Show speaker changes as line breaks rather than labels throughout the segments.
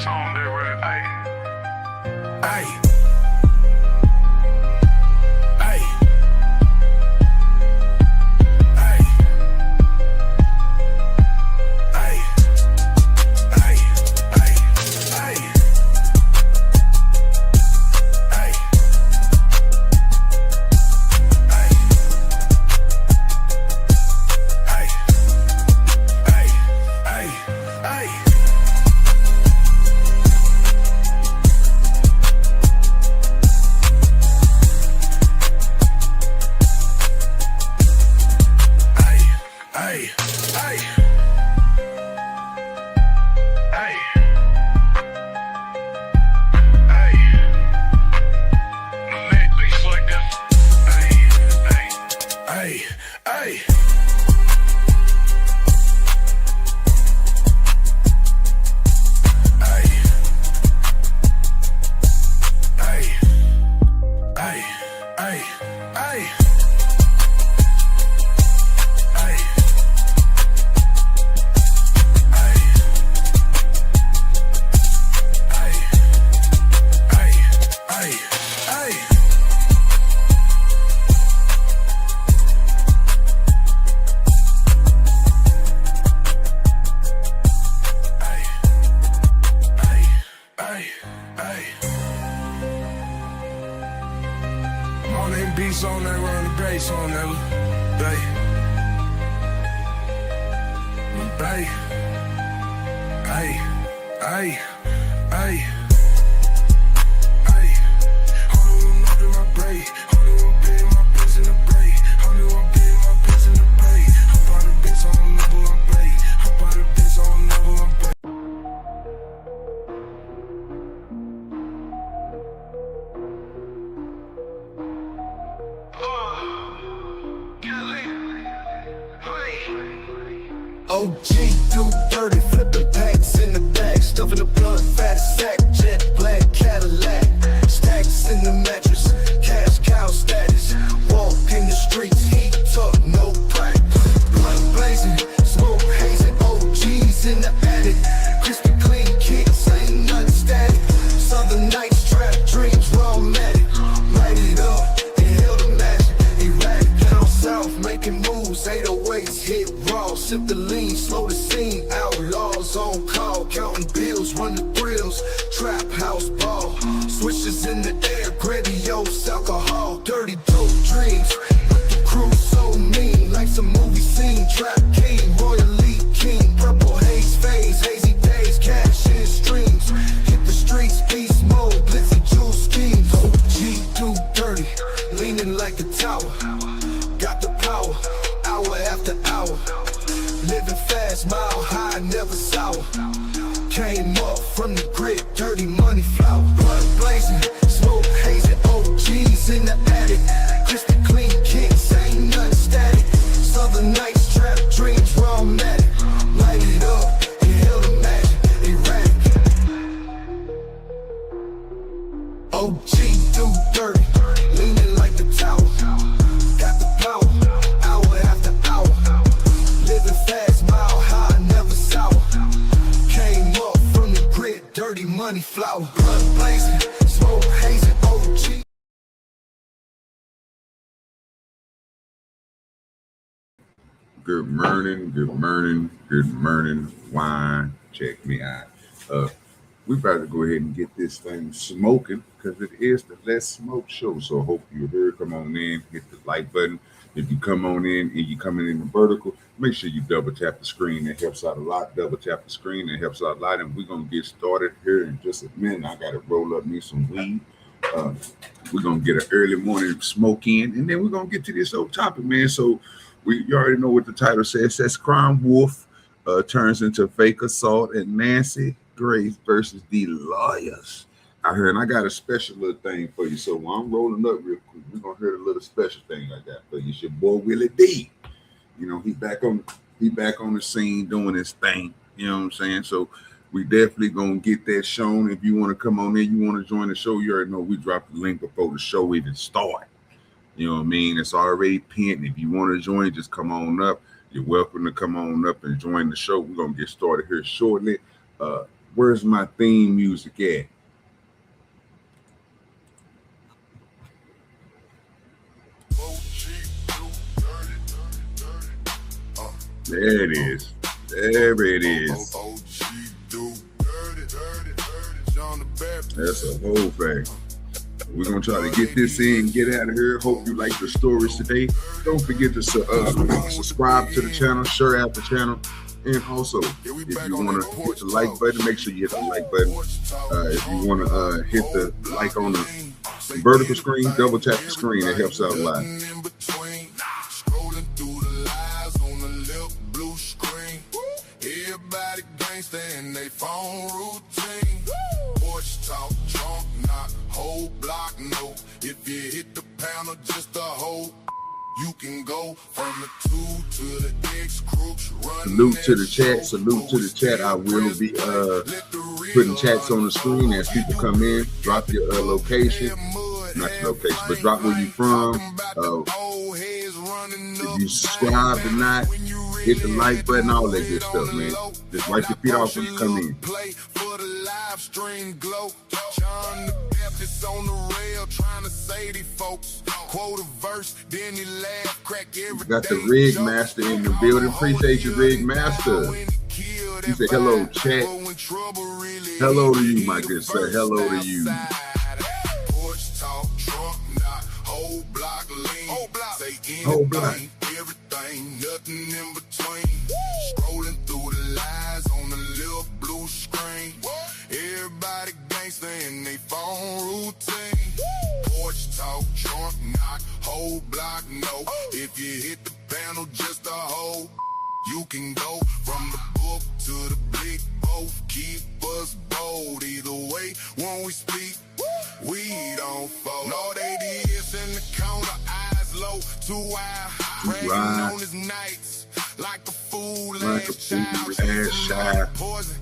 song there where I beats on that, run the bass on that, Only one up in my brain, only one bit in my place in the brain, only one bit in my place in the brain. Hop out the bitch on the level I'm brain, hop out the bitch on the level I'm brain.
OG DoDirty, flipping packs in the bag, stuffing the blunt, fat sack, jet black Cadillac, stacks in the mattress, cash cow status, walk in the streets, heat up, no crack, blunt blazing, smoke hazing, OGs in the attic, crispy clean kicks, ain't nothing static, southern nights, trap dreams, raw matic, light it up, inhale the magic, erratic, down south, making moves, 808s, hit raw, sip the lean, slow the scene, outlaws on call, counting bills, run the thrills, trap house ball, switches in the air, grandiose alcohol, dirty dope dreams, but the crew so mean, like some movie scene, trap king, royally king, purple haze phase, hazy days, cash in streams, hit the streets, beast mode, blitzy jewel schemes, OG DoDirty, leaning like a tower, got the power, hour after hour, living fast, mile high, never sour. Came up from the grid, dirty money flower. Blood blazing, smoke hazing, OGs in the attic. Crispy clean kicks, ain't nothing static. Southern nights, trap dreams, raw matic. Light it up, inhale the magic, erratic. OG DoDirty, leaning like the tower. Got the power, hour after hour. Living fast, mile high, never sour. Came up from the grid, dirty money flower. Blood blazing, smoke hazing, OG.
Good morning, wine. Check me out. We about to go ahead and get this thing smoking because it is the Let's Smoke show. So I hope you're here. Come on in, hit the like button. If you come on in and you coming in the vertical, make sure you double tap the screen. That helps out a lot. Double tap the screen. That helps out a lot. And we're going to get started here in just a minute. I got to roll up me some weed. We're going to get an early morning smoke in. And then we're going to get to this old topic, man. So you already know what the title says. SMOKE Crying Woof turns into fake assault and Nancy Grace versus the Lawerys out here. And I got a special little thing for you. So while I'm rolling up real quick, we're going to hear the little special thing I got for you. It's your boy Willie D. You know, he back on the scene doing his thing. You know what I'm saying? So we definitely gonna get that shown. If you want to come on in, you want to join the show, you already know we dropped the link before the show even start. You know what I mean? It's already pinned. If you want to join, just come on up. You're welcome to come on up and join the show. We're gonna get started here shortly. Where's my theme music at? There it is. There it is. That's a whole thing. We're going to try to get this in, get out of here. Hope you like the stories today. Don't forget to subscribe to the channel, share out the channel. And also, if you want to hit the like button, make sure you hit the like button. If you want to hit the like on the vertical screen, double tap the screen. It helps out a lot.
Everybody gangsta and they phone routine. Porch talk, trunk knock, whole block no. If you hit the panel, just a hoe. You can go from the 2 to the X crooks.
Salute to the chat. Salute to the chat. I will be putting chats on the screen as people come in. Drop your location. Not your location, but drop where you from. If you subscribe or not, hit the like button, all that good stuff, man. Just wipe your feet off when you come in. On the rail trying to say these folks quote a verse, then he laugh, crack every got the rig master in the building. Appreciate you, rig master. He said hello, chat. Hello to you, my good sir. Hello to you. Whole block.
Everything, nothing in between. Scrolling through the lies on the little blue screen. Everybody gangsta in they phone routine. Porch talk, trunk knock, whole block no. If you hit the panel, just a hoe. You can go from the book to the big both. Keep us bold. Either way, when we speak, we don't fold. No, they DS in the corner, eyes low, too wild. Bragging on his nights like a fool, last child. Poison.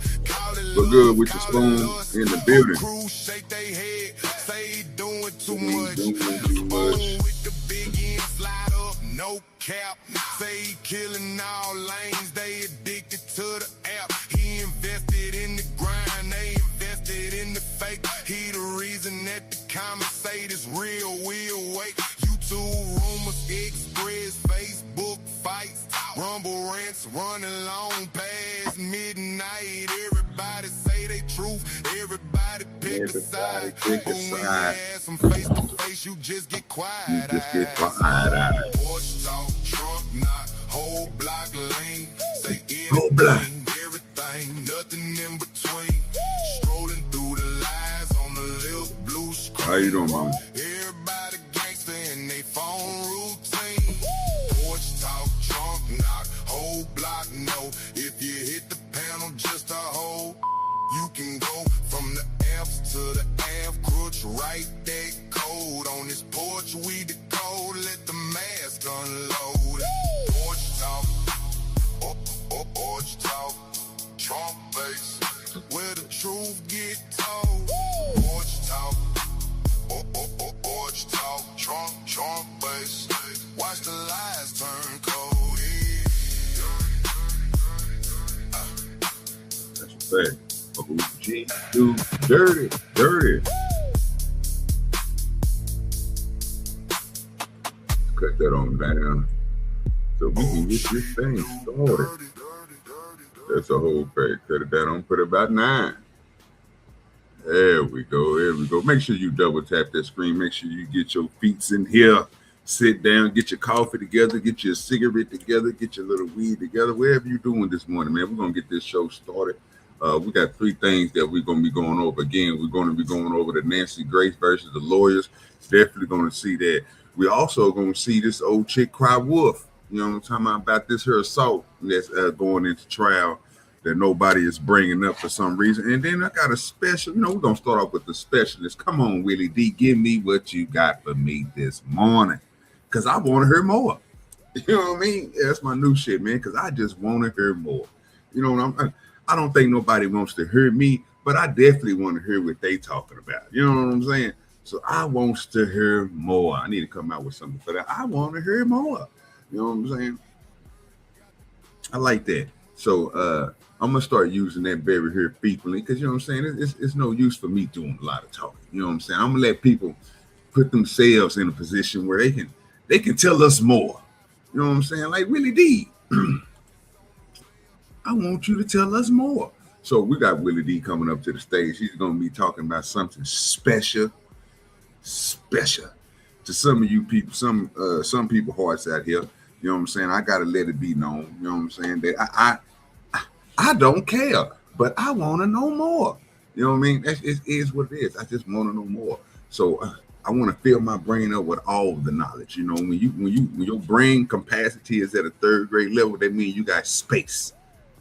We're good with the spoon in the building.
Shake they head, say doing too much. With the big end, slide up, no cap. Say killing all lanes, they addicted to the app. He invested in the grind, they invested in the fake. He the reason that the comments say this real, we'll wait. YouTube rumors, Express, Facebook fights, Rumble rants running long past midnight. Everybody say they truth, everybody pick a side. But when you ask them face to face, you just get quiet. Porch talk, trunk knock, whole block lane. Say anything, everything, nothing in between. Strolling through the lies on the little blue screen.
How you doing, man?
Everybody gangsta in they phone routine. Porch talk, trunk knock, whole block no. If you hit the panel, just a hoe. You can go from the F's to the F, crooks, write that code. On this porch, we the code, let the mask unload. Porch talk, porch talk, Trump base, where the truth get told. Porch talk, porch talk, Trump base, watch the lies turn cold.
That's a fact. OGDoDirty. Cut that on down so we can get this thing started. That's a whole fact. Cut it down on, put it about 9. There we go. There we go. Make sure you double tap that screen. Make sure you get your feet in here. Sit down, get your coffee together, get your cigarette together, get your little weed together. Whatever you're doing this morning, man, we're going to get this show started. We got 3 things that we're going to be going over. Again, we're going to be going over the Nancy Grace versus the Lawerys. Definitely going to see that. We also going to see this old chick cry wolf. You know what I'm talking about this here assault that's going into trial that nobody is bringing up for some reason. And then I got a special, we're going to start off with the specialist. Come on, Willie D, give me what you got for me this morning, because I want to hear more. You know what I mean? Yeah, that's my new shit, man, because I just want to hear more. You know what I don't think nobody wants to hear me, but I definitely want to hear what they talking about. You know what I'm saying? So I wants to hear more. I need to come out with something for that. I want to hear more. You know what I'm saying? I like that. So I'm gonna start using that very here frequently because you know what I'm saying. It's no use for me doing a lot of talking. You know what I'm saying. I'm gonna let people put themselves in a position where they can tell us more. You know what I'm saying? Like Willie D. I want you to tell us more. So we got Willie D coming up to the stage. He's gonna be talking about something special to some of you people, some people hearts out here. You know what I'm saying? I gotta let it be known. You know what I'm saying? That I don't care, but I want to know more. You know what I mean? It is what it is. I just want to know more. So I want to fill my brain up with all of the knowledge. You know, when your brain capacity is at a third grade level, that means you got space,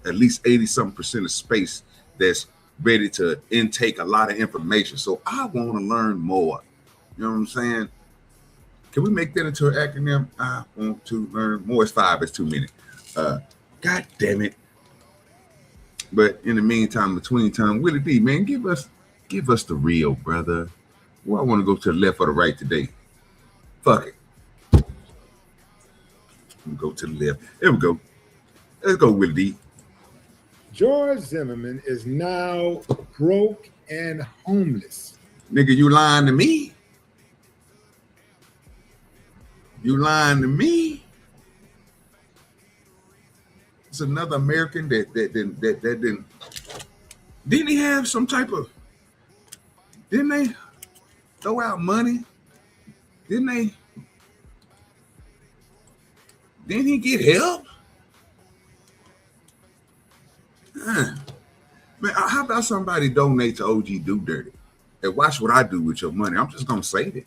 at least 80-something% of space that's ready to intake a lot of information. So I want to learn more. You know what I'm saying? Can we make that into an acronym? I want to learn more. It's 5. It's too many. God damn it. But in the meantime, between time, Willie D, man, give us the real, brother. Well, I want to go to the left or the right today. Fuck it. Go to the left. There we go. Let's go, Willie D.
George Zimmerman is now broke and homeless.
Nigga, you lying to me? You lying to me? It's another American that didn't he have some type of, didn't they throw out money? Didn't he get help? Man, how about somebody donate to OG DoDirty and watch what I do with your money? I'm just gonna say that.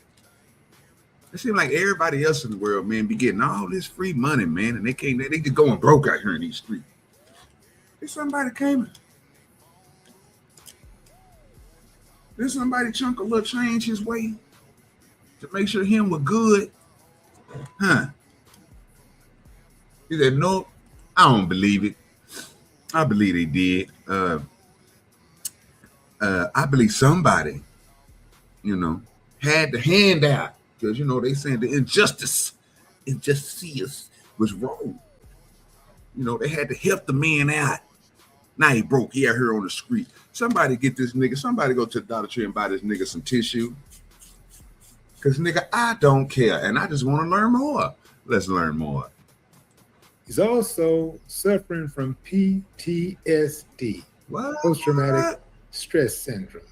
It seems like everybody else in the world, man, be getting all this free money, man, and they just going broke out here in these streets. If somebody came, there's somebody chunk a little change his way to make sure him was good, huh? He said, "No, I don't believe it. I believe they did. I believe somebody, you know, had the hand out." Because, you know, they saying the injustice was wrong. You know, they had to help the man out. Now he broke. He out here on the street. Somebody get this nigga. Somebody go to the Dollar Tree and buy this nigga some tissue. Because, nigga, I don't care. And I just want to learn more. Let's learn more.
He's also suffering from PTSD.
What?
Post-traumatic stress syndrome.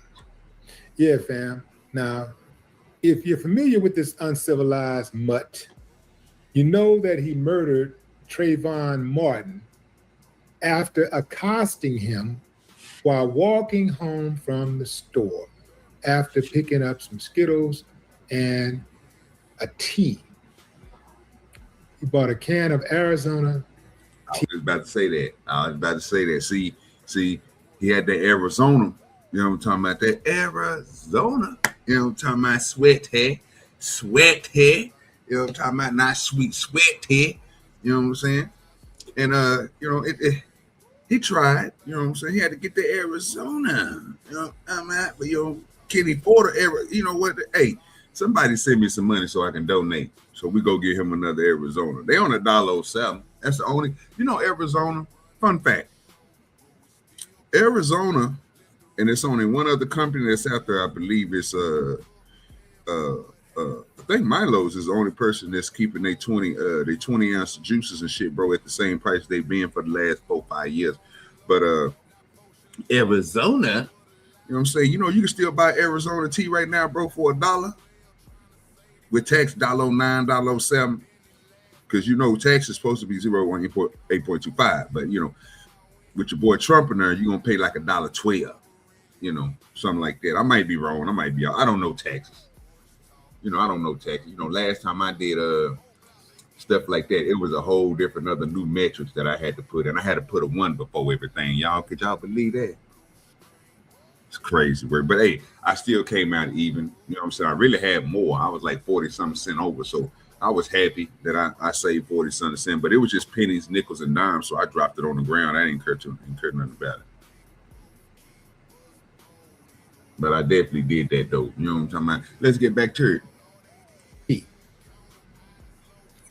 Yeah, fam. Now, if you're familiar with this uncivilized mutt, you know that he murdered Trayvon Martin after accosting him while walking home from the store after picking up some Skittles and a tea. He bought a can of Arizona tea.
I was about to say that. See, he had that Arizona. You know what I'm talking about? That Arizona. You know what I'm talking about? Sweat hair. You know what I'm talking about? Not sweet sweat hair. You know what I'm saying? And you know, he tried. You know what I'm saying? He had to get the Arizona. You know, I'm at, but you know, Kenny Porter. You know what? Hey, somebody send me some money so I can donate. So we go get him another Arizona. They on $1.07. That's the only. You know, Arizona. Fun fact. Arizona. And it's only one other company that's out there. I believe it's I think Milo's is the only person that's keeping their 20 ounce juices and shit, bro, at the same price they've been for the last 4-5 years. But Arizona, you know what I'm saying? You know, you can still buy Arizona tea right now, bro, for $1 with tax $9, $7. Because you know tax is supposed to be 8.25, but you know, with your boy Trump in there, you're gonna pay like $1.12. You know, something like that. I might be wrong. I don't know taxes. You know, I don't know taxes. You know, last time I did stuff like that, it was a whole different other new metrics that I had to put in. I had to put a 1 before everything. Could y'all believe that? It's crazy work. But hey, I still came out even. You know what I'm saying? I really had more. I was like 40-something cent over. So I was happy that I saved 40-something cent. But it was just pennies, nickels, and dimes. So I dropped it on the ground. I didn't care nothing about it. But I definitely did that, though. You know what I'm talking about? Let's get back to
it.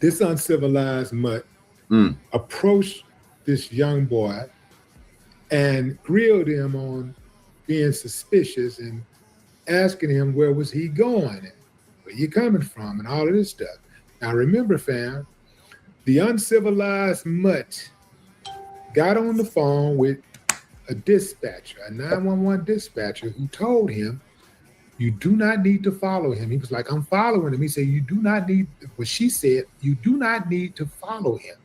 This uncivilized mutt approached this young boy and grilled him on being suspicious and asking him where was he going and where you coming from and all of this stuff. Now remember, fam, the uncivilized mutt got on the phone with a dispatcher, a 911 dispatcher, who told him, you do not need to follow him. He was like, I'm following him. He said, you do not need, well, she said, you do not need to follow him.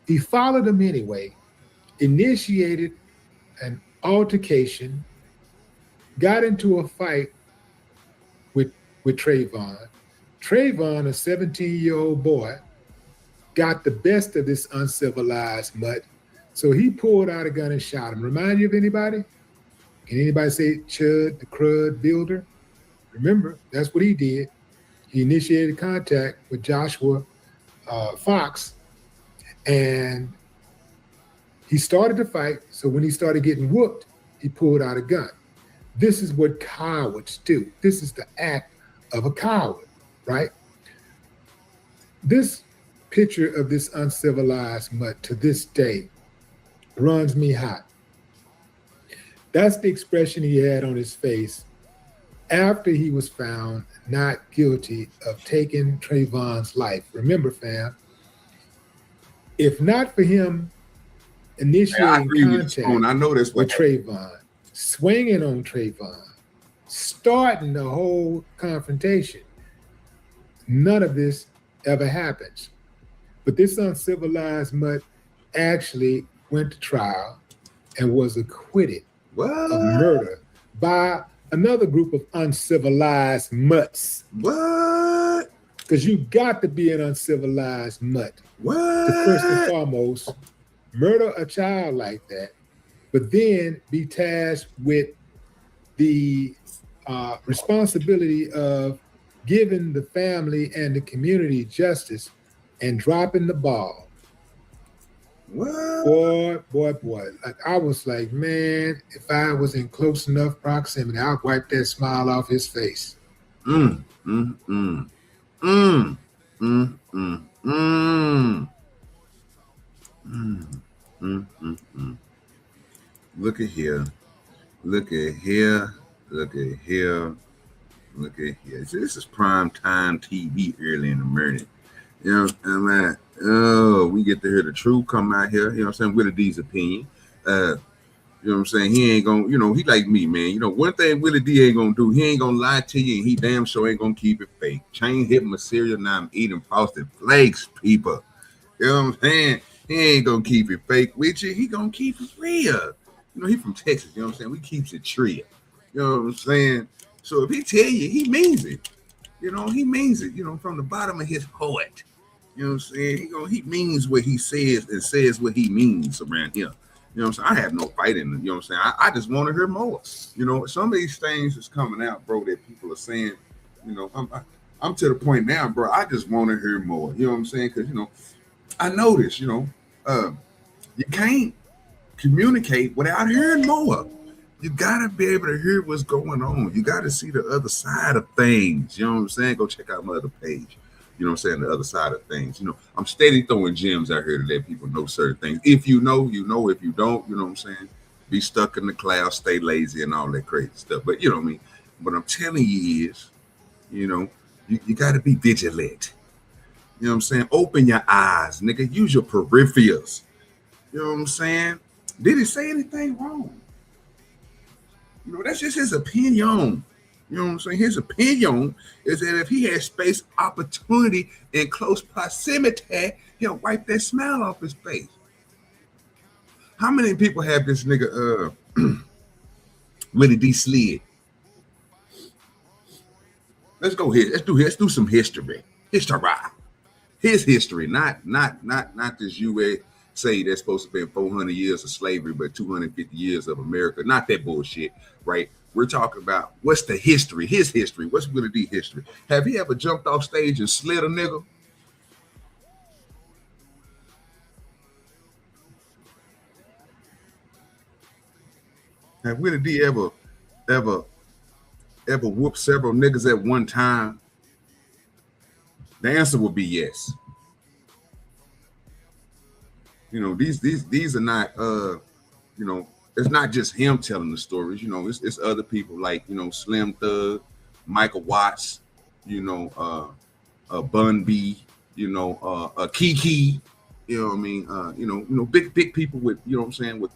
He followed him anyway, initiated an altercation, got into a fight with Trayvon. Trayvon, a 17-year-old boy, got the best of this uncivilized mutt. So he pulled out a gun and shot him. Remind you of anybody? Can anybody say Chud, the crud builder? Remember, that's what he did. He initiated contact with Joshua Fox, and he started the fight. So when he started getting whooped, he pulled out a gun. This is what cowards do. This is the act of a coward, right? This picture of this uncivilized mutt to this day runs me hot. That's the expression he had on his face after he was found not guilty of taking Trayvon's life. Remember, fam, if not for him initiating contact
I know that's
with Trayvon, swinging on Trayvon, starting the whole confrontation, none of this ever happens. But this uncivilized mutt actually went to trial and was acquitted of murder by another group of uncivilized mutts.
What?
Because you got to be an uncivilized mutt
What?
to first and foremost murder a child like that, but then be tasked with the responsibility of giving the family and the community justice and dropping the ball.
What?
Boy. Like, I was like, man, if I was in close enough proximity, I'd wipe that smile off his face.
Look at here. Look at here. Look at here. Look at here. See, this is prime time TV early in the morning. You know what I'm saying? Oh, we get to hear the truth come out here. You know what I'm saying? Willie D's opinion. You know what I'm saying? He ain't gonna, he like me, man. You know, one thing Willie D ain't gonna do, he ain't gonna lie to you, and he damn sure ain't gonna keep it fake. Chain hit my cereal, now I'm eating Frosted Flakes, people. You know what I'm saying? He ain't gonna keep it fake with you. He gonna keep it real. You know, he from Texas, you know what I'm saying? We keeps it real. You know what I'm saying? So if he tell you, he means it. You know, he means it, from the bottom of his heart. You know what I'm saying? He means what he says and says what he means around here. You know what I'm saying? I have no fight in it. You know what I'm saying? I just want to hear more. You know, some of these things that's coming out, bro, that people are saying, I'm to the point now, bro, I just want to hear more. You know what I'm saying? Because, I know this, you can't communicate without hearing more. You got to be able to hear what's going on. You got to see the other side of things. You know what I'm saying? Go check out my other page. You know what I'm saying? The other side of things. I'm steady throwing gems out here to let people know certain things. If you know, you know. If you don't, you know what I'm saying? Be stuck in the clouds, stay lazy, and all that crazy stuff. But you know what I mean? What I'm telling you is, you got to be vigilant. You know what I'm saying? Open your eyes, nigga. Use your peripherals. You know what I'm saying? Did he say anything wrong? That's just his opinion. You know what I'm saying? His opinion is that if he had space, opportunity, and close proximity, he'll wipe that smile off his face. How many people have this nigga Willie D slid? Let's go here. Let's do some history. His history, not this USA that's supposed to be 400 years of slavery, but 250 years of America. Not that bullshit, right? We're talking about what's the history, his history. What's Willie D history? Have he ever jumped off stage and slid a nigga? Have Willie D ever whooped several niggas at one time? The answer would be yes. You know, these are not you know, it's not just him telling the stories. You know, it's other people like, you know, Slim Thug, Michael Watts, you know, Bun B, you know, Kiki, you know what I mean? You know, big people with, you know what I'm saying, with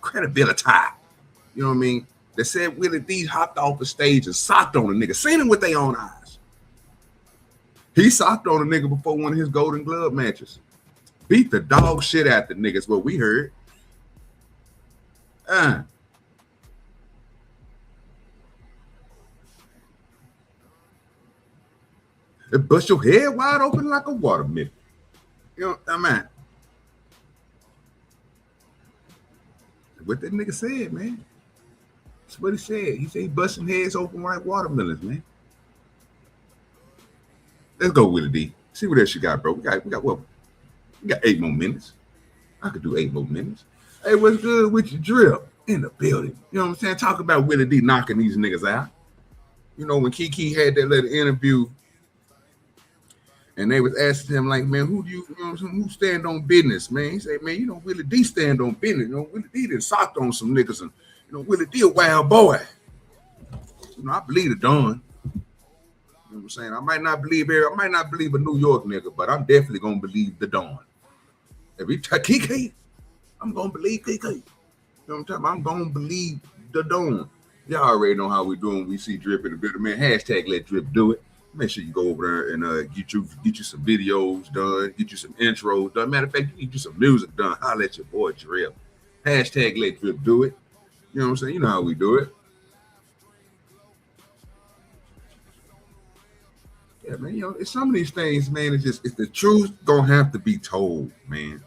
credibility. You know what I mean? They said Willie D hopped off the stage and socked on a nigga, seen him with their own eyes. He socked on a nigga before one of his Golden Glove matches. Beat the dog shit out the niggas, what we heard. It bust your head wide open like a watermelon. You know, I mean, what that nigga said, man. That's what he said. He said he busting heads open like watermelons, man. Let's go, Willie D. See what else you got, bro. We got 8 more minutes. I could do 8 more minutes. Hey, what's good with your drill in the building? You know what I'm saying? Talk about Willie D knocking these niggas out. You know, when Kiki had that little interview and they was asking him, like, man, who do you know, who stand on business, man? He said, man, you know, Willie D stand on business. You know, Willie D done socked on some niggas, and you know, Willie D a wild boy. You know, I believe the Don. You know what I'm saying? I might not believe a New York nigga, but I'm definitely gonna believe the Don. Every time Kiki, I'm gonna believe Kiki. You know what I'm talking about? I'm gonna believe the Don. Y'all already know how we doing. We see Drip in the building, man. Hashtag let Drip do it. Make sure you go over there and get you some videos done, get you some intros done. Matter of fact, you get you some music done. Holla at your boy Drip. Hashtag let Drip do it. You know what I'm saying? You know how we do it. Yeah, man. You know, it's some of these things, man. It's the truth gonna have to be told, man.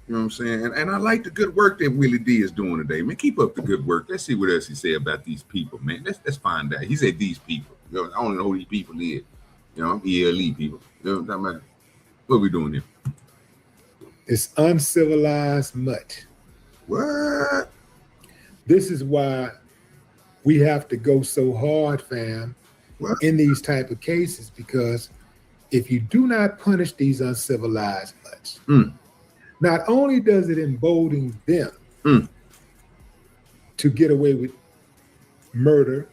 You know what I'm saying? And I like the good work that Willie D is doing today, man. Keep up the good work. Let's see what else he said about these people, man. Let's find out. He said these people. You know, I don't know who these people is. You know, ELE people. You know what I'm talking about? What are we doing here?
It's uncivilized mutt.
What?
This is why we have to go so hard, fam, in these type of cases, because if you do not punish these uncivilized mutts, not only does it embolden them to get away with murder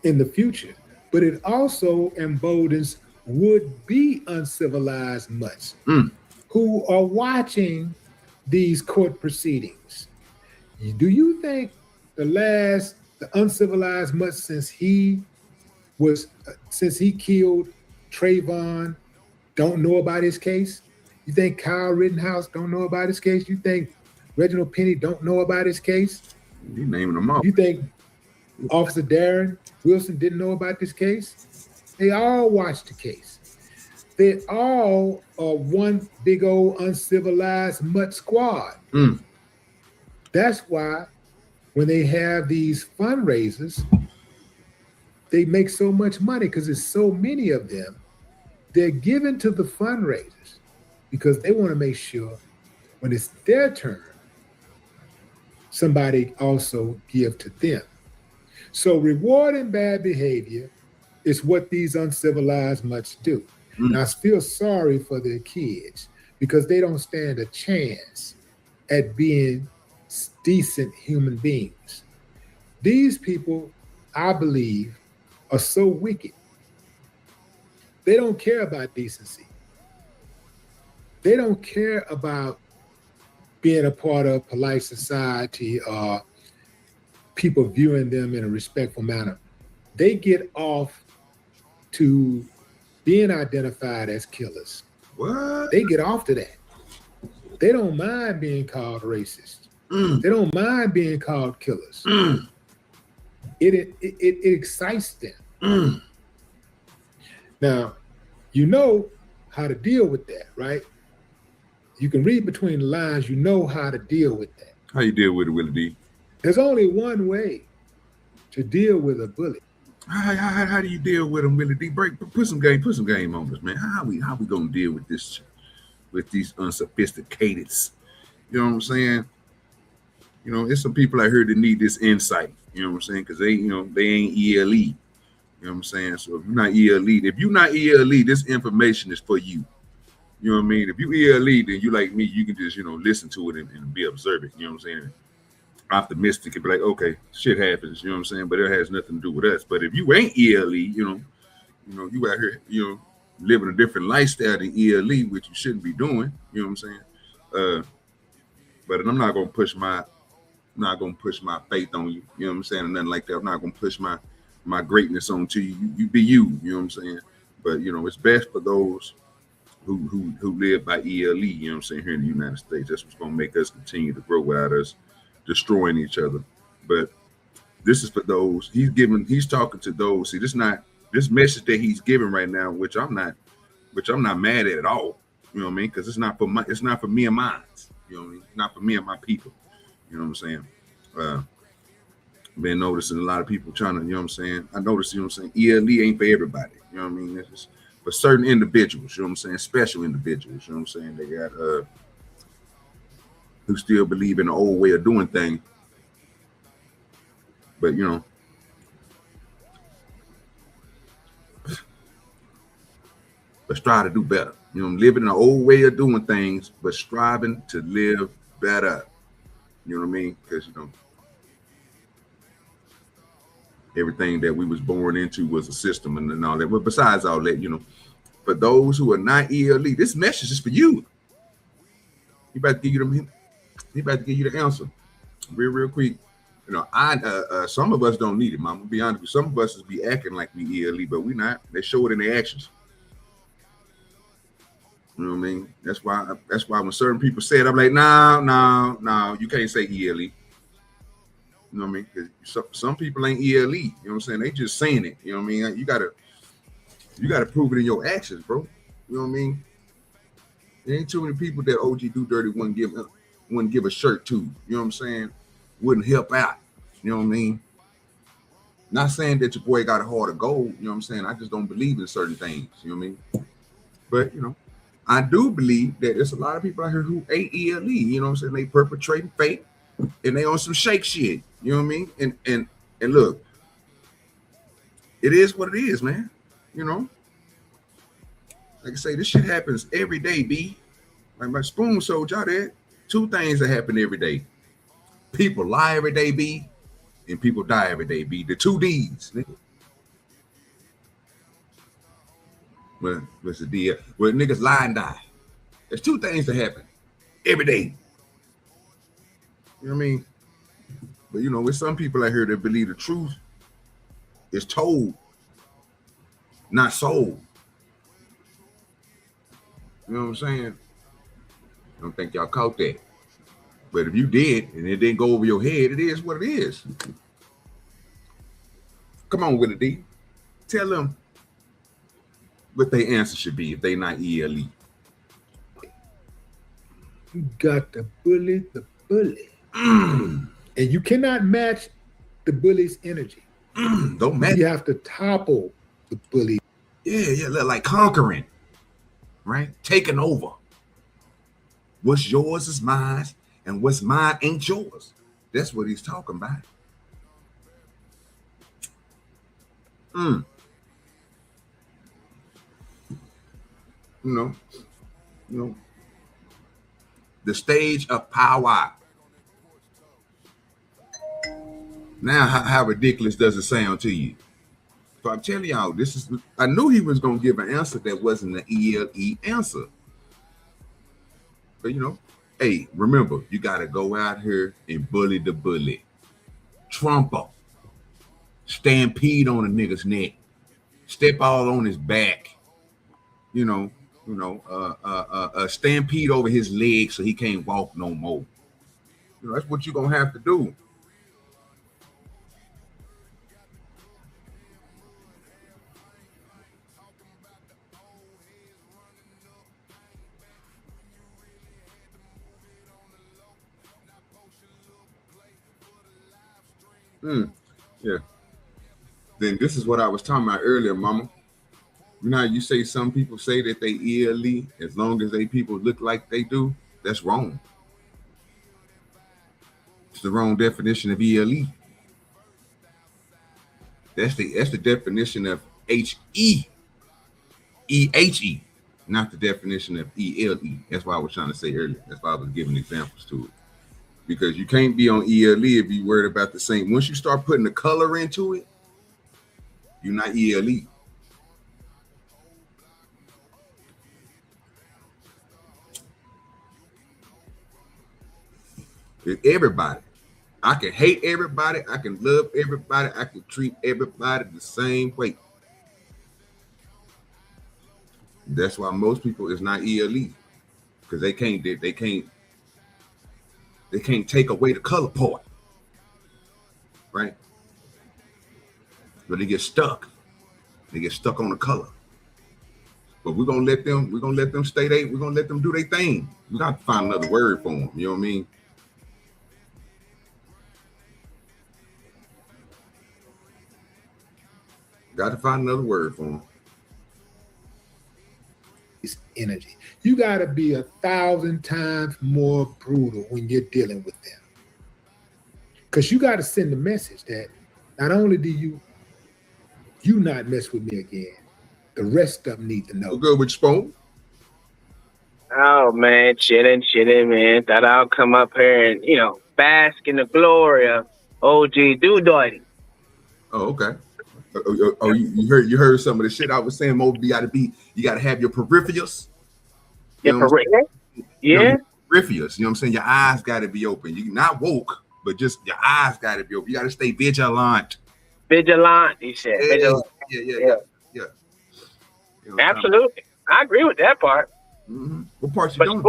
in the future, but it also emboldens would-be uncivilized mutts who are watching these court proceedings. Do you think the uncivilized mutt since he killed Trayvon don't know about his case? You think Kyle Rittenhouse don't know about his case? You think Reginald Penny don't know about his case?
You naming them all.
You think Officer Darren Wilson didn't know about this case? They all watched the case. They all are one big old uncivilized mutt squad. That's why when they have these fundraisers, they make so much money because there's so many of them. They're given to the fundraisers because they want to make sure when it's their turn, somebody also give to them. So rewarding bad behavior is what these uncivilized mutts do. And I feel sorry for their kids because they don't stand a chance at being decent human beings. These people, I believe, are so wicked. They don't care about decency. They don't care about being a part of polite society or people viewing them in a respectful manner. They get off to being identified as killers.
What?
They get off to that. They don't mind being called racist. They don't mind being called killers. It excites them. Now, you know how to deal with that, right? You can read between the lines. You know how to deal with that.
How you deal with it, Willie D?
There's only one way to deal with a bully.
How do you deal with them, Willie D? Put some game on us, man. How we gonna deal with this, with these unsophisticated? You know what I'm saying? You know, there's some people out here that need this insight. You know what I'm saying? Because they ain't ELE. You know what I'm saying? So if you're not ELE, this information is for you. You know what I mean? If you ELE, then you like me, you can just, listen to it and be observant. You know what I'm saying? Optimistic and be like, okay, shit happens. You know what I'm saying? But it has nothing to do with us. But if you ain't ELE, you out here, living a different lifestyle than ELE, which you shouldn't be doing. You know what I'm saying? But I'm not gonna push my faith on you. You know what I'm saying? Or nothing like that. I'm not gonna push my greatness onto you. You be you. You know what I'm saying? But it's best for those who live by ELE. You know what I'm saying? Here in the United States, that's what's gonna make us continue to grow without us destroying each other. But this is for those he's talking to those. See, this message that he's giving right now, which I'm not mad at all. You know what I mean? Because it's not for me and mine. You know what I mean? It's not for me and my people. You know what I'm saying? Been noticing a lot of people trying to, you know what I'm saying? I noticed, you know what I'm saying? ELE ain't for everybody. You know what I mean? It's just for certain individuals, you know what I'm saying? Special individuals, you know what I'm saying? They got who still believe in the old way of doing things. But but strive to do better. Living in the old way of doing things, but striving to live better. You know what I mean? Because everything that we was born into was a system and all that. But besides all that, for those who are not ELE, this message is for you. He about to give you the answer. Real quick. Some of us don't need it, Mom. I'm gonna be honest with you. Some of us is be acting like we ELE, but we not. They show it in their actions. You know what I mean? That's why when certain people say it, I'm like, no, you can't say ELE. You know what I mean? Because some people ain't ELE. You know what I'm saying? They just saying it. You know what I mean? You gotta prove it in your actions, bro. You know what I mean? There ain't too many people that OG DoDirty wouldn't give a shirt to. You know what I'm saying? Wouldn't help out. You know what I mean? Not saying that your boy got a heart of gold. You know what I'm saying? I just don't believe in certain things. You know what I mean? But I do believe that there's a lot of people out here who ain't ELE. You know what I'm saying? They perpetrating fake and they on some shake shit. You know what I mean? And look, it is what it is, man. Like I say, this shit happens every day, B. Like my spoon told y'all that. Two things that happen every day. People lie every day, B, and people die every day, B. The two D's, nigga. Well, what's the deal? Well, niggas lie and die. There's two things that happen every day. You know what I mean? But with some people out here that believe the truth is told, not sold. You know what I'm saying? I don't think y'all caught that. But if you did and it didn't go over your head, it is what it is. Come on with it, D. Tell them what their answer should be if they not ELE.
You got to bully the bully. And you cannot match the bully's energy.
Don't match.
You have to topple the bully.
Yeah, like conquering, right? Taking over. What's yours is mine, and what's mine ain't yours. That's what he's talking about. The stage of power. Now, how ridiculous does it sound to you? So I'm telling y'all, I knew he was going to give an answer that wasn't an ELE answer. But, hey, remember, you got to go out here and bully the bully. Trump stampede on a nigga's neck. Step all on his back. Stampede over his legs so he can't walk no more. That's what you're going to have to do. Yeah. Then this is what I was talking about earlier, mama. You say some people say that they ELE as long as they people look like they do. That's wrong. It's the wrong definition of ELE. That's the definition of HEEHE. not the definition of ELE. That's why I was trying to say earlier. That's why I was giving examples to it. Because you can't be on ELE if you worried about the same. Once you start putting the color into it, you're not ELE. It's everybody. I can hate everybody. I can love everybody. I can treat everybody the same way. That's why most people is not ELE, because they can't take away the color part, right? But they get stuck. They get stuck on the color. But we're gonna let them stay. We're gonna let them do their thing. We got to find another word for them. You know what I mean? Got to find another word for them.
It's energy. You got to be 1,000 times more brutal when you're dealing with them, because you got to send the message that not only do you not mess with me again, the rest of them need to know.
We're good with Spoon.
Oh man, chilling, man. Thought I'll come up here and bask in the glory of OG DoDirty.
Oh, okay. Oh, you heard some of the shit I was saying. Mo, you got to have your peripherals.
Your peripherals? Yeah.
Peripherals. You know what I'm saying? Your eyes got to be open. You're not woke, but just your eyes got to be open. You got to stay vigilant.
Vigilant, he said.
Yeah.
Vigilant.
Yeah.
Absolutely. I agree with that part.
Mm-hmm. What parts you don't?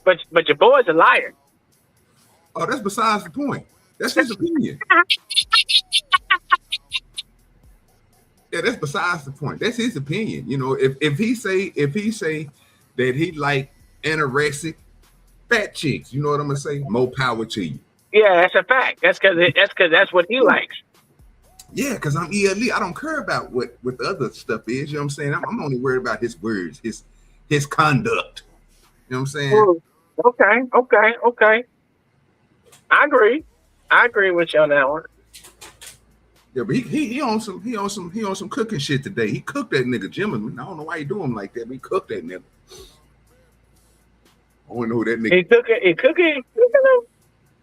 But your boy's a liar.
Oh, that's besides the point. That's his opinion. Yeah, that's besides the point. That's his opinion. If he say that he like anorexic fat chicks, you know what I'm gonna say? More power to you.
Yeah, that's a fact. That's because that's what he likes.
Yeah, because I'm ELE. I don't care about what the other stuff is. You know what I'm saying? I'm only worried about his words, his conduct. You know what I'm saying?
Ooh, okay. I agree with you on that one.
Yeah, but he on some cooking shit today. He cooked that nigga Jim. I don't know why he do him like that, but he cooked that nigga. I want to know who that nigga.
He cooking.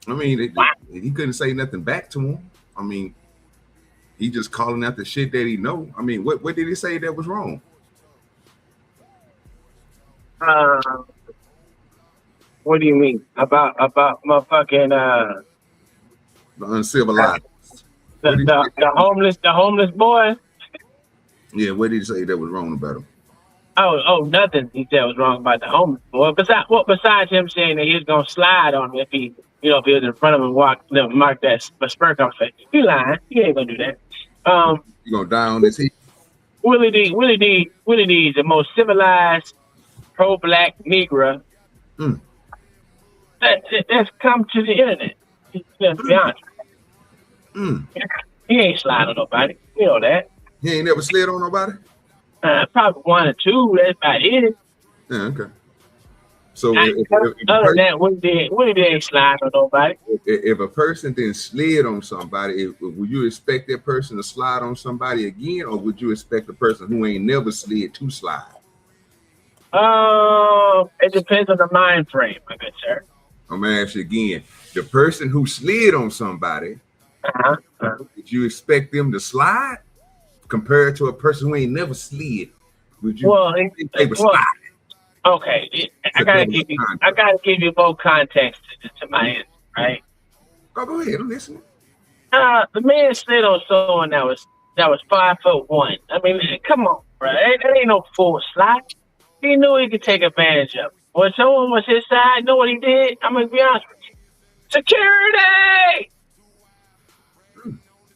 I mean, he couldn't say nothing back to him. I mean, he just calling out the shit that he know. I mean, what did he say that was wrong?
What do you mean about motherfucking
The uncivilized.
the homeless boy?
Yeah, what did he say that was wrong about him?
Oh, nothing he said was wrong about the homeless boy. Besides him saying that he was gonna slide on him if he was in front of him and mark that spurt off face. You lying. You ain't gonna do that.
You gonna die on this heat?
Willie D is the most civilized pro-black Negro that's come to the internet. Let's be honest. He ain't slide on nobody. You know that.
He ain't never slid on nobody?
Probably one or two. That's about it.
Yeah, okay. So
other than that, Willie ain't slide on nobody.
If a person didn't slid on somebody, would you expect that person to slide on somebody again, or would you expect the person who ain't never slid to slide?
It depends on the mind frame, my good sir.
I'm gonna ask you again. The person who slid on somebody, would you expect them to slide compared to a person who ain't never slid? Would you think they would slide?
Okay, I gotta give you more context to my answer, right?
Go ahead, I'm listening.
The man slid on someone that was 5'1". I mean, come on, bro. That ain't no full slide. He knew he could take advantage of it. When someone was his side, know what he did? I'm gonna be honest with you. Security!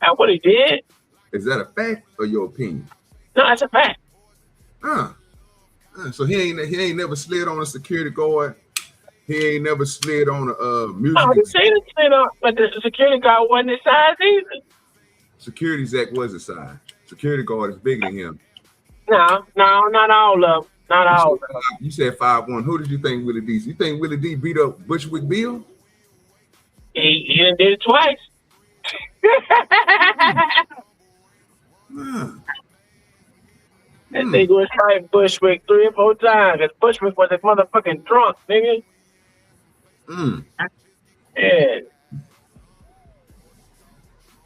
That's what he did.
Is that a fact or your opinion?
No, that's a fact.
So he ain't never slid on a security guard. He ain't never slid on a music.
Oh, he slid on, but the security guard wasn't his size either.
Security Zach was his size. Security guard is bigger than him.
No, not all of them. Not all of them.
You said 5'1". Who did you think Willie D? You think Willie D beat up Bushwick Bill?
He did it twice. That nigga was fighting Bushwick 3 or 4 times because Bushwick was a motherfucking drunk, nigga. Yeah.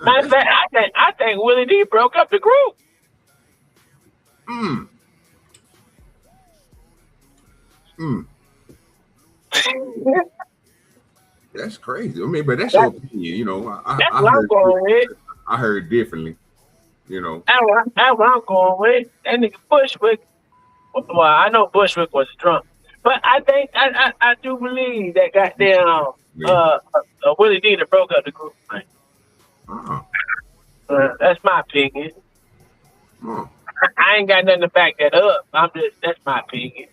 Matter of fact, I think Willie D broke up the group.
That's crazy. I mean, but that's your opinion, you know.
That's what I'm going with.
I heard differently, you know.
That's what I'm going with. That nigga Bushwick. Well, I know Bushwick was drunk, but I think I do believe that goddamn Willie D that broke up the group. That's my opinion. I ain't got nothing to back that up. That's my opinion.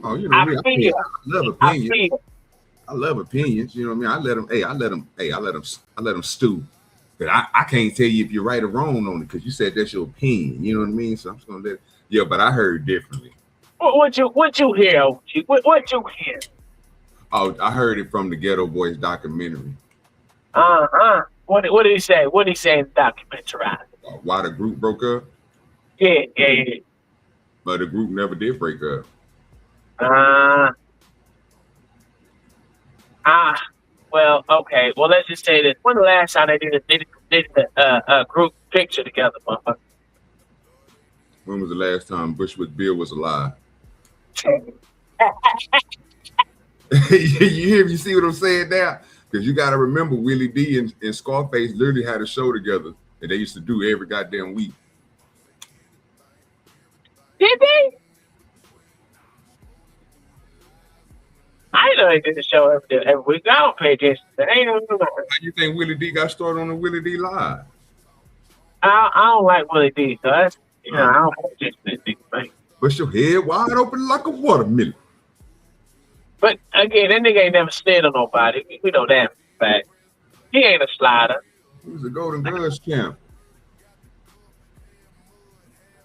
Oh, you know, I love opinions. I love opinions. You know what I mean? I let them stew. But I can't tell you if you're right or wrong on it because you said that's your opinion. You know what I mean? So I'm just gonna but I heard differently.
What you hear, OG? What you hear?
Oh, I heard it from the Ghetto Boys documentary.
What did he say? What did he say in the documentary?
Why the group broke up?
Yeah.
But the group never did break up.
Well, okay. Well, let's just say this. When the last time they did a group picture together, motherfucker?
When was the last time Bushwick Bill was alive? You hear me? You see what I'm saying now? Because you got to remember Willie D and Scarface literally had a show together that they used to do every goddamn week.
Did they? I know they did the show every week. I don't pay attention. How
you think Willie D got started on the Willie D Live?
I don't like Willie D, so that's, I don't pay attention to this thing.
But your head wide open like a watermelon.
But again, that nigga ain't never slid on nobody. We know that fact. He ain't a slider.
He was a Golden Gloves champ.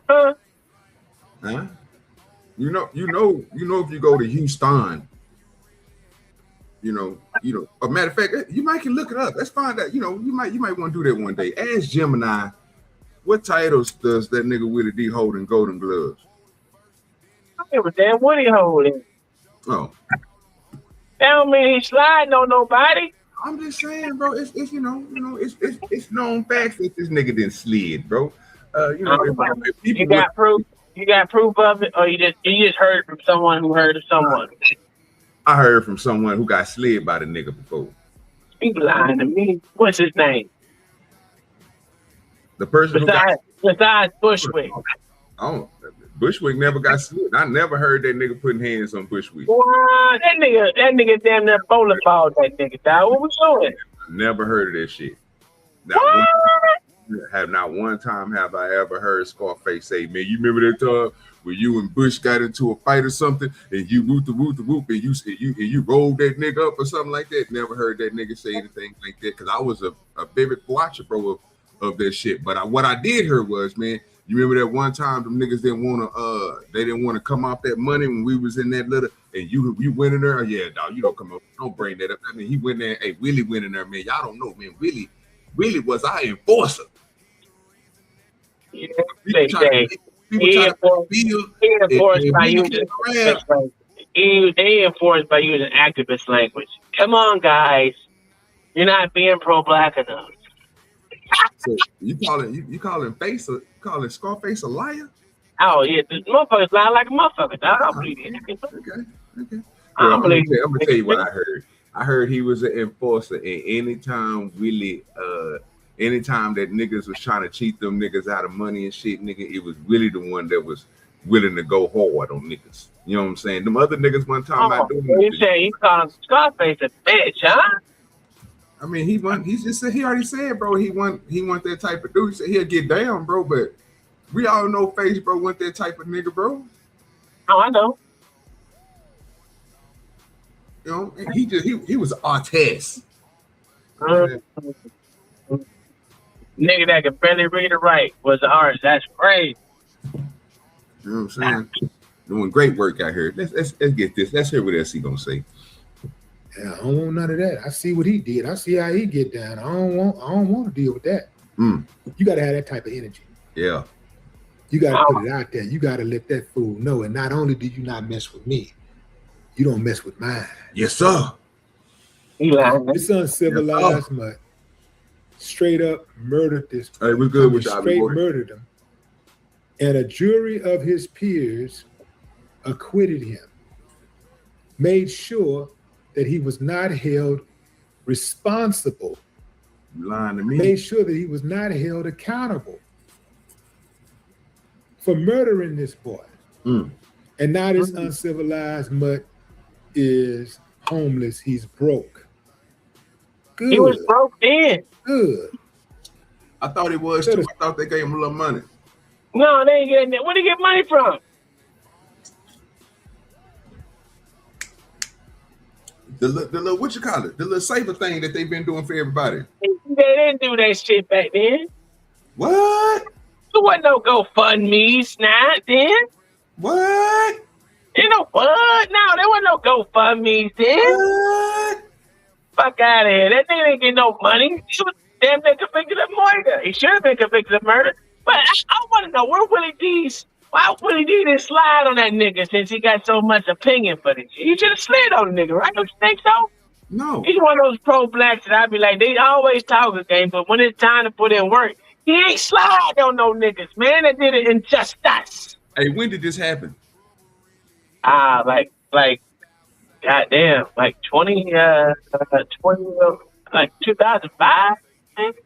Huh?
You know, if you go to Houston, a matter of fact, you might can look it up. Let's find out. You might want to do that one day. Ask Gemini, what titles does that nigga Willie D hold in Golden Gloves?
I give a damn what he holding.
Oh.
That don't mean he's sliding on nobody.
I'm just saying, bro. It's it's known facts that this nigga didn't slid, bro.
You got proof. You got proof of it, or you just heard from someone who heard of someone.
I heard from someone who got slid by the nigga before.
You lying to me? What's his name?
The person
besides Bushwick.
Oh, Bushwick never got slid. I never heard that nigga putting hands on Bushwick.
What? That nigga damn near bowling ball that nigga, dog. What we doing?
Never heard of that shit. Not one time have I ever heard Scarface say, man, you remember that time when you and Bush got into a fight or something and you whoop the whoop and you rolled that nigga up or something like that? Never heard that nigga say anything like that because I was a vivid watcher, bro, of that shit. But what I did hear was, man, you remember that one time them niggas didn't want to come off that money when we was in that little and you went in there? Oh, yeah, dog, you don't come up, don't bring that up. I mean, he went there, hey, Willie went in there, man. Y'all don't know, man. Willie was our enforcer.
Yeah, they enforced by using activist language. Come on, guys. You're not being pro-black enough.
So you calling Scarface a liar?
Oh yeah, the motherfuckers lie like a motherfucker. I don't believe it.
Okay. I'm gonna tell you what I heard. I heard he was an enforcer, and anytime that niggas was trying to cheat them niggas out of money and shit, nigga, it was really the one that was willing to go hard on niggas. You know what I'm saying? Them other niggas one time about doing
you say he called Scarface a bitch, huh?
I mean, he already said, bro, he want that type of dude. He said he'll get down, bro, but we all know Face, bro, want that type of nigga, bro.
Oh, I know.
You know, he was an artist.
Nigga that can barely read or write was an artist. That's crazy.
You know what I'm saying? Doing great work out here. Let's get this. Let's hear what else he gonna say.
Yeah, I don't want none of that. I see what he did. I see how he get down. I don't want to deal with that. You gotta have that type of energy.
Yeah.
You got to put it out there. You got to let that fool know. And not only do you not mess with me, you don't mess with mine.
Yes, sir.
This uncivilized mutt straight up murdered this.
Hey, we're good with y'all.
Straight murdered him. And a jury of his peers acquitted him, made sure that he was not held responsible.
You lying to me.
Made sure that he was not held accountable for murdering this boy. And now this uncivilized mutt is homeless. He's broke. Good.
He was broke then.
Good.
I thought it was too. I thought they gave him a little money.
No, they ain't getting that. Where did he get money from?
The little, what you call it? The little saver thing that they've been doing for everybody.
They didn't do that shit back then.
What?
There wasn't no GoFundMe's now then.
What?
You know what? No, there wasn't no GoFundMe's then.
What?
Fuck out of here. That nigga didn't get no money. He was damn near convicted of murder. He should have been convicted of murder. But I want to know where Willie D's. Why Willie D didn't slide on that nigga since he got so much opinion for this? He should have slid on the nigga, right? Don't you think so?
No.
He's one of those pro-blacks that I be like, they always talk a game, but when it's time to put in work, he ain't slide on no niggas, man. That did it injustice.
Hey, when did this happen?
Goddamn, like 2005, I think?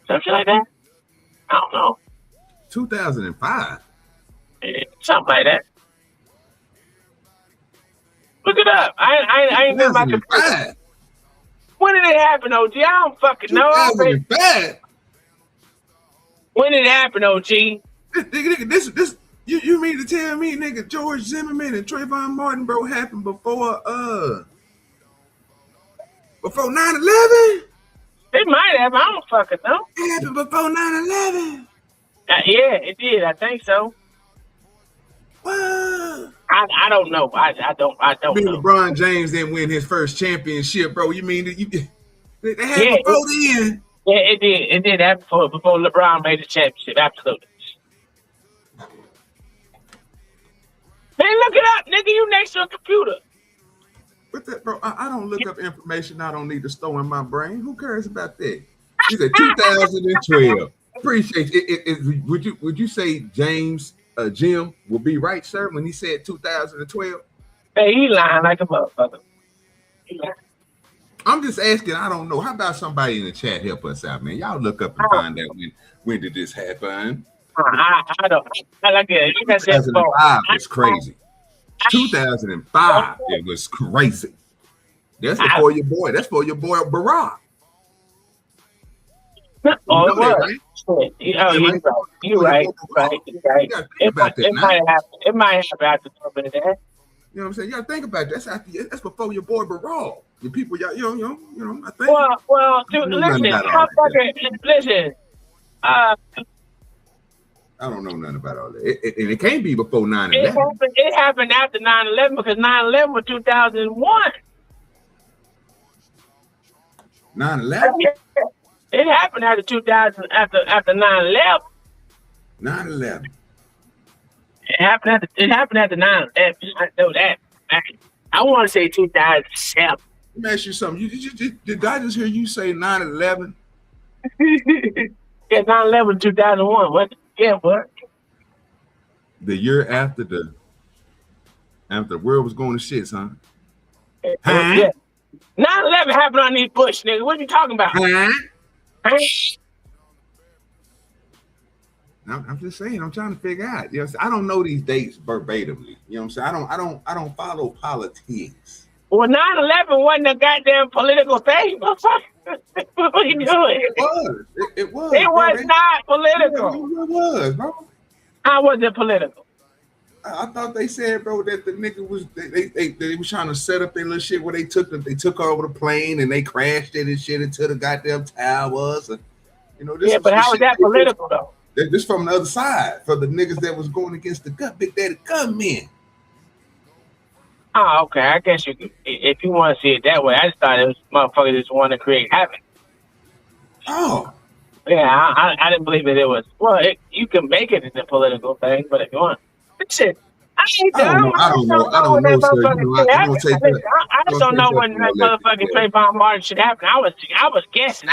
Something like that. I don't know.
2005.
Something like that. Look it up. I ain't been my computer. When did it happen, OG? I don't fucking know.
2005.
When did it happen, OG?
This you mean to tell me, nigga, George Zimmerman and Trayvon Martin, bro, happened before 9/11?
It might have. I don't fucking know.
It happened before 9/11.
Yeah, it did. I think so.
What?
I don't know. I don't know.
LeBron James didn't win his first championship, bro. You mean that they happened before then?
Yeah, it did. It did happen before LeBron made the championship. Absolutely. Man, look it up, nigga. You next to a computer.
What that, bro? I don't look up information I don't need to store in my brain. Who cares about that? He said 2012. Appreciate it. Would you say James Jim will be right, sir, when he said 2012?
Hey, he lying like a motherfucker. He lying.
I'm just asking. I don't know. How about somebody in the chat help us out, man? Y'all look up and find out when did this happen?
I don't. I like it. You got
2005 was crazy. 2005, it was crazy. That's for your boy. That's for your boy Barack.
Oh, it was. Right? You're right. It might happen after something like that.
You know what I'm saying? You gotta think about that. That's before your boy Barack. The people, you know. I think.
Well, dude, listen.
I don't know nothing about all that. It can't be before 9/11.
It happened after 9/11 because 9/11 was 2001.
9/11.
It happened after 2000. After 9/11.
9/11.
It happened after 9/11. I know that. I want to say 2007.
Let me ask you something. Did I just hear you say 9/11?
Yeah, 9/11 2001. What? Yeah, what?
The year after the world was going to shit, son.
Yeah. 9/11 happened on these Bush niggas. What are you talking about?
I'm just saying. I'm trying to figure out. You know, I don't know these dates verbatimly. You know what I'm saying? I don't follow politics.
Well, 9/11 wasn't a goddamn political thing. What are you doing?
It was.
It was not political.
It was, bro.
How was it political?
I thought they said, bro, that the nigga was they was trying to set up their little shit where they took over the plane and they crashed it and shit into the goddamn towers. And, you know, this
but how was that political though?
This from the other side, for the niggas that was going against the Big Daddy gunmen.
Oh, okay. I guess you could, if you want to see it that way. I just thought it was motherfuckers just want to create havoc.
Oh,
Yeah, I didn't believe it. It was you can make it in a political thing, but if you want, shit, I ain't
I don't know. I don't know. I don't know, sir. You know, I don't take that.
I just don't know when that motherfucking Trayvon Martin shit happened. I was guessing.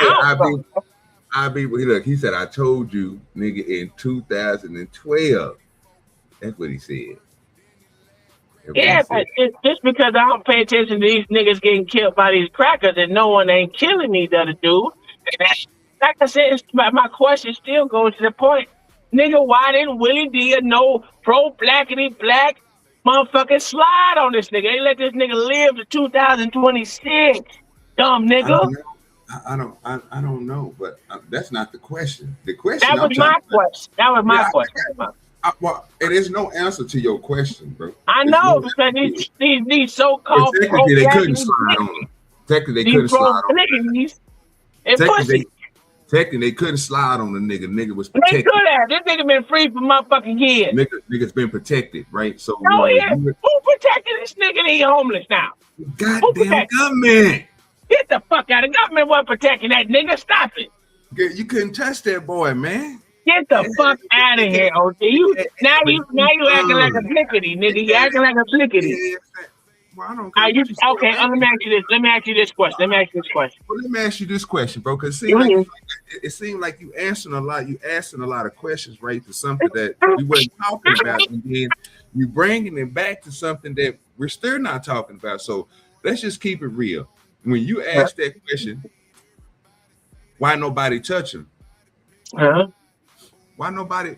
Look, he said, I told you, nigga, in 2012. That's what he said.
Yeah, but it's just because I don't pay attention to these niggas getting killed by these crackers and no one ain't killing each other, dude. Like I said, my question still goes to the point. Nigga, why didn't Willie D or no pro-blackity black motherfucking slide on this nigga? They let this nigga live to 2026. Dumb nigga.
I don't know, but that's not the question. The question
That was my question. That was my question.
Well, it is no answer to your question, bro.
I know, because these so-called
technically they couldn't slide on him. Technically they couldn't slide on him. Technically they couldn't slide on the nigga. Nigga was protected.
They could have. This nigga been free for motherfucking years.
Nigga's been protected, right? So
no, who protected this nigga? He homeless now.
Goddamn government.
Get the fuck out of government. Wasn't protecting that nigga. Stop it.
You couldn't touch that boy, man.
Get the fuck out of here, OG. Now you acting like a plickety, nigga. You acting like a plickety. Well, I don't okay, let me ask you this question.
Well, let me ask you this question, bro. Because it seemed like you answering a lot. You asking a lot of questions, right, to something that we weren't talking about, and then you bringing it back to something that we're still not talking about. So let's just keep it real. When you ask that question, why nobody touch him? Why nobody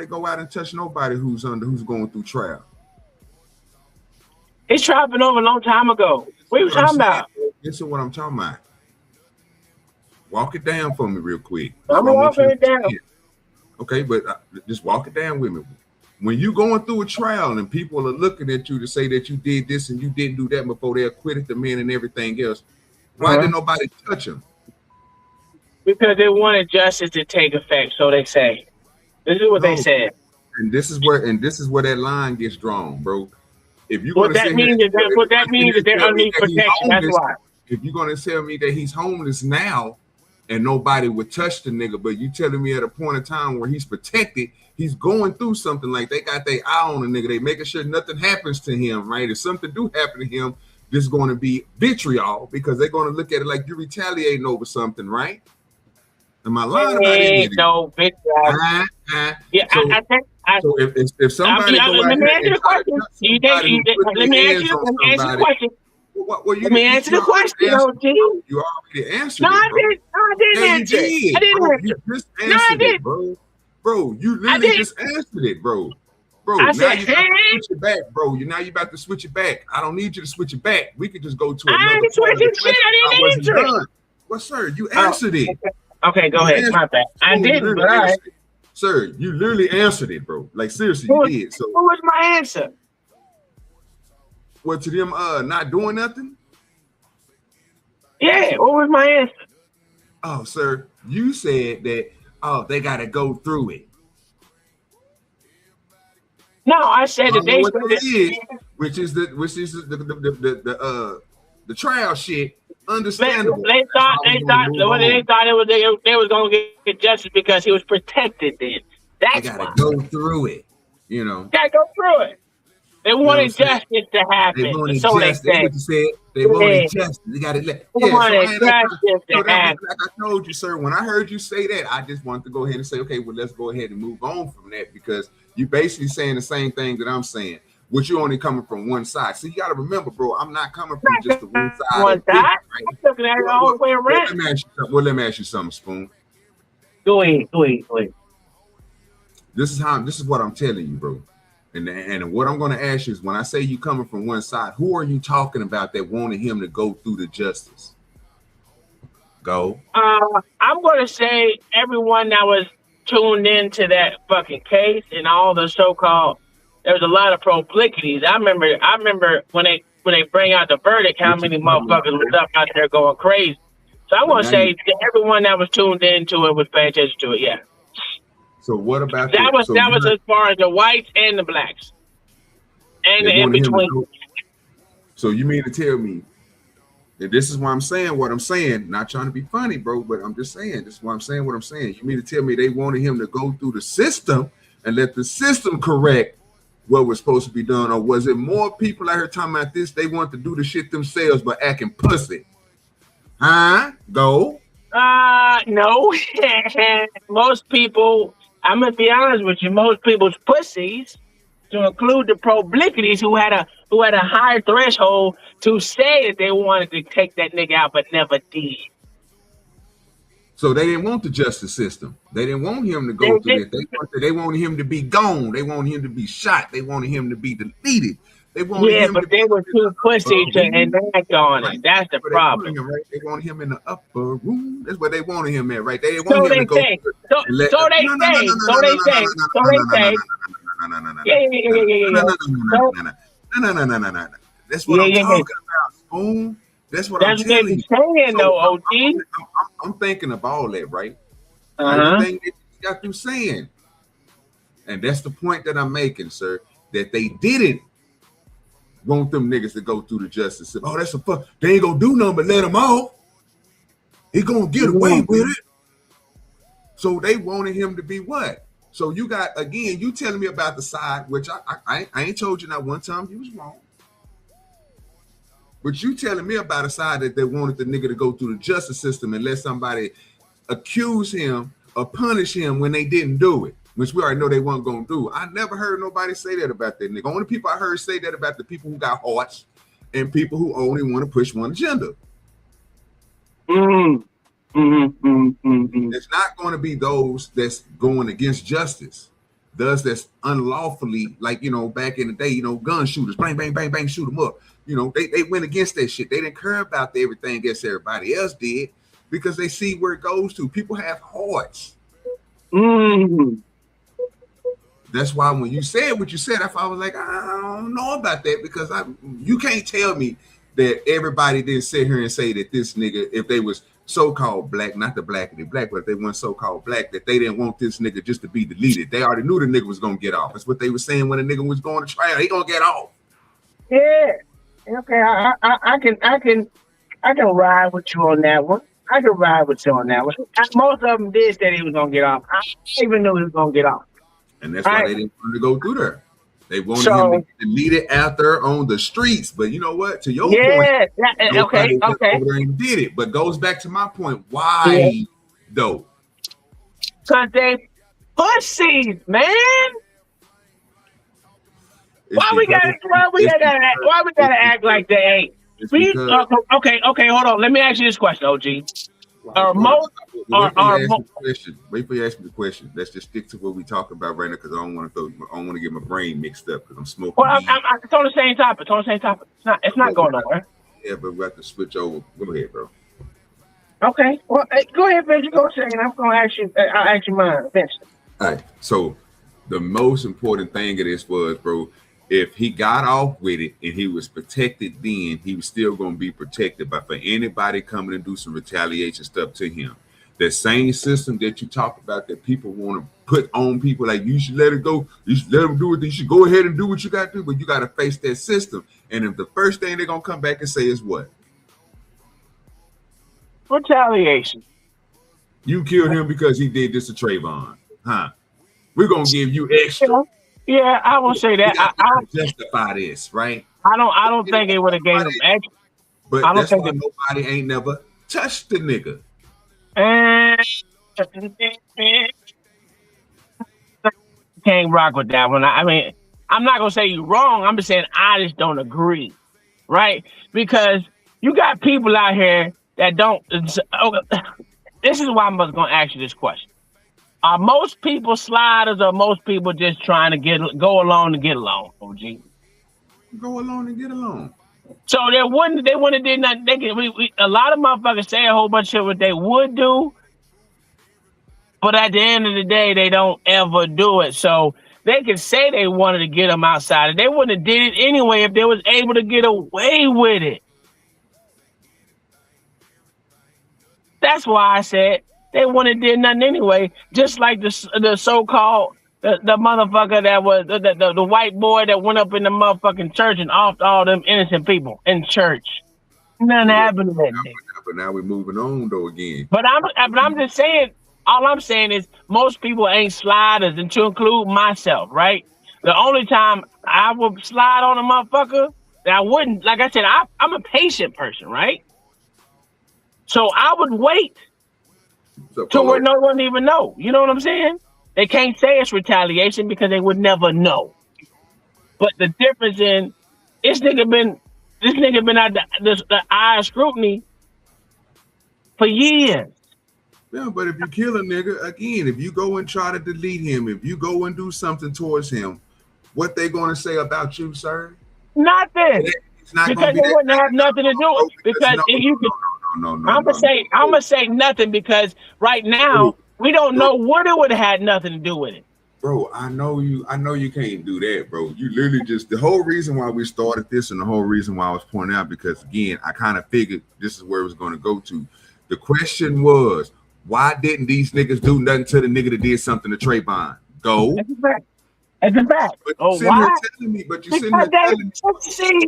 go out and touch nobody who's going through trial?
It's trial been over a long time ago. What are you talking about?
This is what I'm talking about. Walk it down for me real quick.
I'm walking it down.
Okay, but just walk it down with me. When you going through a trial and people are looking at you to say that you did this and you didn't do that before they acquitted the man and everything else, why did nobody touch him?
Because they wanted justice to take effect, so they say. This is what they said.
And this is where that line gets drawn, bro. If you
that means that they're underneath protection. That's why.
If you're gonna tell me that he's homeless now and nobody would touch the nigga, but you telling me at a point in time where he's protected, he's going through something, like they got their eye on the nigga, they making sure nothing happens to him, right? If something do happen to him, there's going to be vitriol because they're going to look at it like you're retaliating over something, right? Am I lying about it?
No, vitriol. Yeah,
so if somebody
let me answer the question. Let me answer the question. Let me answer the question, OG.
You already answered it.
I didn't answer it. I didn't answer it.
You just answered it, bro. Bro, you literally just answered it, bro. Bro, now you about to switch it back, bro. Now you about to switch it back. I don't need you to switch it back. We could just go to another.
I ain't switching shit. I didn't answer it.
Well, sir, you answered it.
Okay, go ahead. My bad. I didn't, but all right.
Sir, you literally answered it, bro. Like, seriously, you did. So
what was my answer?
What, to them not doing nothing?
Yeah, what was my answer?
Oh, sir, you said that, they got to go through it.
No, I said that they
which is the trial shit. Understandable.
They thought they was gonna get justice because he was protected. Then that's
they gotta go through it. You know,
gotta go through it. They wanted justice to happen. They wanted justice.
They wanted justice. They got to let.
Justice to happen.
Like I told you, sir, when I heard you say that, I just wanted to go ahead and say, okay, well, let's go ahead and move on from that because you're basically saying the same thing that I'm saying. Which you're only coming from one side. So you got to remember, bro, I'm not coming from just the one side.
Right? I'm looking at it all the way around.
Let me ask you something, Spoon.
Go ahead.
This is what I'm telling you, bro. And what I'm going to ask you is when I say you coming from one side, who are you talking about that wanted him to go through the justice? Go.
I'm going to say everyone that was tuned into that fucking case and all the so-called. There was a lot of publicities. I remember when they bring out the verdict, how many motherfuckers was up out there going crazy. So I want to say everyone that was tuned into it was paying attention to it. Yeah.
So what about
that? Was as far as the whites and the blacks and the in between.
So you mean to tell me And this is why I'm saying what I'm saying. Not trying to be funny, bro, but I'm just saying. This is why I'm saying what I'm saying. You mean to tell me they wanted him to go through the system and let the system correct what was supposed to be done? Or was it more people out here talking about this? They want to do the shit themselves but acting pussy. Huh? Go.
No. Most people, I'm gonna be honest with you, most people's pussies, to include the publicities who had a higher threshold to say that they wanted to take that nigga out but never did.
So they didn't want the justice system. They didn't want him to go through this. They wanted him to be gone. They wanted him to be shot. They wanted him to be deleted. They wanted him
but they were too pussy to enact on it. That's the problem.
They wanted him in the upper room. That's where they wanted him at, right? They didn't
So
want him
they
to go.
say. So they say.
No. That's what I'm talking about, Spoon. That's what I'm telling you.
Saying, though, OG.
I'm thinking of all that, right?
Uh-huh.
Everything that you got through saying. And that's the point that I'm making, sir. That they didn't want them niggas to go through the justice system. Oh, that's a fuck. They ain't gonna do nothing but let him off. He gonna get away with it. So they wanted him to be what? So you got, again, you telling me about the side, which I ain't told you not one time you was wrong. But you telling me about a side that they wanted the nigga to go through the justice system and let somebody accuse him or punish him when they didn't do it, which we already know they weren't gonna do. I never heard nobody say that about that nigga. Only people I heard say that about the people who got hearts and people who only want to push one agenda. It's not going to be those that's going against justice, those that's unlawfully, like, you know, back in the day, you know, gun shooters, bang, bang, bang, bang, shoot them up. You know, they went against that shit. They didn't care about everything else everybody else did because they see where it goes to. People have hearts. That's why when you said what you said, I was like, I don't know about that because you can't tell me that everybody didn't sit here and say that this nigga, if they was so-called black, not the black and the black, but if they weren't so-called black, that they didn't want this nigga just to be deleted. They already knew the nigga was gonna get off. That's what they were saying when the nigga was going to trial. He gonna get off.
Yeah. Okay. I can ride with you on that one. I can ride with you on that one. Most of them did say he was gonna get off. I even knew he was gonna get off.
And that's why they didn't want to go through there. They wanted him to get deleted out there on the streets. But you know what? To your point,
okay.
Over there and did it. But goes back to my point. Why though?
Because they pussies, man. Why we gotta act like they ain't? Okay, hold on. Let me ask you this question, OG.
Wait for you to ask me the question. Let's just stick to what we talk about right now because I don't want to get my brain mixed up because I'm smoking.
Well, it's on the same topic. It's not going nowhere.
Yeah, but we have to switch over. Go ahead, bro.
Okay. Well, go ahead, Vince. You go second. I'm gonna ask you. I'll ask you mine eventually. All
right. So the most important thing of this was, bro, if he got off with it and he was protected then, he was still going to be protected. But for anybody coming and do some retaliation stuff to him, the same system that you talk about that people want to put on people, like you should let it go, you should let them do it, you should go ahead and do what you got to do, but you got to face that system. And if the first thing they're going to come back and say is what?
Retaliation.
You killed him because he did this to Trayvon. Huh? We're going to give you extra.
Yeah, I won't say that. I don't
justify this, right?
I don't think it would have gave him extra.
But I don't think nobody ain't never touched the nigga.
Can't rock with that one. I mean, I'm not gonna say you're wrong. I'm just saying I just don't agree, right? Because you got people out here that don't. This is why I'm gonna ask you this question. Are most people sliders or most people just trying to go along to get along, OG?
Go along and get along.
So they wouldn't have did nothing. A lot of motherfuckers say a whole bunch of shit what they would do, but at the end of the day, they don't ever do it. So they can say they wanted to get them outside. They wouldn't have did it anyway if they was able to get away with it. That's why I said they wouldn't have did nothing anyway. Just like the so-called the motherfucker that was the white boy that went up in the motherfucking church and offed all them innocent people in church. Nothing happened to that
Now,
nigga.
but now we're moving on though again.
But I'm just saying. All I'm saying is most people ain't sliders, and to include myself, right? The only time I would slide on a motherfucker, that I wouldn't, like I said, I'm a patient person, right? So I would wait to where no one even know. You know what I'm saying? They can't say it's retaliation because they would never know. But the difference in this nigga been at the eye of scrutiny for years.
Yeah, but if you kill a nigga, again, if you go and try to delete him, if you go and do something towards him, what they going to say about you, sir?
Nothing.
It's not
because it wouldn't have nothing to do with it. Because if you could, I'm gonna say nothing because right now we don't know what it would have had nothing to do with it.
Bro, I know you can't do that, bro. You literally the whole reason why we started this and the whole reason why I was pointing out, because again, I kind of figured this is where it was going to go to. The question was, why didn't these niggas do nothing to the nigga that did something to Trayvon? Go.
That's a fact. That's a fact.
But
why?
But you sitting here telling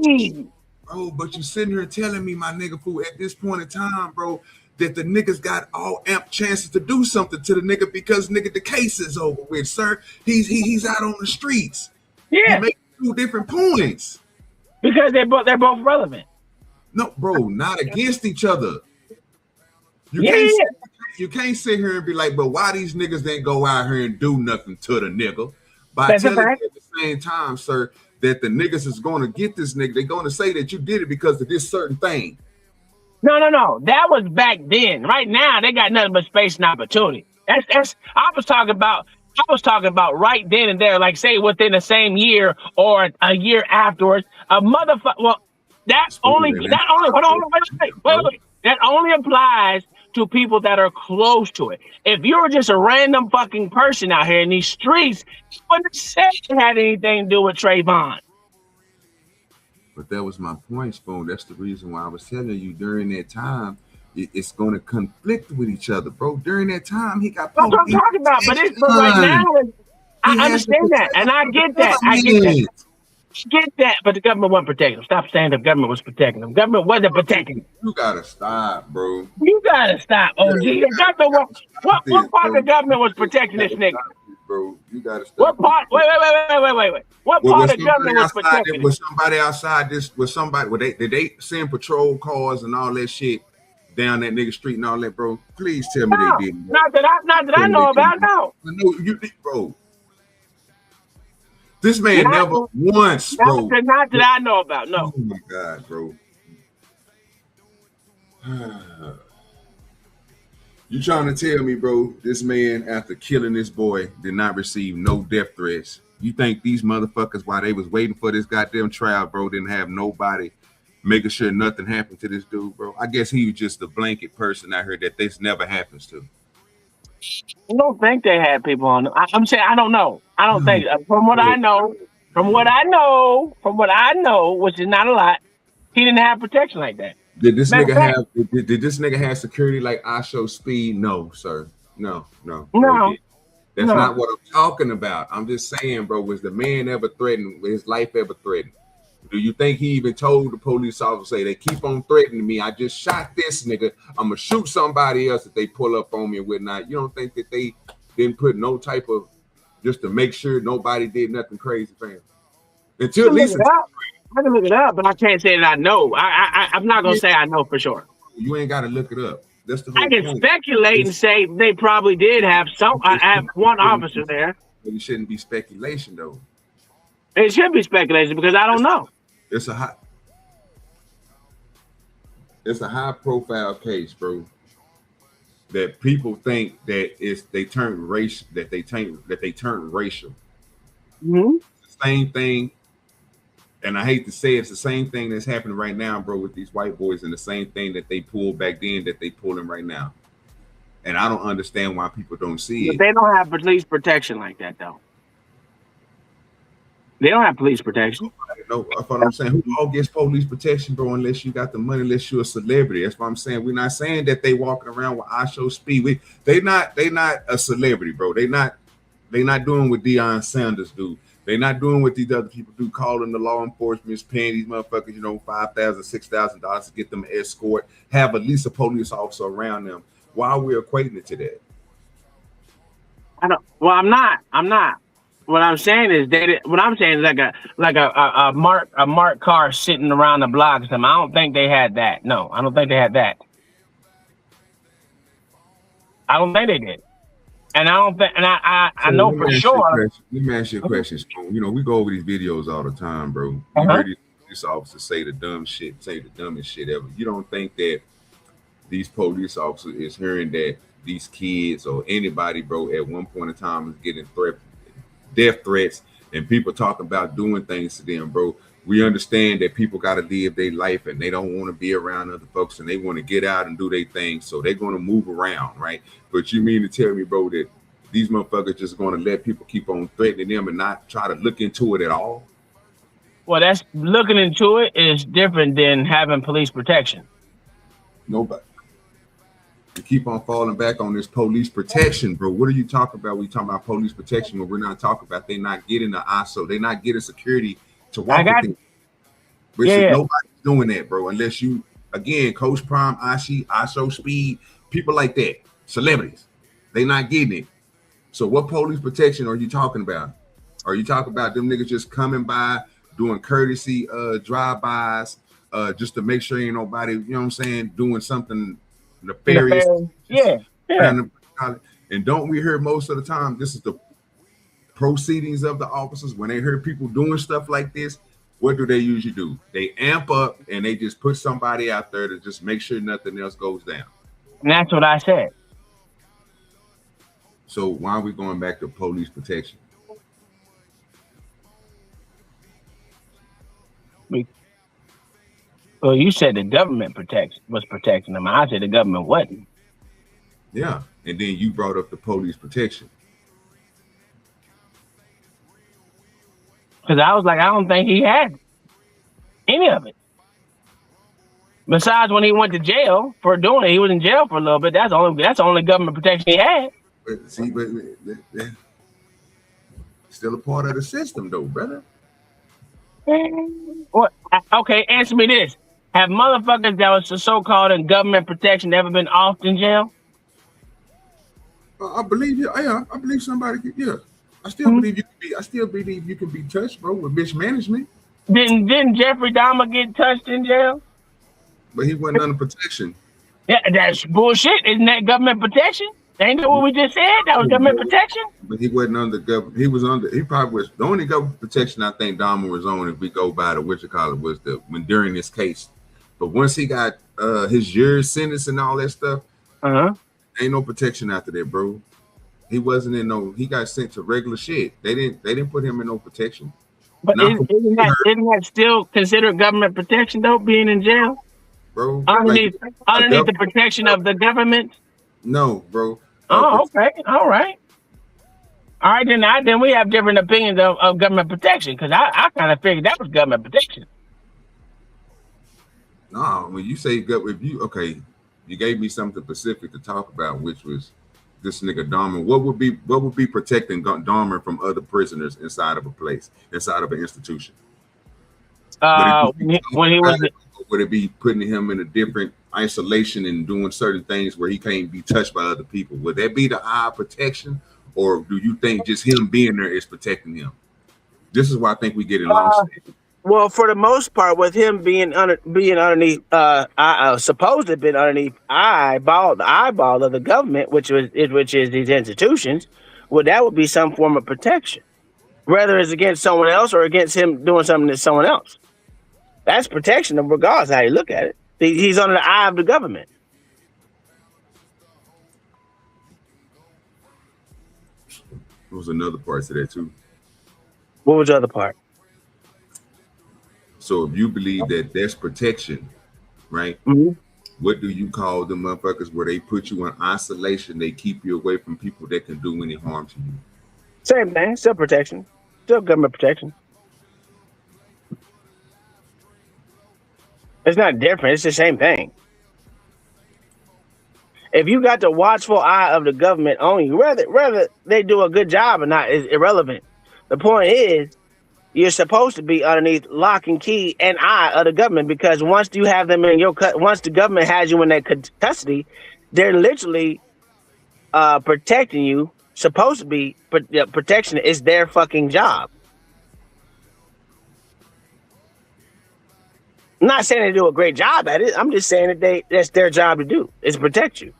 me,
bro,
but you sitting here telling me, my nigga, fool, at this point in time, bro, that the niggas got all amp chances to do something to the nigga because nigga, the case is over with, sir. He's out on the streets.
Yeah.
He makes 2 different points.
Because they're both relevant.
No, bro, not against each other. You can't sit here and be like, but why these niggas didn't go out here and do nothing to the nigga? By telling you at the same time, sir, that the niggas is going to get this nigga. They're going to say that you did it because of this certain thing.
No. That was back then. Right now, they got nothing but space and opportunity. That's I was talking about right then and there, like say within the same year or a year afterwards. A motherfucker. Well, that only applies to people that are close to it. If you're just a random fucking person out here in these streets, you wouldn't say it had anything to do with Trayvon.
But that was my point, Spoon. That's the reason why I was telling you during that time, it's going to conflict with each other, bro. During that time, he got.
That's what I'm talking about. But right now, I understand that, and I get that. I get that, but the government wasn't protecting them. Stop saying the government was protecting them. Government wasn't protecting them.
You gotta stop, bro.
You gotta stop, OG. The government, what part of the government was protecting this nigga?
Bro, you gotta stop.
What part? Wait. What part of the government was protecting?
Was somebody outside this? Was somebody? Did they send patrol cars and all that shit down that nigga street and all that, bro? Please tell me they didn't.
Not that I know about. No.
No, you did, bro. This man never once, bro.
Not that I know about, no.
Oh my God, bro. You trying to tell me, bro, this man, after killing this boy, did not receive no death threats? You think these motherfuckers, while they was waiting for this goddamn trial, bro, didn't have nobody making sure nothing happened to this dude, bro? I guess he was just a blanket person out here that this never happens to.
I don't think they had people on them. I'm saying I don't know. I don't think. From what I know, which is not a lot, he didn't have protection like that.
Did this nigga have security like I Show Speed? No, sir. No. That's not what I'm talking about. I'm just saying, bro, was the man ever threatened? Was his life ever threatened? Do you think he even told the police officer, say, they keep on threatening me? I just shot this nigga. I'm going to shoot somebody else if they pull up on me and whatnot. You don't think that they didn't put no type of, just to make sure nobody did nothing crazy, fam? Until at least.
I can look it up, but I can't say that I know. I'm not going to say I know for sure.
You ain't got to look it up. That's the whole
I can
point.
Speculate and say they probably did have have one officer there.
But it shouldn't be speculation, though.
It should be speculation because I don't know.
It's a high profile case, bro. That people think that they turn racial.
Mm-hmm.
The same thing, and I hate to say it's the same thing that's happening right now, bro, with these white boys, and the same thing that they pulled back then that they pulling right now. And I don't understand why people don't see it.
But they don't have police protection like that, though. They don't have police protection.
No, that's what I'm saying. Who all gets police protection, bro, unless you got the money, unless you're a celebrity. That's what I'm saying. We're not saying that they walking around with I Show Speed. They not a celebrity, bro. They not doing what Deion Sanders do. They're not doing what these other people do, calling the law enforcement, paying these motherfuckers, $5,000, $6,000 to get them an escort, have at least a police officer around them. Why are we equating it to that?
I'm not. What I'm saying is like a marked car sitting around the block or something. I don't think they had that. No, I don't think they had that. I don't think they did. And I don't think, and I know for sure.
Let me ask you a question. We go over these videos all the time, bro. You heard these police officers say the dumbest shit ever. You don't think that these police officers is hearing that these kids or anybody, bro, at one point in time is getting death threats and people talking about doing things to them, bro? We understand that people got to live their life and they don't want to be around other folks and they want to get out and do their thing. So they're going to move around, right? But you mean to tell me, bro, that these motherfuckers just going to let people keep on threatening them and not try to look into it at all?
Well, that's looking into it is different than having police protection.
Nobody. You keep on falling back on this police protection, bro. What are you talking about? We talking about police protection when we're not talking about they not getting the ISO, they not getting security to walk with them. But nobody's doing that, bro. Unless you, again, Coach Prime, ISO Speed, people like that, celebrities, they not getting it. So what police protection are you talking about? Are you talking about them niggas just coming by, doing courtesy drive-bys, just to make sure ain't nobody, doing something nefarious?
Yeah.
And don't we hear most of the time, this is the proceedings of the officers, when they hear people doing stuff like this, what do they usually do? They amp up and they just put somebody out there to just make sure nothing else goes down.
And that's what I said.
So why are we going back to police protection?
Well, you said the government was protecting them. I said the government wasn't.
Yeah, and then you brought up the police protection.
Because I was like, I don't think he had any of it. Besides when he went to jail for doing it, he was in jail for a little bit. That's the only government protection he had.
But see, still a part of the system, though, brother.
What? Okay, answer me this: have motherfuckers that was so-called in government protection ever been off in jail?
I believe you. Yeah, I believe somebody could. Yeah. I still believe you can be. I still believe you can be touched, bro, with mismanagement.
Didn't Jeffrey Dahmer get touched in jail?
But he wasn't under protection.
Yeah, that's bullshit. Isn't that government protection? Ain't that what we just said? That was government protection.
But he wasn't under government. He was under. He probably was the only government protection I think Dahmer was on. If we go by the was when during this case. But once he got his year sentence and all that stuff, ain't no protection after that, bro. He wasn't in no. He got sent to regular shit. They didn't put him in no protection.
But isn't that still considered government protection though? Being in jail,
bro.
Underneath the protection of the government.
No, bro.
Oh, okay. All right. Then we have different opinions of government protection because I kind of figured that was government protection.
No, when you say you gave me something specific to talk about, which was this nigga Dahmer. What would be protecting Dahmer from other prisoners inside of a place, inside of an institution? Would it be putting him in a different isolation and doing certain things where he can't be touched by other people? Would that be the eye protection, or do you think just him being there is protecting him? This is why I think we get it lost.
Well, for the most part, with him being underneath, supposed to have been underneath the eyeball of the government, which is these institutions, that would be some form of protection, whether it's against someone else or against him doing something to someone else. That's protection, regardless of how you look at it. He's under the eye of the government.
There was another part to that too.
What was the other part?
So if you believe that that's protection, right?
Mm-hmm.
What do you call the motherfuckers where they put you in isolation? They keep you away from people that can do any harm to you.
Same thing, still protection, still government protection. It's not different. It's the same thing. If you got the watchful eye of the government on you, whether they do a good job or not is irrelevant.
The point is, you're supposed to be underneath lock and key and eye of the government, because once you have them in your once the government has you in their custody, they're literally protecting you. Supposed to be protection is their fucking job. I'm not saying they do a great job at it. I'm just saying that that's their job to do, is protect you.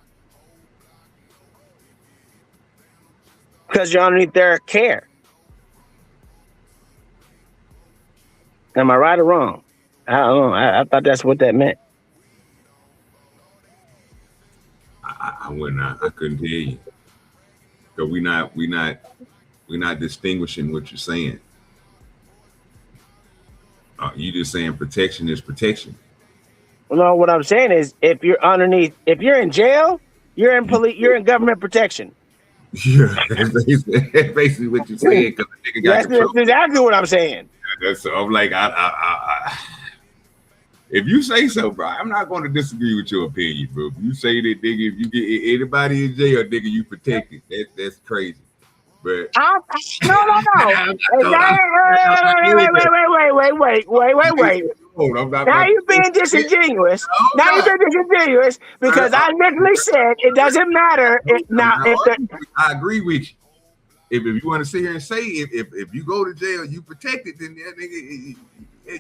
Because you're underneath their care. Am I right or wrong? I don't know. I thought that's what that meant.
I couldn't hear you. So we're not distinguishing what you're saying. You just saying protection is protection.
No, what I'm saying is, if you're in jail, you're in government protection.
Yeah, that's basically what you're saying. Because the nigga got
that's exactly what I'm saying.
So I'm like, if you say so, bro, I'm not going to disagree with your opinion, bro. If you say that, nigga, if you get anybody in jail, nigga, you protected. That's crazy. But
no. Wait. Now you're being disingenuous. Because I literally said it doesn't matter.
I agree with you. If you want to sit here and say if you go to jail, you protected, then that nigga,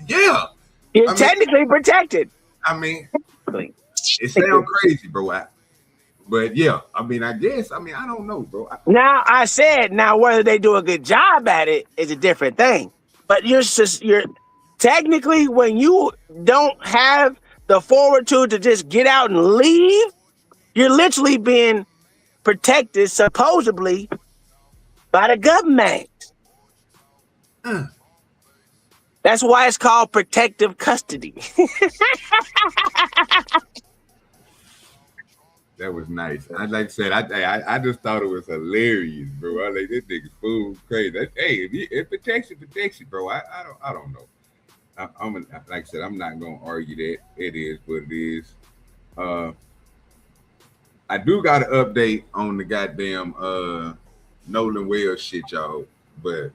yeah.
You're technically protected.
I mean, it sounds crazy, bro. But yeah, I guess, I don't know, bro.
Now whether they do a good job at it is a different thing. But you're technically, when you don't have the fortitude to just get out and leave, you're literally being protected, supposedly, by the government. That's why it's called protective custody.
That was nice. Like I said, I just thought it was hilarious, bro. I like, this nigga fool crazy. Hey, if protection, bro. I don't know. I'm like I said, I'm not gonna argue that. It is what it is. I do got an update on the goddamn Nolan Wells shit, y'all. But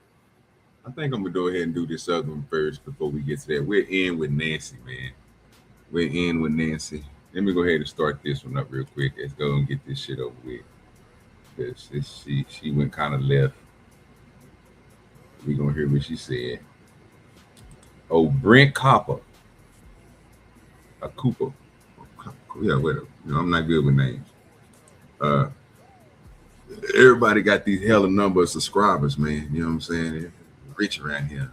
I think I'm gonna go ahead and do this other one first before we get to that. We're in with Nancy, man. We're in with Nancy. Let me go ahead and start this one up real quick. Let's go and get this shit over with. Because she went kind of left. We're gonna hear what she said. Oh, Brent Cooper. Cooper. Yeah, whatever. I'm not good with names. Everybody got these hella number of subscribers, man. You know what I'm saying? They're rich around here.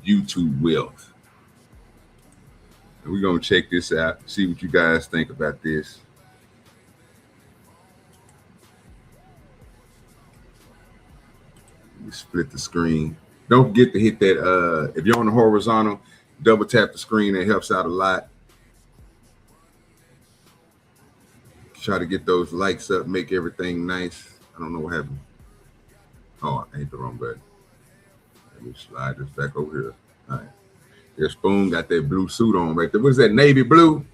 YouTube wealth. And we're gonna check this out, see what you guys think about this. Let me split the screen. Don't forget to hit that. If you're on the horizontal, double tap the screen. It helps out a lot. Try to get those likes up, make everything nice. I don't know what happened. Oh, I hit the wrong button. Let me slide this back over here. All right. Your Spoon got that blue suit on right there. What is that? Navy blue?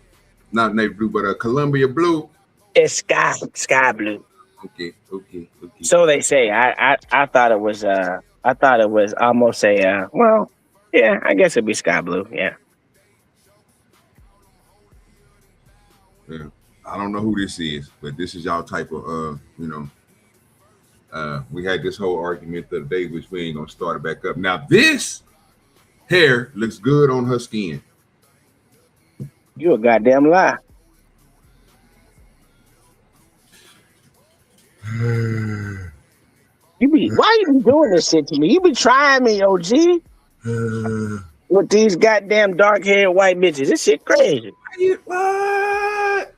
Not navy blue, but Columbia blue.
It's sky blue.
Okay.
So they say. I thought it was almost a well, yeah, I guess it'd be sky blue, yeah.
Yeah. I don't know who this is, but this is y'all type of we had this whole argument the other day, which we ain't gonna start it back up. Now this hair looks good on her skin.
You a goddamn lie. Why you be doing this shit to me? You be trying me, OG. With these goddamn dark-haired white bitches. This shit crazy.
What?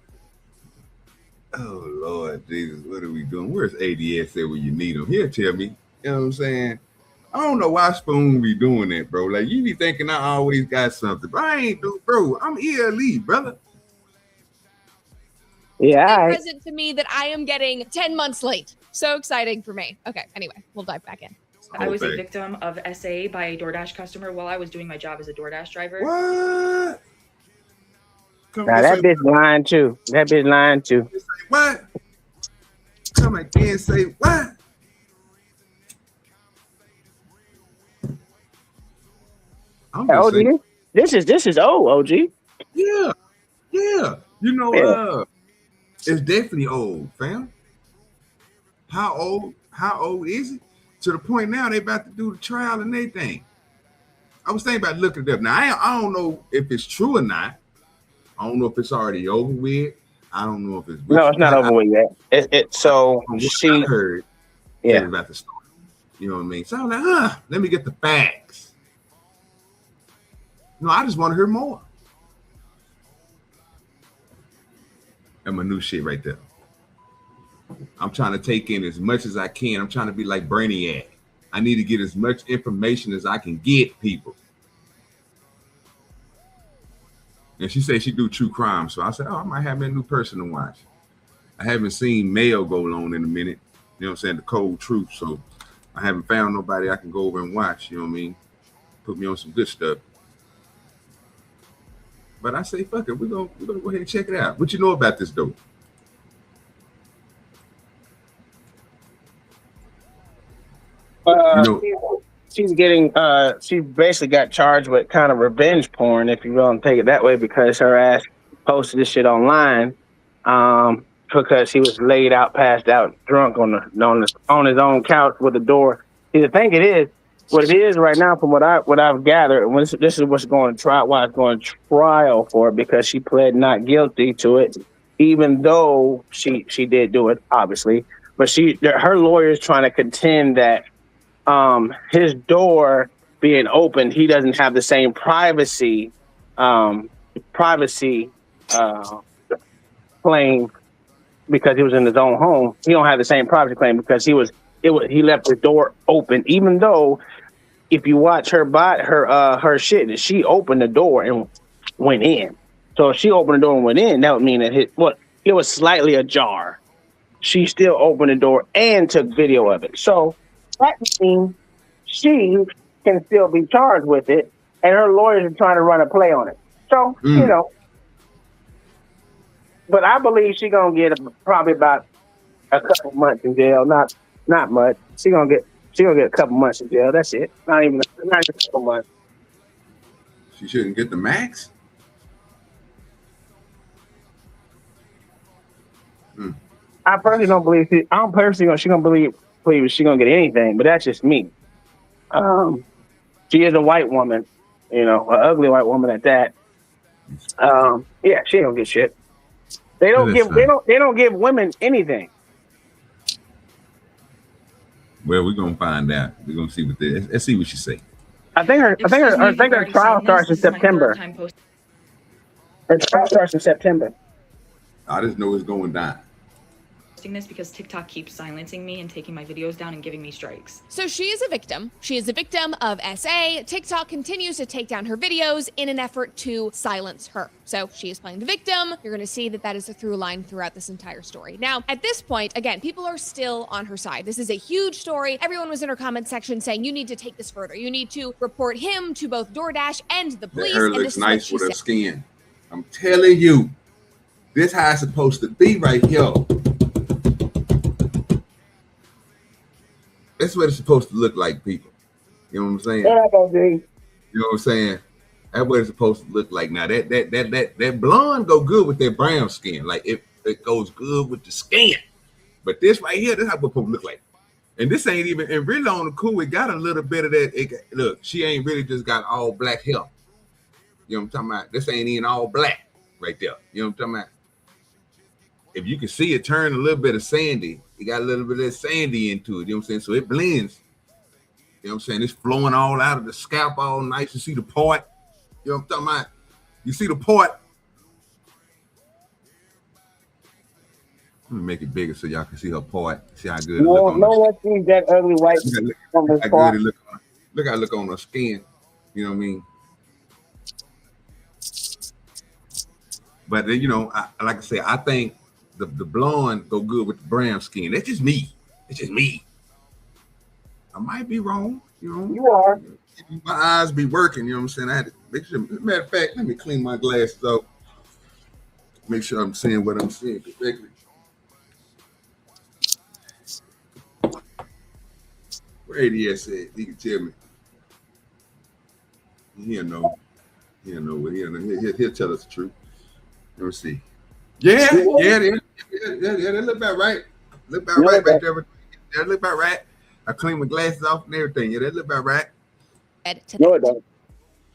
Oh, Lord Jesus, what are we doing? Where's ADS at when you need him? He'll tell me. You know what I'm saying? I don't know why Spoon be doing that, bro. Like, you be thinking I always got something. But I ain't, bro. I'm ELE, brother.
Yeah.
Present to me that I am getting 10 months late. So exciting for me. Okay, anyway, we'll dive back in.
I was a victim of SA by a DoorDash customer while I was doing my job as a DoorDash driver.
What?
Now that bitch lying too.
What? Come again, say what? I'm just saying.
OG, this is old, OG.
Yeah, yeah. You know,
Yeah.
it's definitely old, fam. How old? How old is it? To the point now they about to do the trial and everything. I was thinking about looking it up. Now I don't know if it's true or not. I don't know if it's already over with. I don't know if it's
No, it's not over with yet. So
from what
she,
I heard,
yeah.
it's about to start. You know what I mean? So I was like, let me get the facts. No, I just want to hear more. And my new shit right there. I'm trying to take in as much as I can. I'm trying to be like Brainiac. I need to get as much information as I can get people. And she said she do true crime. So I said, I might have a new person to watch. I haven't seen Mail go on in a minute. You know what I'm saying? The cold truth. So I haven't found nobody I can go over and watch. You know what I mean? Put me on some good stuff. But I say, fuck it. We're gonna go ahead and check it out. What you know about this though?
She's getting she basically got charged with kind of revenge porn, if you will, take it that way, because her ass posted this shit online because he was laid out, passed out, drunk on his own couch with the door. See, I think what it is right now, from what I've gathered, and this is what's going to trial, why it's going to trial for it, because she pled not guilty to it, even though she did do it, obviously, but her lawyer is trying to contend that his door being open, he doesn't have the same privacy claim because he was in his own home. He don't have the same privacy claim because he left the door open, even though if you watch her shit, she opened the door and went in. So if she opened the door and went in, that would mean that it was slightly ajar. She still opened the door and took video of it. So that means she can still be charged with it, and her lawyers are trying to run a play on it. So, you know, but I believe she's gonna get probably about a couple months in jail. Not much. She's gonna get a couple months in jail. That's it. Not even a couple months.
She shouldn't get the max.
I personally don't believe she's gonna believe she's gonna get anything, but that's just me. She is a white woman, you know, an ugly white woman at that. Yeah, she don't get shit. They don't give women anything.
Well, we're gonna find out. We're gonna see let's see what she say.
I think her trial starts in September. Her trial starts in September.
I just know it's going down.
This because TikTok keeps silencing me and taking my videos down and giving me strikes.
So she is a victim. She is a victim of SA. TikTok continues to take down her videos in an effort to silence her. So she is playing the victim. You're going to see that is a through line throughout this entire story. Now, at this point, again, people are still on her side. This is a huge story. Everyone was in her comment section saying, you need to take this further. You need to report him to both DoorDash and the police.
Her looks nice with her skin. I'm telling you, this how it's supposed to be right here. That's what it's supposed to look like, people. You know what I'm saying?
Yeah,
you know what I'm saying? That's what it's supposed to look like. Now that blonde go good with that brown skin. Like it goes good with the skin. But this right here, this how it's supposed to look like. And this ain't even, and really on the cool, it got a little bit of that. Look, she ain't really just got all black hair. You know what I'm talking about? This ain't even all black right there. You know what I'm talking about? If you can see it turn a little bit of sandy, it got a little bit of sandy into it. You know what I'm saying? So it blends. You know what I'm saying? It's flowing all out of the scalp all nice. You see the part. You know what I'm talking about? You see the part. Let me make it bigger so y'all can see her part. See how good it look on her.
Let's see that ugly white.
Look how it look on her skin. You know what I mean? But then, you know, like I say, I think the blonde go good with the brown skin. That's just me. It's just me. I might be wrong. You know,
you are.
My eyes be working. You know what I'm saying? I had to make sure. Matter of fact, let me clean my glasses up. Make sure I'm seeing what I'm seeing correctly. Where ADS at? He can tell me. He'll know. He'll tell us the truth. Let me see. Yeah, that look about right. Look about right back there. That look about right. I clean my glasses off and everything. Yeah, that look about right.
No, it don't.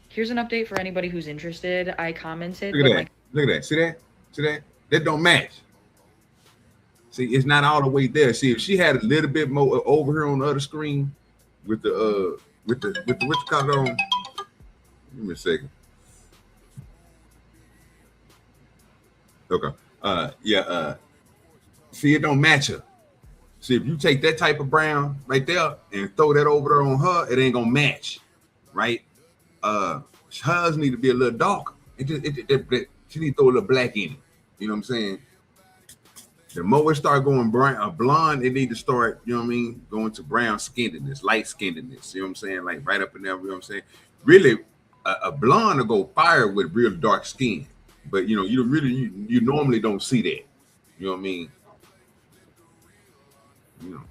Here's an update for anybody who's interested. I commented.
Look at that. Look at that. See that? See that? That don't match. See, it's not all the way there. See, if she had a little bit more over here on the other screen with the what you call it on. Give me a second. Okay. See, it don't match her. See, if you take that type of brown right there and throw that over there on her, it ain't gonna match, right? Hers need to be a little darker. She need to throw a little black in it. You know what I'm saying? The more it start going brown, blonde, it need to start, you know what I mean, going to brown skinnedness, light skinnedness. You know what I'm saying? Like right up in there. You know what I'm saying? Really, a blonde will go fire with real dark skin, but you know, you normally don't see that. You know what I mean? You know,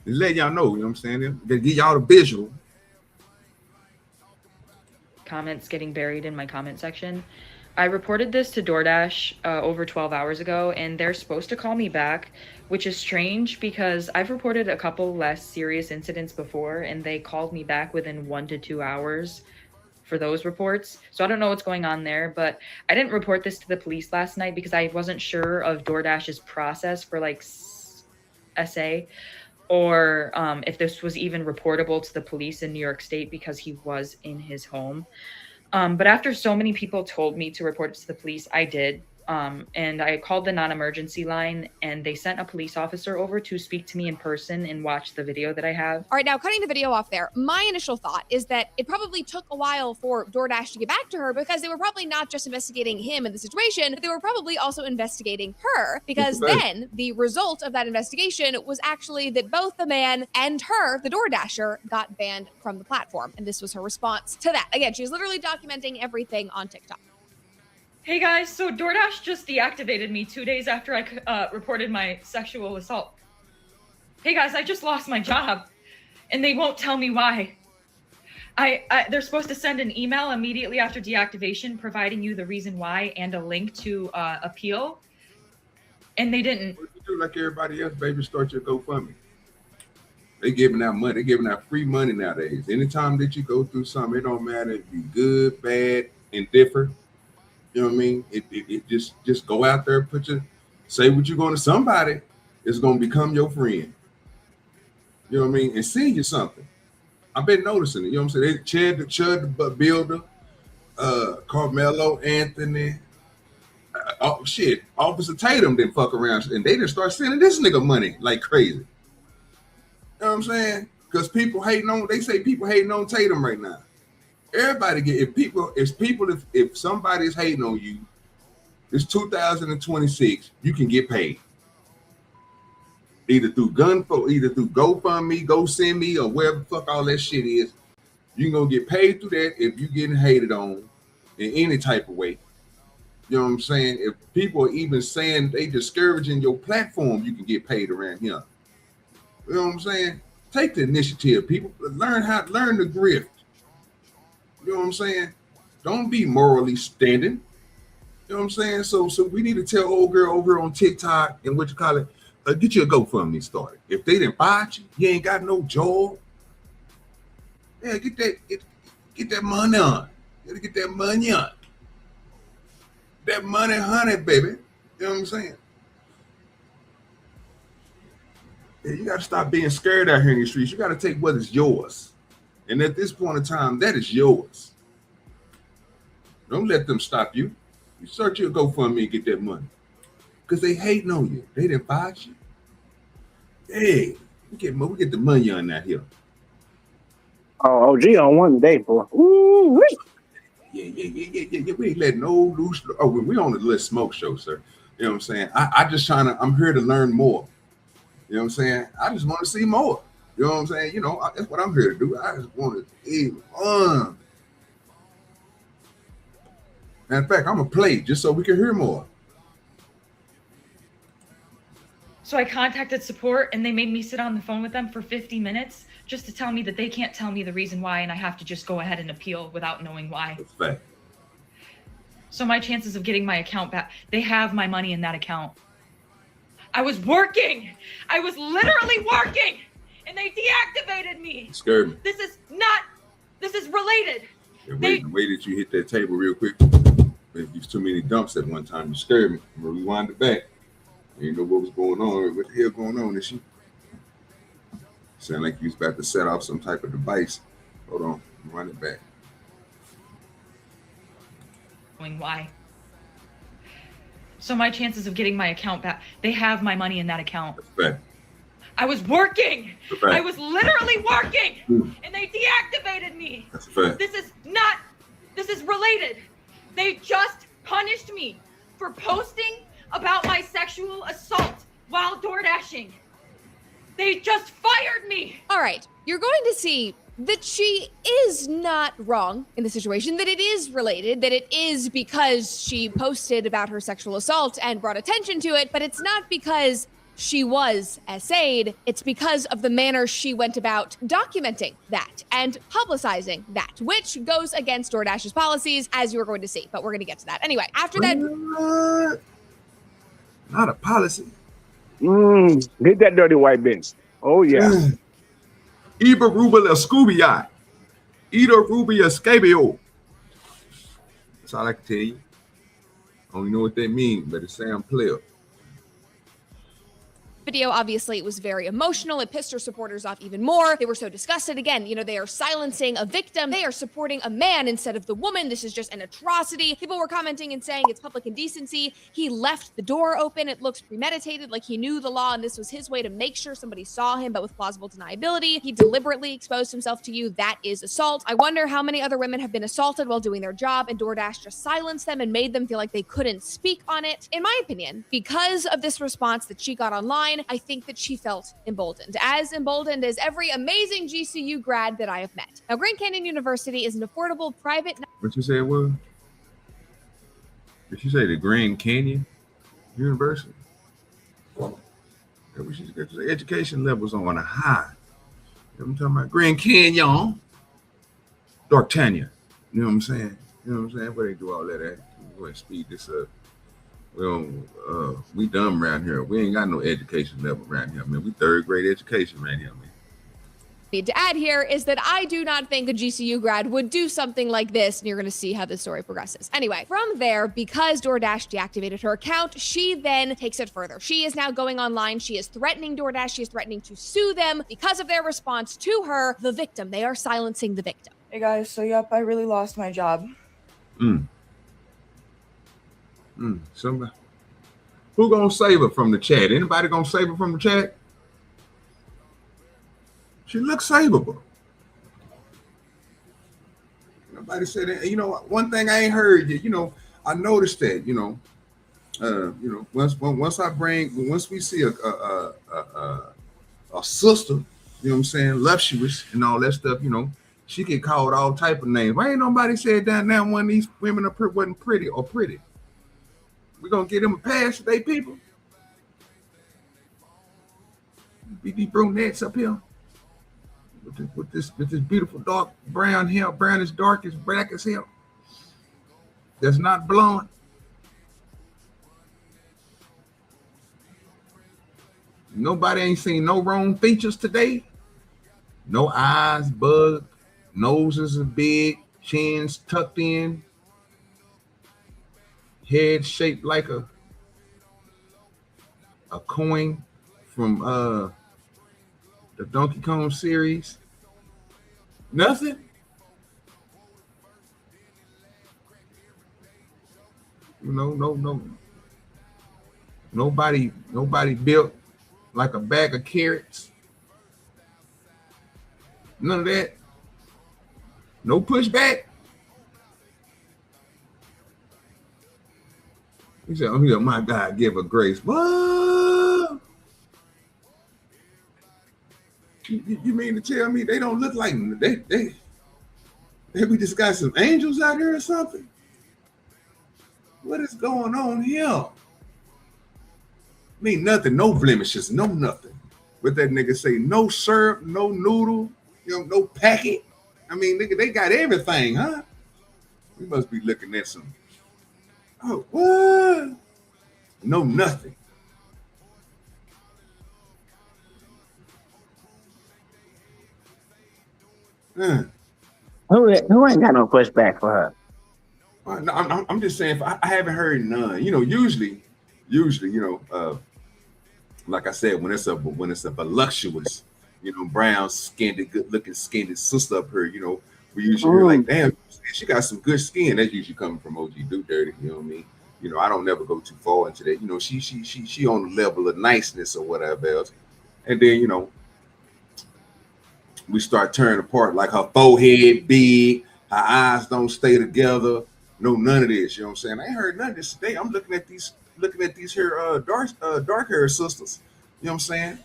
just let y'all know. You know what I'm saying? They give y'all the visual.
Comments getting buried in my comment section. I reported this to DoorDash over 12 hours ago, and they're supposed to call me back, which is strange because I've reported a couple less serious incidents before, and they called me back within 1 to 2 hours for those reports. So I don't know what's going on there, but I didn't report this to the police last night because I wasn't sure of DoorDash's process for like SA, or if this was even reportable to the police in New York State because he was in his home. But after so many people told me to report it to the police, I did. And I called the non-emergency line, and they sent a police officer over to speak to me in person and watch the video that I have.
All right, now cutting the video off there, my initial thought is that it probably took a while for DoorDash to get back to her because they were probably not just investigating him in the situation, but they were probably also investigating her, because then the result of that investigation was actually that both the man and her, the DoorDasher, got banned from the platform. And this was her response to that. Again, she's literally documenting everything on TikTok.
Hey guys, so DoorDash just deactivated me 2 days after I reported my sexual assault. Hey guys, I just lost my job, and they won't tell me why. They're supposed to send an email immediately after deactivation providing you the reason why and a link to appeal, and they didn't.
What you do like everybody else, baby, start your GoFundMe. They giving out money. They giving out free money nowadays. Anytime that you go through something, it don't matter if you good, bad, indifferent. You know what I mean? It just go out there, say what you're going to somebody is going to become your friend. You know what I mean? And send you something. I've been noticing it. You know what I'm saying? Chud the Builder, Carmelo Anthony, Officer Tatum didn't fuck around, and they didn't start sending this nigga money like crazy. You know what I'm saying? Because they say people hating on Tatum right now. Everybody if somebody's hating on you, it's 2026, you can get paid. Either through GoFundMe, GoSendMe, or wherever the fuck all that shit is. You're gonna get paid through that if you're getting hated on in any type of way. You know what I'm saying? If people are even saying they discouraging your platform, you can get paid around here. You know what I'm saying? Take the initiative, people. Learn the grift. You know what I'm saying? Don't be morally standing. You know what I'm saying? So we need to tell old girl over on TikTok and what you call it, get your GoFundMe started. If they didn't find you ain't got no job. Yeah, get that money on. You gotta get that money on. That money, honey, baby. You know what I'm saying? Yeah, you gotta stop being scared out here in the streets. You gotta take what is yours. And at this point in time, that is yours. Don't let them stop you. You search your GoFundMe and get that money. Because they hating on you. They didn't fight you. Hey, we get the money on that here.
Oh, OG on one day, boy. Ooh,
Yeah. We ain't letting no loose. Oh, we on the little smoke show, sir. You know what I'm saying? I'm here to learn more. You know what I'm saying? I just want to see more. You know what I'm saying? You know, that's what I'm here to do. I just want to see fun. Matter of fact, I'm going to play just so we can hear more.
So I contacted support and they made me sit on the phone with them for 50 minutes just to tell me that they can't tell me the reason why and I have to just go ahead and appeal without knowing why.
That's fact.
So my chances of getting my account back, they have my money in that account. I was working. I was literally working and they deactivated me.
It scared me.
This is related.
The way that you hit that table real quick, there's too many dumps at one time. You scared me. I'm gonna rewind it back. You didn't know what was going on. What the hell going on? Is she? Sound like you was about to set off some type of device. Hold on, run it back.
Why? So my chances of getting my account back, they have my money in that account.
That's fact.
I was working.
That's fact.
I was literally working and they deactivated me.
That's fact.
This is related. They just punished me for posting about my sexual assault while door dashing. They just fired me.
All right, you're going to see that she is not wrong in the situation, that it is related, that it is because she posted about her sexual assault and brought attention to it, but it's not because she was SA'd, it's because of the manner she went about documenting that and publicizing that, which goes against DoorDash's policies, as you're going to see, but we're going to get to that. Anyway, after that...
Not a policy.
Get that dirty white bitch. Oh, yeah.
Eba Rubia Scooby-Eye. Ida Rubia Scabio. That's all I can tell you. I don't know what they mean, but it sounds player.
Video, obviously, it was very emotional. It pissed her supporters off even more. They were so disgusted. Again, you know, they are silencing a victim. They are supporting a man instead of the woman. This is just an atrocity. People were commenting and saying it's public indecency. He left the door open. It looks premeditated, like he knew the law, and this was his way to make sure somebody saw him, but with plausible deniability. He deliberately exposed himself to you. That is assault. I wonder how many other women have been assaulted while doing their job, and DoorDash just silenced them and made them feel like they couldn't speak on it. In my opinion, because of this response that she got online, I think that she felt emboldened as every amazing GCU grad that I have met. Now, Grand Canyon University is an affordable private...
What you say it was? Did you say the Grand Canyon University? The education levels on a high. I'm talking about Grand Canyon, D'Artagnan. You know what I'm saying? You know what I'm saying? Where they do all that at? We're going to speed this up. We dumb around here. We ain't got no education level around here. I mean, we third grade education around here, man.
Need to add here is that I do not think a GCU grad would do something like this, and you're going to see how this story progresses. Anyway, from there, because DoorDash deactivated her account, she then takes it further. She is now going online. She is threatening DoorDash. She is threatening to sue them because of their response to her, the victim. They are silencing the victim.
Hey guys, so yep, I really lost my job.
Somebody. Who gonna save her from the chat? Anybody gonna save her from the chat? She looks savable. Nobody said it. You know, one thing I ain't heard yet. You know, I noticed that. You know, once we see a sister, you know what I'm saying, luscious and all that stuff. You know, she get called all type of names. Why ain't nobody said down now one of these women wasn't pretty or pretty? We're gonna get them a pass today, people. Be these brunettes up here with this beautiful dark brown hair, brown as dark as black as hell. That's not blonde. Nobody ain't seen no wrong features today. No eyes bugged, noses are big, chins tucked in. Head shaped like a coin from the Donkey Kong series. Nothing. No. Nobody built like a bag of carrots. None of that. No pushback. He said, "Oh, my God, give her grace." What? You mean to tell me they don't look like they we just got some angels out here or something? What is going on here? mean nothing, no blemishes, no nothing. But that nigga say no syrup, no noodle, no packet. I mean, nigga, they got everything, huh? We must be looking at some. Oh, what? No nothing.
Who ain't got no pushback for her?
No, I'm just saying. I haven't heard none. Usually, like I said, when it's a voluptuous, brown skinned, good looking skinned sister up here, we usually hear like, damn, she got some good skin. That's usually coming from OG DoDirty. You know what I mean? I don't never go too far into that. She on the level of niceness or whatever else, and then we start tearing apart, like her forehead big, her eyes don't stay together. No, none of this. You know what I'm saying? I ain't heard none of this today. I'm looking at these here dark hair sisters. You know what I'm saying?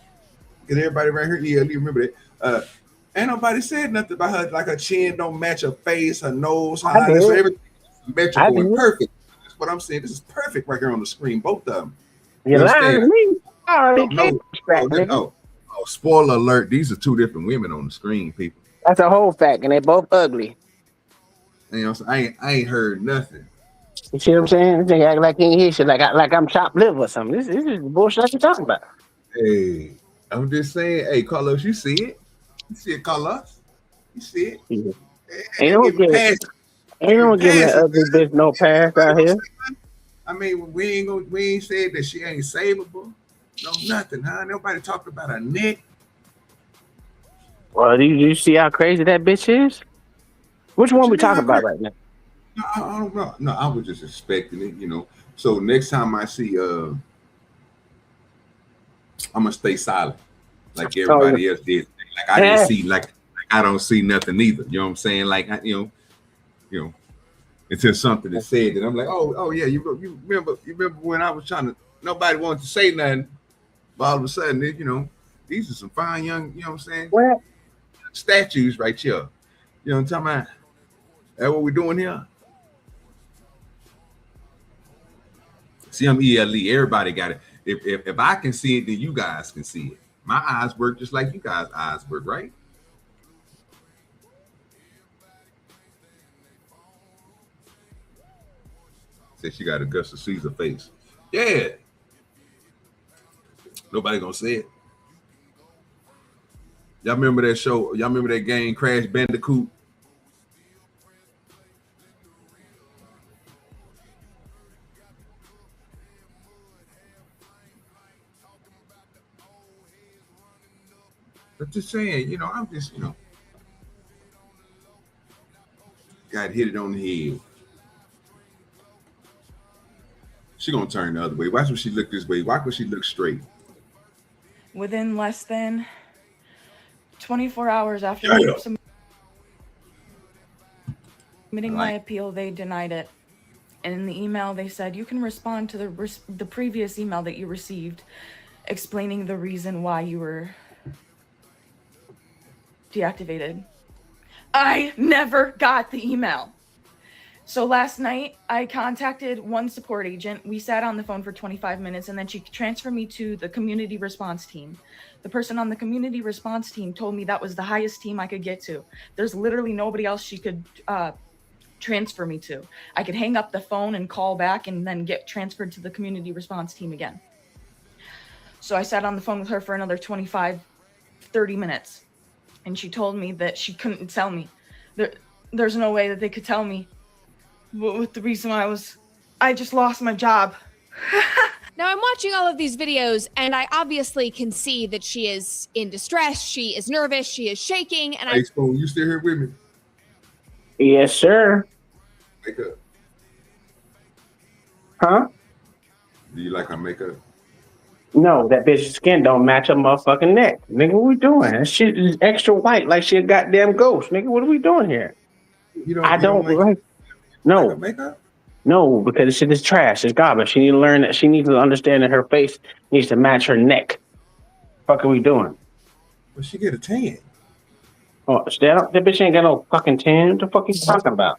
Get everybody right here. Yeah, you remember that. Ain't nobody said nothing about her, like her chin don't match her face, her nose, her eyes, so everything metrical perfect. That's what I'm saying. This is perfect right here on the screen, both of them.
You're lying to me.
Oh, spoiler alert, these are two different women on the screen, people.
That's a whole fact, and they both ugly.
You know what I'm saying? I ain't heard nothing.
You see what I'm saying? They act like he ain't hear shit, like I'm chopped liver or something. This is the bullshit you're talking about.
Hey, I'm just saying, hey, Carlos, you see it? You see it, Carlos? You see it?
Yeah. Ain't no giving that ugly bitch no pass out here.
I mean, we ain't said that she ain't savable. No, nothing, huh? Nobody talked about her neck.
Well, do you see how crazy that bitch is? Which one we talking about right now?
No, I don't know. No, I was just expecting it, So next time I see, I'm gonna stay silent, like everybody else did. Like I didn't see, like I don't see nothing either. You know what I'm saying? Like until something is said, and I'm like, oh yeah, you remember when I was nobody wanted to say nothing, but all of a sudden, these are some fine young, you know what I'm saying?
What?
Statues right here. You know what I'm talking about? That's what we're doing here. See, I'm ELE. Everybody got it. If I can see it, then you guys can see it. My eyes work just like you guys' eyes work, right? Said she got Augustus Caesar face. Yeah. Nobody gonna say it. Y'all remember that show? Y'all remember that game, Crash Bandicoot? I'm just saying, I'm just, got hit it on the head. She gonna turn the other way. Why should she look this way? Why could she look straight?
Within less than 24 hours after submitting my appeal, they denied it. And in the email, they said, you can respond to the previous email that you received explaining the reason why you were deactivated. I never got the email. So last night, I contacted one support agent. We sat on the phone for 25 minutes, and then she transferred me to the community response team. The person on the community response team told me that was the highest team I could get to. There's literally nobody else she could transfer me to. I could hang up the phone and call back and then get transferred to the community response team again. So I sat on the phone with her for another 25, 30 minutes. And she told me that she couldn't tell me. There's no way that they could tell me what the reason why I just lost my job.
Now I'm watching all of these videos and I obviously can see that she is in distress. She is nervous. She is shaking. And
hey, Spoon, you still here with me?
Yes, sir.
Makeup.
Huh?
Do you like her makeup?
No, that bitch's skin don't match her motherfucking neck. Nigga, what we doing? That shit is extra white like she a goddamn ghost. Nigga, what are we doing here? I don't like no.
Makeup?
No, because this shit is trash. It's garbage. She needs to learn that. She needs to understand that her face needs to match her neck. Fuck are we doing?
Well, she get a tan.
Oh, that bitch ain't got no fucking tan. What the fuck are you talking about?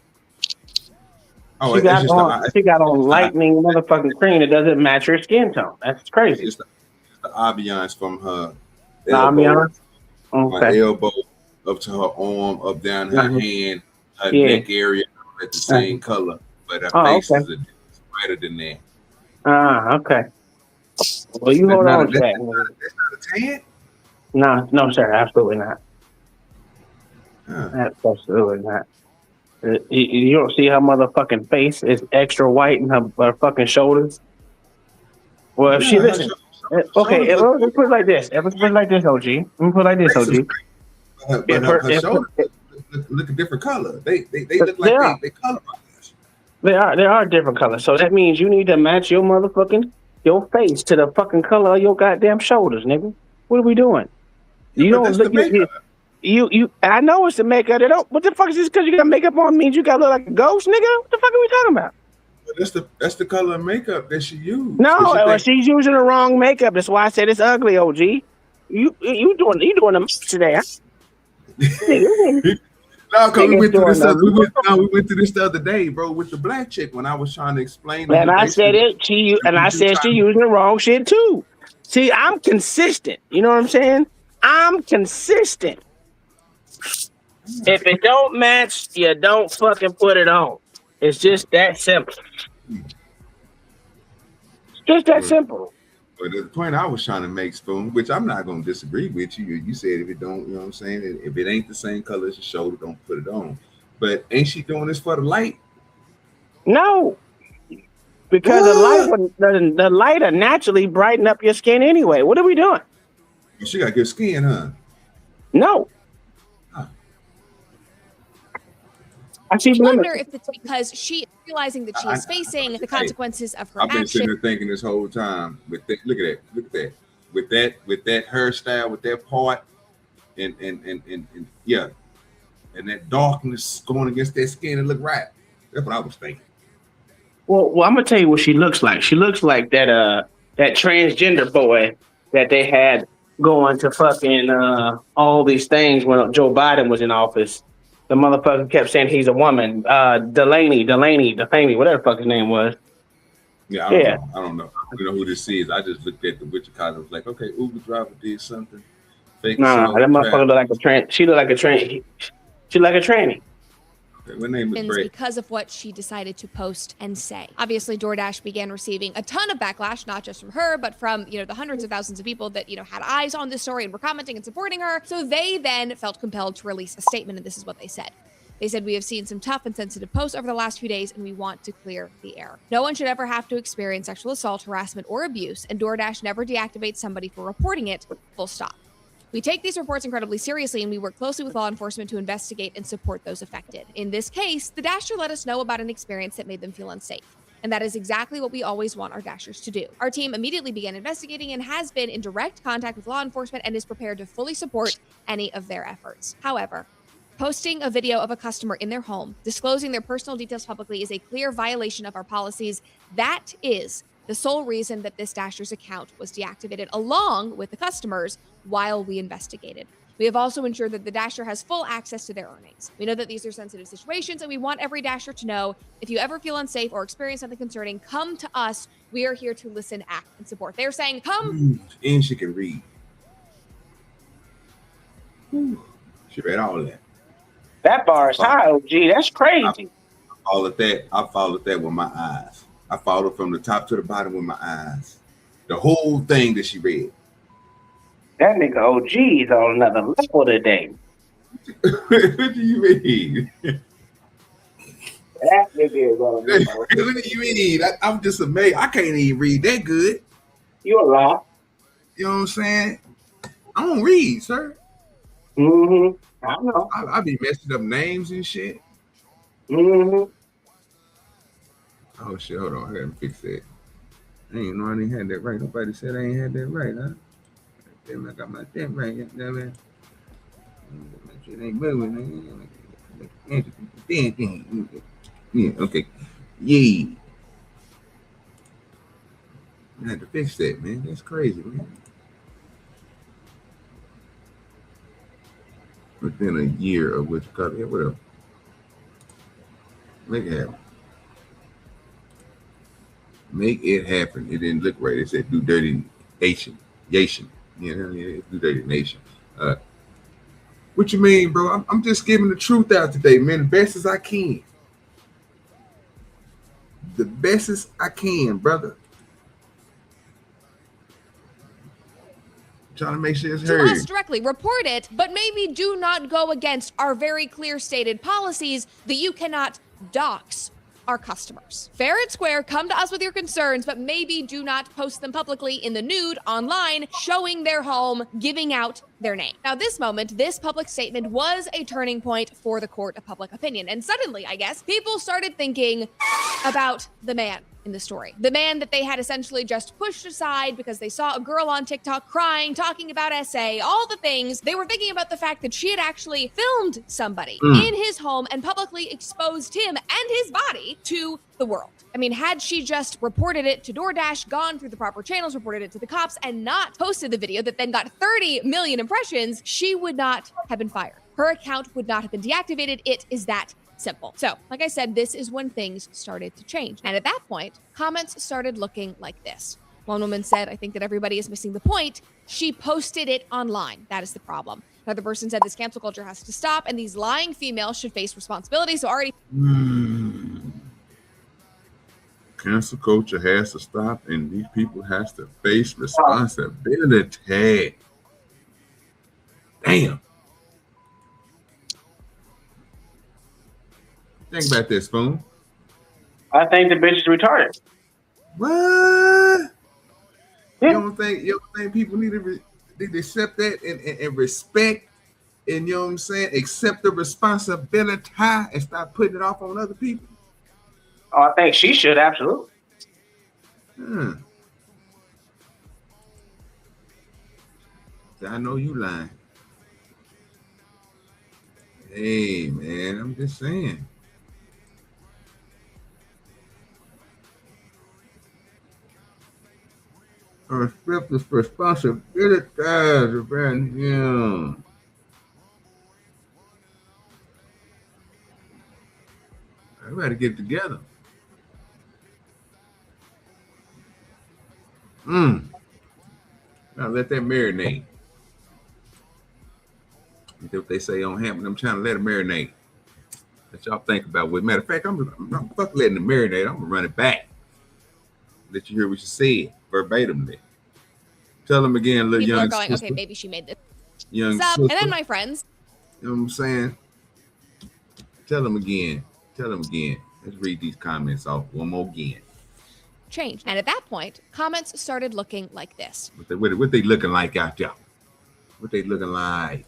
Oh,
She got on lightning motherfucking cream that doesn't match her skin tone. That's crazy.
It's the ambiance from her
The
elbow,
ambiance?
my
Okay.
elbow up to her arm, up down her hand, her
Yeah.
neck area at the same color, but her
Oh,
face
okay.
is brighter than that.
Okay. Well, you hold on to that.
That's not a tan?
No, sir, absolutely not.
Huh.
Absolutely not. You don't see her motherfucking face is extra white and her fucking shoulders. Well, if she listen, okay, let's put it like this. Let's put it like this, OG. Let me put it like this, OG.
But her shoulders look a different color. They look like they colorized.
They are different colors. So that means you need to match your motherfucking your face to the fucking color of your goddamn shoulders, nigga. What are we doing? You don't look you I know it's the makeup. They don't. What the fuck is this? Because you got makeup on means you gotta look like a ghost, nigga? What the fuck are we talking about?
But that's the color of makeup that she used.
No, she's using the wrong makeup. That's why I said it's ugly, OG. You doing the most today?
No, because we went through this the other day, bro, with the black chick when I was trying to explain.
And I said it. She using the wrong shit too. See, I'm consistent. You know what I'm saying? I'm consistent. If it don't match, you don't fucking put it on. It's just that simple. It's just that simple.
But the point I was trying to make, Spoon, which I'm not going to disagree with you. You said if it don't, you know what I'm saying? If it ain't the same color as your shoulder, don't put it on. But ain't she doing this for the light?
No. Because the light will naturally brighten up your skin anyway. What are we doing?
She got good skin, huh?
No.
I wonder if it's because she is realizing that she is facing the consequences of her
I've been
actions.
sitting there thinking this whole time. With that, look at that, with that hairstyle, with that part, and yeah, and that darkness going against that skin, it look right. That's what I was thinking.
Well, I'm gonna tell you what she looks like. She looks like that transgender boy that they had going to fucking all these things when Joe Biden was in office. The motherfucker kept saying he's a woman. Delaney, whatever the fuck his name was.
Yeah, I don't know. I don't know who this is. I just looked at the Witcher card and was like, okay, Uber driver did something.
That motherfucker look like a tranny. She look like a tranny. She like a tranny.
Okay, what name is Bray?
Because of what she decided to post and say. Obviously, DoorDash began receiving a ton of backlash, not just from her, but from, the hundreds of thousands of people that, had eyes on this story and were commenting and supporting her. So they then felt compelled to release a statement, and this is what they said. They said, "We have seen some tough and sensitive posts over the last few days, and we want to clear the air. No one should ever have to experience sexual assault, harassment, or abuse, and DoorDash never deactivates somebody for reporting it, full stop. We take these reports incredibly seriously, and we work closely with law enforcement to investigate and support those affected. In this case, the Dasher let us know about an experience that made them feel unsafe. And that is exactly what we always want our Dashers to do. Our team immediately began investigating and has been in direct contact with law enforcement and is prepared to fully support any of their efforts. However, posting a video of a customer in their home, disclosing their personal details publicly is a clear violation of our policies. That is the sole reason that this Dasher's account was deactivated along with the customers while we investigated. We have also ensured that the Dasher has full access to their earnings. We know that these are sensitive situations, and we want every Dasher to know if you ever feel unsafe or experience something concerning, come to us. We are here to listen, act, and support." They're saying, come.
And she can read. She read all that.
That bar is high, OG. That's crazy.
I followed that with my eyes. I followed from the top to the bottom with my eyes. The whole thing that she read.
That nigga OG is on another level today.
What do you mean?
That nigga is on another level.
What do you mean? I'm just amazed. I can't even read that good.
You a law.
You know what I'm saying? I don't read, sir.
Mm-hmm. I know.
I be messing up names and shit.
Mm-hmm.
Oh shit, hold on. I gotta fix that. I ain't know I didn't have that right. Nobody said I ain't had that right, huh? Damn, I got my damn right. Damn it. Shit ain't moving. Yeah, okay. Yeah. I had to fix that, man. That's crazy, man. Within a year of which cut, yeah, whatever. Make it happen. Make it happen. It didn't look right. It said DoDirty Nation. Yation. Yeah, DoDirty Nation. What you mean, bro? I'm just giving the truth out today, man. The best as I can. The best as I can, brother. Trying to make sure it's heard.
To us directly, report it, but maybe do not go against our very clear stated policies that you cannot dox our customers. Fair and square, come to us with your concerns, but maybe do not post them publicly in the nude online, showing their home, giving out their name. Now, this moment, this public statement was a turning point for the court of public opinion. And suddenly, I guess, people started thinking about the man in the story. The man that they had essentially just pushed aside because they saw a girl on TikTok crying, talking about SA, all the things. They were thinking about the fact that she had actually filmed somebody in his home and publicly exposed him and his body to the world. I mean, had she just reported it to DoorDash, gone through the proper channels, reported it to the cops, and not posted the video that then got 30 million impressions, she would not have been fired. Her account would not have been deactivated. It is that simple. So, like I said, this is when things started to change. And at that point, comments started looking like this. One woman said, I think that everybody is missing the point. She posted it online. That is the problem. Another person said this cancel culture has to stop and these lying females should face responsibility. So already...
Cancel culture has to stop and these people has to face responsibility. Damn. Think about this, Spoon.
I think the bitch is retarded.
What?
Yeah.
You don't think people need to accept that and respect, and you know what I'm saying? Accept the responsibility and stop putting it off on other people?
Oh, I think she should, absolutely.
I know you lying. Hey, man, I'm just saying. Accept this responsibility, man. Yeah. I gotta get together. Now let that marinate. That's what they say on Hampton. I'm trying to let it marinate. Let y'all think about what. Matter of fact, I'm fuck letting it marinate. I'm gonna run it back. Let you hear what you said verbatimly. Tell them again, little
people
young
are going,
sister.
okay, maybe she made this
Young
up.
sister.
And then my friends.
You know what I'm saying? Tell them again. Tell them again. Let's read these comments off one more again.
Changed. And at that point, comments started looking like this.
What they looking like out there? What they looking like?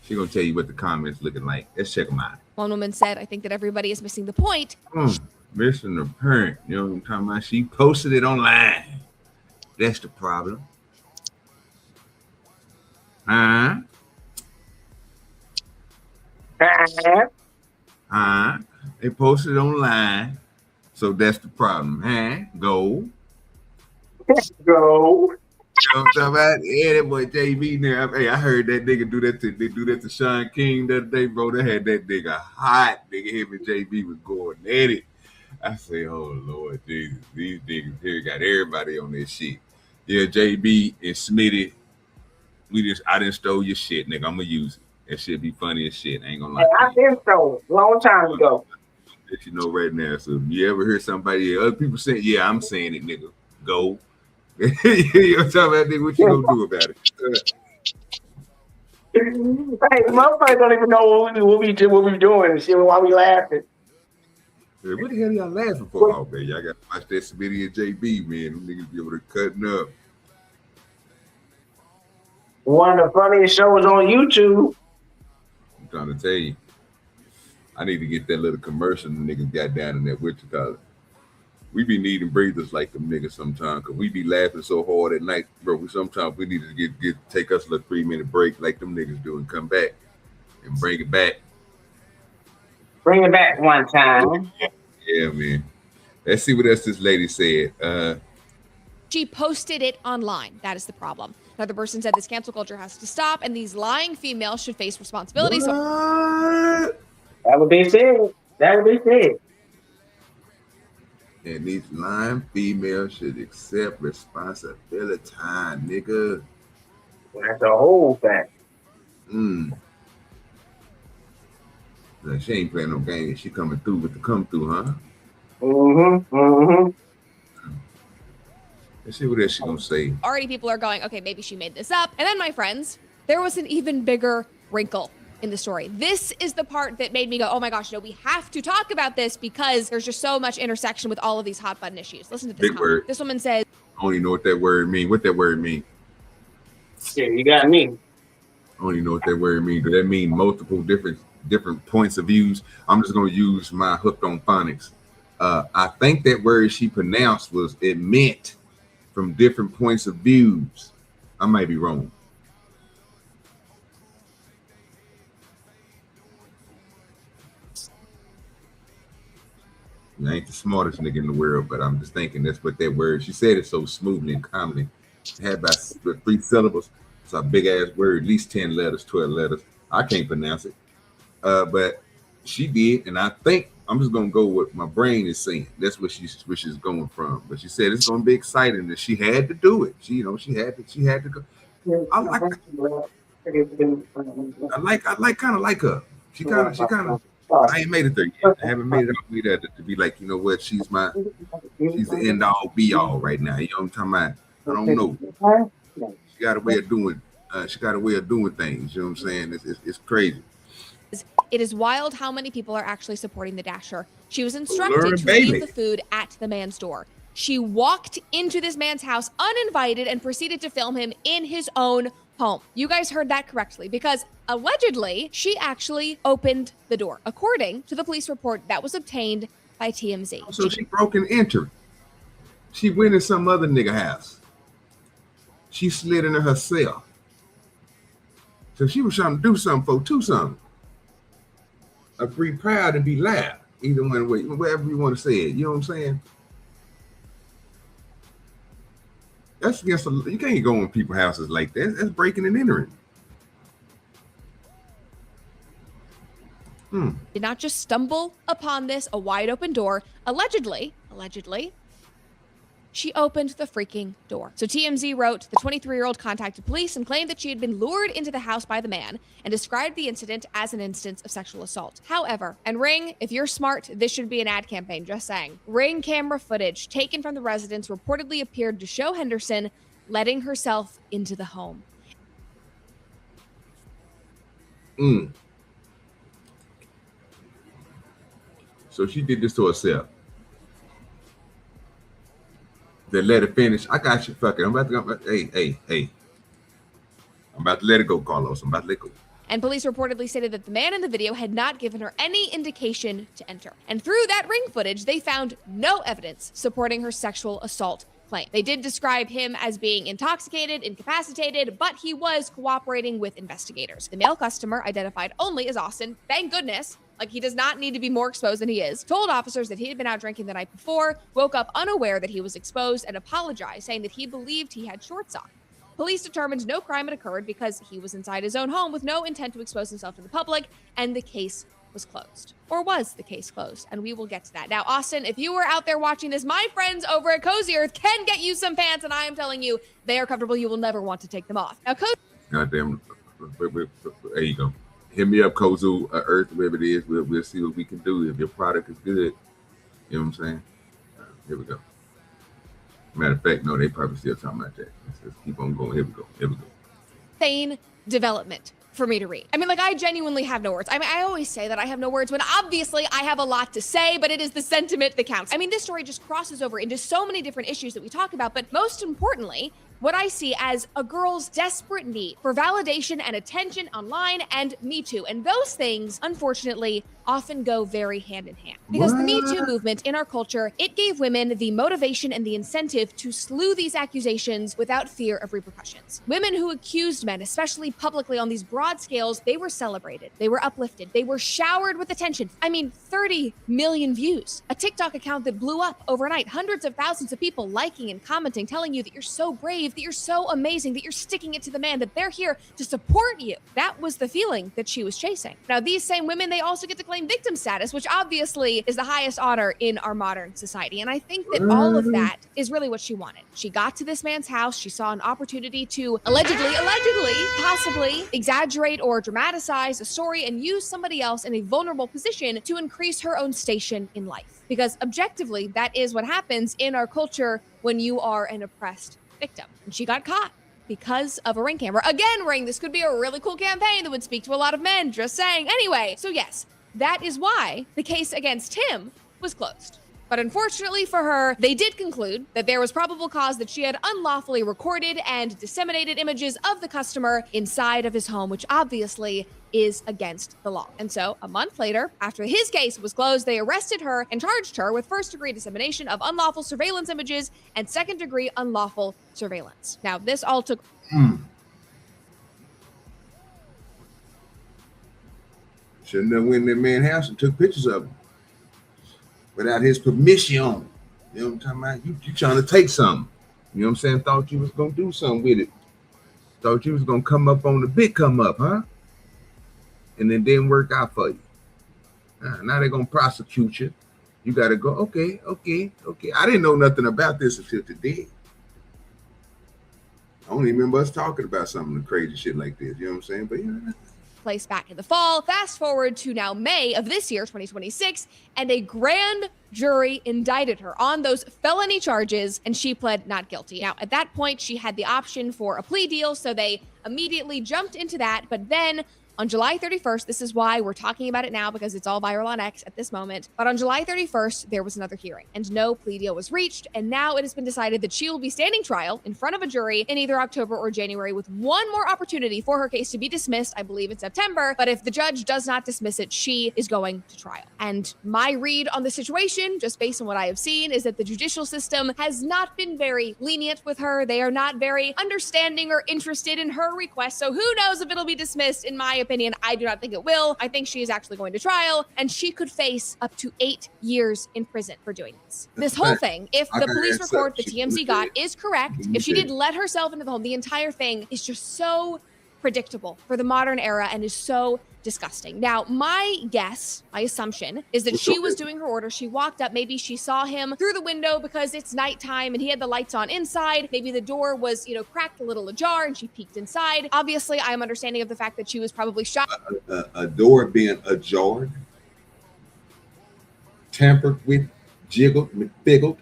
She gonna tell you what the comments looking like. Let's check them out.
One woman said, I think that everybody is missing the point.
Missing the point. You know what I'm talking about? She posted it online. That's the problem. They posted it online. So that's the problem. Go.
Go.
You know what I'm talking about? Yeah, that boy JB now. Hey, I heard that nigga do that to Sean King the other day, bro. They had that nigga hot. Nigga, him and JB was going at it. I say, oh Lord Jesus, these niggas here got everybody on this shit. Yeah, JB and Smitty, I didn't stole your shit, nigga. I'm gonna use it. That shit be funny as shit. I ain't gonna lie.
I did stole it long time ago.
Let you know right now. So if you ever hear somebody, other people saying, yeah, I'm saying it, nigga. Go. You know what I'm talking about, nigga? What you gonna do about it?
Hey, motherfuckers don't even know what we doing and shit while we laughing.
Hey, what the hell y'all laughing for? Oh, man, y'all gotta watch that Smitty and JB, man. Them niggas be able to cutting up.
One of the funniest shows on YouTube.
I'm trying to tell you. I need to get that little commercial the niggas got down in that Wichita. We be needing breathers like them niggas sometimes, because we be laughing so hard at night, bro. Sometimes we need to take us a little 3-minute break like them niggas do and come back and bring it back.
Bring it back one time.
Yeah, man. Let's see what else this lady said.
She posted it online. That is the problem. Another person said this cancel culture has to stop and these lying females should face responsibility. So
that would be said. That would be said.
And these lying females should accept responsibility, nigga.
That's a whole fact.
Like she ain't playing no games. She coming through with the come through, huh? Let's see what else she gonna say.
Already people are going, okay, maybe she made this up. And then, my friends, there was an even bigger wrinkle in the story. This is the part that made me go, oh my gosh, no, we have to talk about this because there's just so much intersection with all of these hot button issues. Listen to this comment.
Word.
This woman says,
I don't even know what that word mean. What that word mean?
Yeah, you got me.
I don't even know what that word mean. Does that mean multiple different points of views? I'm just gonna use my hooked on phonics. I think that word she pronounced was it meant from different points of views. I might be wrong. I ain't the smartest nigga in the world, but I'm just thinking that's what that word, she said it so smoothly and calmly. It had about 3 syllables. It's a big ass word, at least 10 letters, 12 letters. I can't pronounce it. But she did, and I think I'm just gonna go with my brain is saying. That's what she's going from. But she said it's gonna be exciting that she had to do it. She had to go. I kind of like her. She kind of. I ain't made it there yet. I haven't made it up there to be like, you know what? She's the end all be all right now. You know what I'm talking about? I don't know. She got a way of doing. She got a way of doing things. You know what I'm saying? It's crazy.
it is wild how many people are actually supporting the Dasher. She was instructed to leave the food at the man's door. She walked into this man's house uninvited and proceeded to film him in his own home. You guys heard that correctly, because allegedly she actually opened the door, according to the police report that was obtained by TMZ.
So she broke and entered. She went in some other nigga house. She slid into her cell. So she was trying to do something for something. Be proud and be loud. Either one way, whatever you want to say it. You know what I'm saying? That's against you can't go in people's houses like that. That's breaking and entering.
Did not just stumble upon this, a wide open door. Allegedly, she opened the freaking door. So TMZ wrote, the 23-year-old contacted police and claimed that she had been lured into the house by the man and described the incident as an instance of sexual assault. However, and Ring, if you're smart, this should be an ad campaign, just saying. Ring camera footage taken from the residence reportedly appeared to show Henderson letting herself into the home.
So she did this to herself. Then let it finish. I got you. Fuck it. I'm about to go. Hey. I'm about to let it go, Carlos. I'm about to let it go.
And police reportedly stated that the man in the video had not given her any indication to enter. And through that Ring footage, they found no evidence supporting her sexual assault claim. They did describe him as being intoxicated, incapacitated, but he was cooperating with investigators. The male customer, identified only as Austin, thank goodness, like he does not need to be more exposed than he is, told officers that he had been out drinking the night before, woke up unaware that he was exposed, and apologized, saying that he believed he had shorts on. Police determined no crime had occurred because he was inside his own home with no intent to expose himself to the public, and the case was closed. Or was the case closed? And we will get to that. Now, Austin, if you were out there watching this, my friends over at Cozy Earth can get you some pants, and I am telling you, they are comfortable. You will never want to take them off. Now,
goddamn, there you go. Hit me up, Cozy Earth, whatever it is. We'll see what we can do if your product is good. You know what I'm saying? Here we go. Matter of fact, no, they probably still talking about that. Let's keep on going. Here we go.
Insane development for me to read. I mean, like, I genuinely have no words. I mean, I always say that I have no words when obviously I have a lot to say, but it is the sentiment that counts. I mean, this story just crosses over into so many different issues that we talk about, but most importantly, what I see as a girl's desperate need for validation and attention online and Me Too. And those things, unfortunately, often go very hand in hand. Because the Me Too movement in our culture, it gave women the motivation and the incentive to slew these accusations without fear of repercussions. Women who accused men, especially publicly on these broad scales, they were celebrated, they were uplifted, they were showered with attention. I mean, 30 million views. A TikTok account that blew up overnight, hundreds of thousands of people liking and commenting, telling you that you're so brave believe that you're so amazing, that you're sticking it to the man, that they're here to support you. That was the feeling that she was chasing. Now, these same women, they also get to claim victim status, which obviously is the highest honor in our modern society. And I think that all of that is really what she wanted. She got to this man's house. She saw an opportunity to allegedly, possibly exaggerate or dramatize a story and use somebody else in a vulnerable position to increase her own station in life. Because objectively, that is what happens in our culture when you are an oppressed victim. And she got caught because of a Ring camera. Again, Ring, this could be a really cool campaign that would speak to a lot of men, just saying. Anyway, so yes, that is why the case against him was closed. But unfortunately for her, they did conclude that there was probable cause that she had unlawfully recorded and disseminated images of the customer inside of his home, which obviously is against the law. And so a month later, after his case was closed, they arrested her and charged her with first-degree dissemination of unlawful surveillance images and second-degree unlawful surveillance. Now, this all took...
Shouldn't have went in that man's house and took pictures of him without his permission. You know what I'm talking about? You trying to take something. You know what I'm saying? Thought you was going to do something with it. Thought you was going to come up on the big come up, huh? And it didn't work out for you. Now they're going to prosecute you. You got to go, okay. I didn't know nothing about this until today. I don't even remember us talking about some of the crazy shit like this. You know what I'm saying? But yeah.
Place back in the fall. Fast forward to now May of this year, 2026, and a grand jury indicted her on those felony charges, and she pled not guilty. Now, at that point, she had the option for a plea deal, so they immediately jumped into that. But then on July 31st, this is why we're talking about it now, because it's all viral on X at this moment. But on July 31st, there was another hearing and no plea deal was reached. And now it has been decided that she will be standing trial in front of a jury in either October or January, with one more opportunity for her case to be dismissed, I believe in September. But if the judge does not dismiss it, she is going to trial. And my read on the situation, just based on what I have seen, is that the judicial system has not been very lenient with her. They are not very understanding or interested in her request. So who knows if it'll be dismissed. In my opinion, I do not think it will. I think she is actually going to trial, and she could face up to 8 years in prison for doing this. This whole thing, if the police report that TMZ got is correct, if she did let herself into the home, the entire thing is just so predictable for the modern era and is so disgusting. Now, my guess, my assumption, is that she was doing her order. She walked up. Maybe she saw him through the window because it's nighttime and he had the lights on inside. Maybe the door was, cracked a little ajar and she peeked inside. Obviously, I am understanding of the fact that she was probably shot.
A door being ajar, tampered with, jiggled, figgled.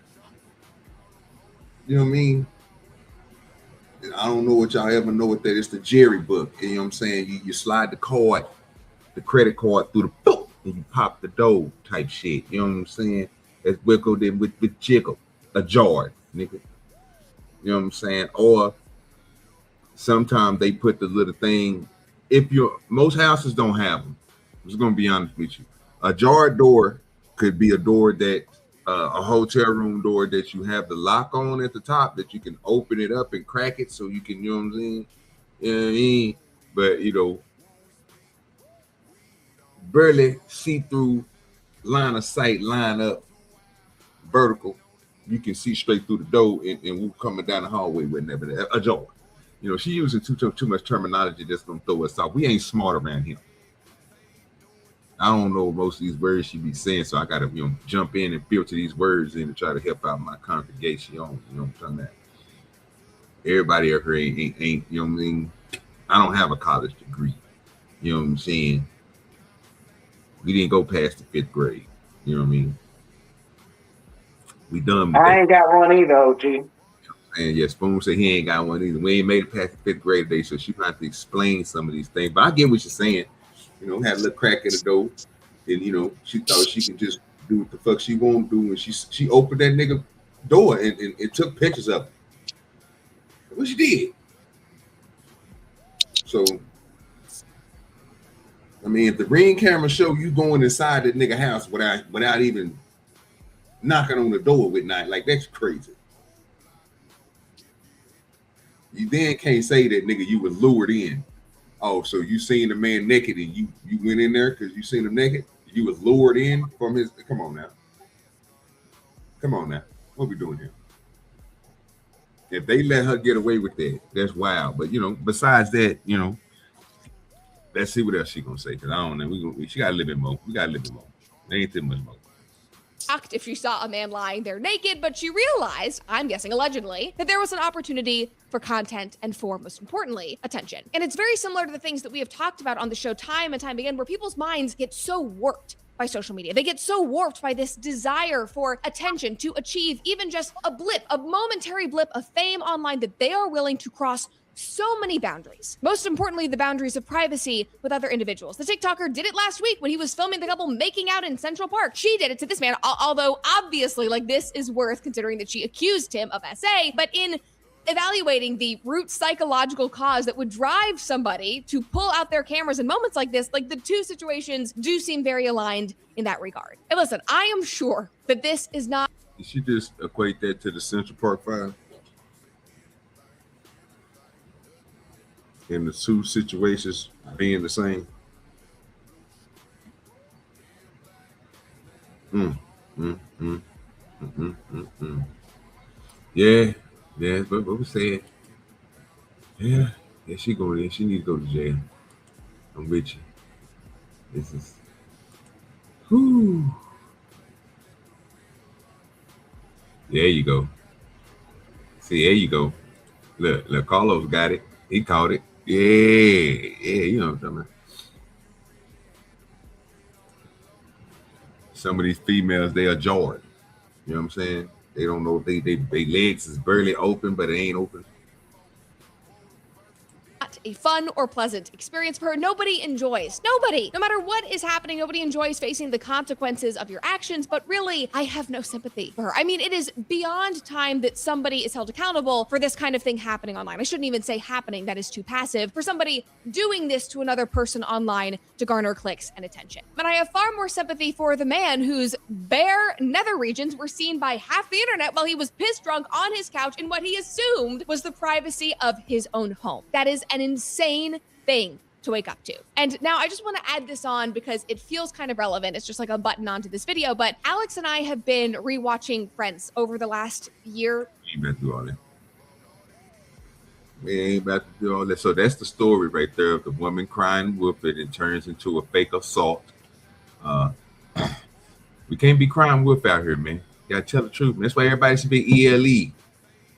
You know what I mean? I don't know what y'all ever know what that is. The Jerry book. You know what I'm saying? You slide the credit card through the book and you pop the dough type shit. You know what I'm saying? That's wiggled in with jiggle, ajar, nigga. You know what I'm saying? Or sometimes they put the little thing. Most houses don't have them. I'm just gonna be honest with you. A jar door could be a door that a hotel room door that you have the lock on at the top that you can open it up and crack it so you can, you know what I'm saying? You know what I mean? But barely see-through line of sight, line up, vertical. You can see straight through the door and we're coming down the hallway with never a jar. She using too much terminology that's gonna throw us off. We ain't smart around here. I don't know most of these words she be saying, so I gotta jump in and filter these words in to try to help out my congregation. You know what I'm talking about? Everybody up here ain't you know what I mean? I don't have a college degree. You know what I'm saying? We didn't go past the 5th grade. You know what I mean? We done.
I ain't got one either, OG.
And yeah, Spoon said he ain't got one either. We ain't made it past the 5th grade today, so she might have to explain some of these things. But I get what you're saying. Had a little crack in the door, and she thought she could just do what the fuck she want to do, and she opened that nigga door and took pictures of him. What she did. So, I mean, if the Ring camera show you going inside that nigga house without even knocking on the door with night, like that's crazy. You then can't say that nigga you was lured in. Oh, so you seen the man naked and you went in there because you seen him naked? You was lured in from his. Come on now. What we doing here? if they let her get away with that, that's wild. But besides that, let's see what else she gonna say. Cause I don't know. She got a little bit more. We got a little bit more. There ain't too much more.
If she saw a man lying there naked, but she realized, I'm guessing allegedly, that there was an opportunity for content and for, most importantly, attention. And it's very similar to the things that we have talked about on the show time and time again, where people's minds get so warped by social media. They get so warped by this desire for attention to achieve even just a momentary blip of fame online, that they are willing to cross so many boundaries. Most importantly, the boundaries of privacy with other individuals. The TikToker did it last week when he was filming the couple making out in Central Park. She did it to this man, although obviously, this is worth considering that she accused him of SA, but in evaluating the root psychological cause that would drive somebody to pull out their cameras in moments like this, the two situations do seem very aligned in that regard. And listen, I am sure that this is not...
Did she just equate that to the Central Park fire? And the two situations being the same. Yeah, but we said, yeah, she going in. She need to go to jail. I'm with you. This is, whoo. There you go. See, there you go. Look, Carlos got it. He caught it. Yeah, you know what I'm talking about. Some of these females, they are jarred. You know what I'm saying? They don't know if they legs is barely open, but it ain't open.
A fun or pleasant experience for her. Nobody enjoys. Nobody. No matter what is happening, nobody enjoys facing the consequences of your actions, but really, I have no sympathy for her. I mean, it is beyond time that somebody is held accountable for this kind of thing happening online. I shouldn't even say happening. That is too passive. For somebody doing this to another person online to garner clicks and attention. But I have far more sympathy for the man whose bare nether regions were seen by half the internet while he was piss drunk on his couch in what he assumed was the privacy of his own home. That is an insane thing to wake up to. And now I just want to add this on because it feels kind of relevant. It's just like a button onto this video, but Alex and I have been rewatching Friends over the last year.
You better do all that. We ain't about to do all that. So that's the story right there of the woman crying wolf, and it turns into a fake assault. We can't be crying wolf out here, man. You gotta tell the truth. That's why everybody should be ELE. If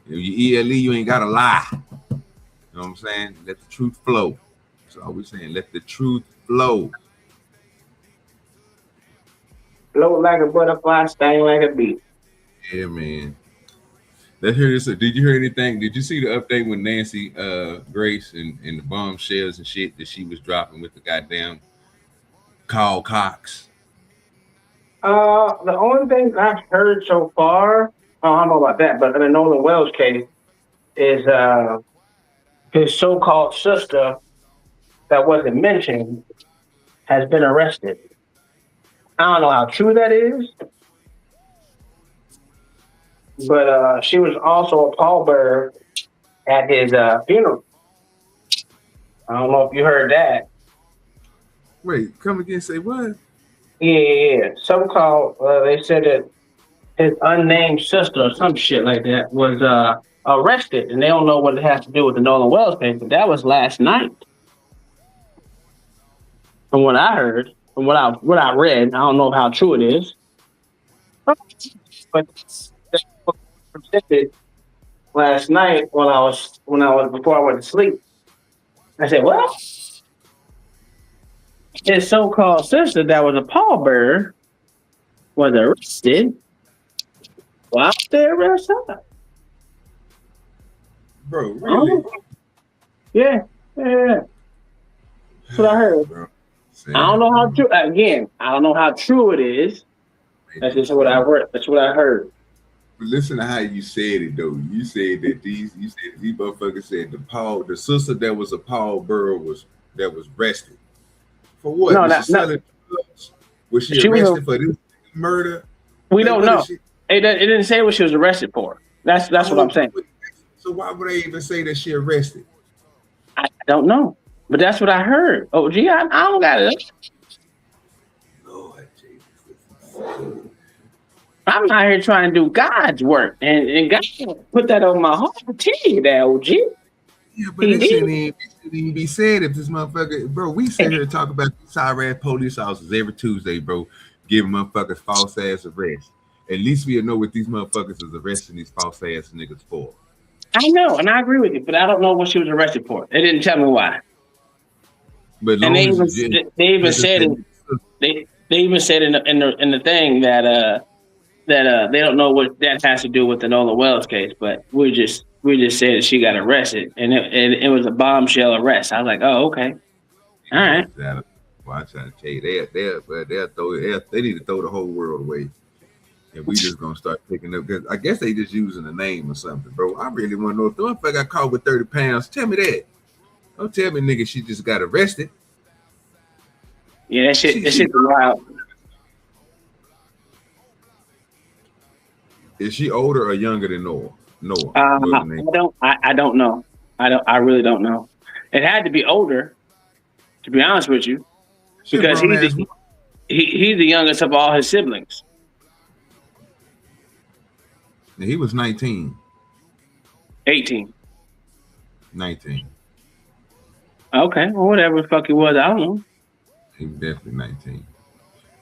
you ELE, you ain't gotta lie. You know what I'm saying? Let the truth flow. That's all we're saying. Let the truth flow.
Flow like a butterfly, sting like a bee.
Yeah, man. Let's hear this. Did you hear anything? Did you see the update with Nancy Grace and the bombshells and shit that she was dropping with the goddamn Carl Cox?
The only thing I've heard so far, I don't know about that, but in the Nolan Wells case, is his so-called sister that wasn't mentioned has been arrested. I don't know how true that is, but she was also a pallbearer at his funeral. I don't know if you heard that.
Wait, come again, say what?
Yeah. So-called, they said that his unnamed sister or some shit like that was arrested, and they don't know what it has to do with the Nolan Wells case, but that was last night. From what I heard, from what I read, I don't know how true it is, but last night when I was before I went to sleep, I said, "What?" His so-called sister that was a pallbearer was arrested while they arrested her.
Bro, really?
Yeah. That's what I heard.
Bro,
I don't know how true. Again, I don't know how true it is. That's just what I read. That's what I heard.
But listen to how you said it though. You said that these motherfuckers said the sister that was a pallbearer was arrested. For what?
No,
was she arrested for this murder?
We don't know. It didn't say what she was arrested for. That's what I'm saying.
So why would they even say that she arrested?
I don't know. But that's what I heard. Oh, gee, I don't got it.
Lord Jesus.
I'm out here trying to do God's work, and God put that on my heart. I tell you that, OG.
Yeah, but it shouldn't even be said if this motherfucker, bro. We sit here and talk about these sorry ass police officers every Tuesday, bro, giving motherfuckers false ass arrests. At least we'll know what these motherfuckers is arresting these false ass niggas for.
I know, and I agree with you, but I don't know what she was arrested for. They didn't tell me why.
But
and they even said in the thing that they don't know what that has to do with the Nolan Wells case, but we just said she got arrested, and it was a bombshell arrest. I was like, oh, okay, all right.
Well, I'm trying to tell you, they need to throw the whole world away, and we just gonna start picking up. Because I guess they just using the name or something, bro. I really want to know if the motherfucker got caught with 30 pounds. Tell me that. Don't tell me, nigga, she just got arrested.
Yeah, that shit's wild.
Is she older or younger than Noah?
I don't know. I really don't know. It had to be older, to be honest with you, because he's the youngest of all his siblings.
He was 19.
18.
19.
Okay, well, whatever the fuck he was, I don't know.
He was definitely 19.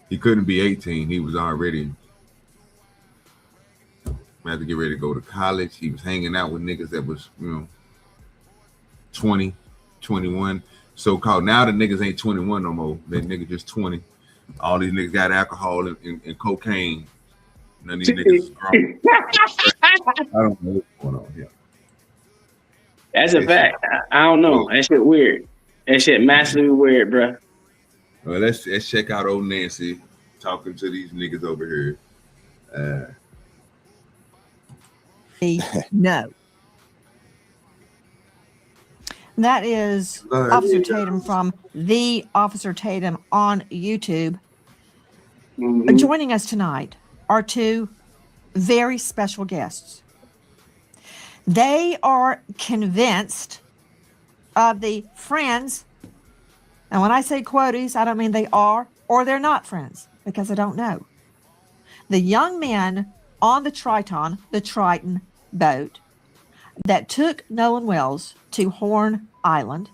He couldn't be 18. He was already had to get ready to go to college. He was hanging out with niggas that was, 20, 21. So-called. Now the niggas ain't 21 no more. That nigga just 20. All these niggas got alcohol and cocaine. None of these niggas is grown. I don't know what's going on here.
That's a fact. I don't know. That shit weird. That shit massively weird, bro.
Well, let's check out old Nancy talking to these niggas over here.
No. That is Officer Tatum from The Officer Tatum on YouTube. Mm-hmm. Joining us tonight are two very special guests. They are convinced of the friends, and when I say quoties, I don't mean they are or they're not friends, because I don't know. The young men on the Triton boat that took Nolan Wells to Horn Island.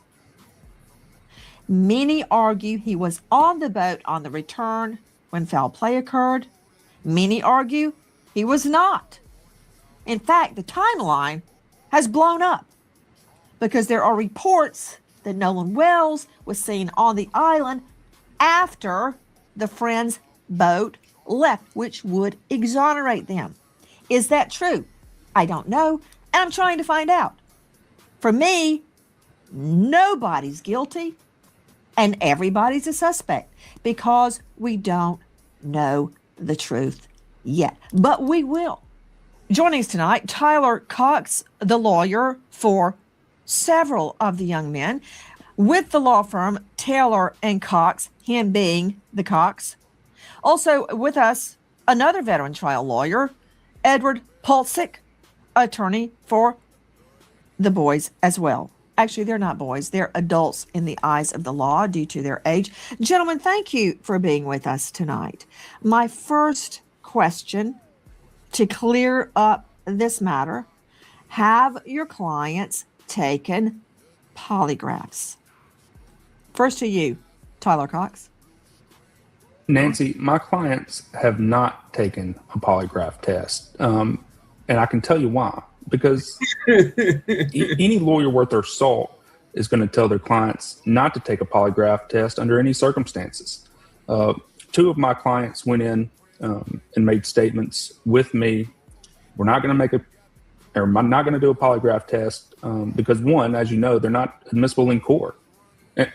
Many argue he was on the boat on the return when foul play occurred. Many argue he was not. In fact, the timeline has blown up because there are reports that Nolan Wells was seen on the island after the friend's boat left, which would exonerate them. Is that true? I don't know, and I'm trying to find out. For me, nobody's guilty and everybody's a suspect because we don't know the truth yet, but we will. Joining us tonight, Tyler Cox, the lawyer for several of the young men with the law firm Taylor and Cox, him being the Cox. Also with us, another veteran trial lawyer, Edward Pulsick, attorney for the boys as well. Actually, they're not boys. They're adults in the eyes of the law due to their age. Gentlemen, thank you for being with us tonight. My first question to clear up this matter, have your clients taken polygraphs? First to you, Tyler Cox.
Nancy, my clients have not taken a polygraph test. And I can tell you why. Because any lawyer worth their salt is going to tell their clients not to take a polygraph test under any circumstances. Two of my clients went in and made statements with me. We're not going to I'm not going to do a polygraph test because, one, as you know, they're not admissible in court.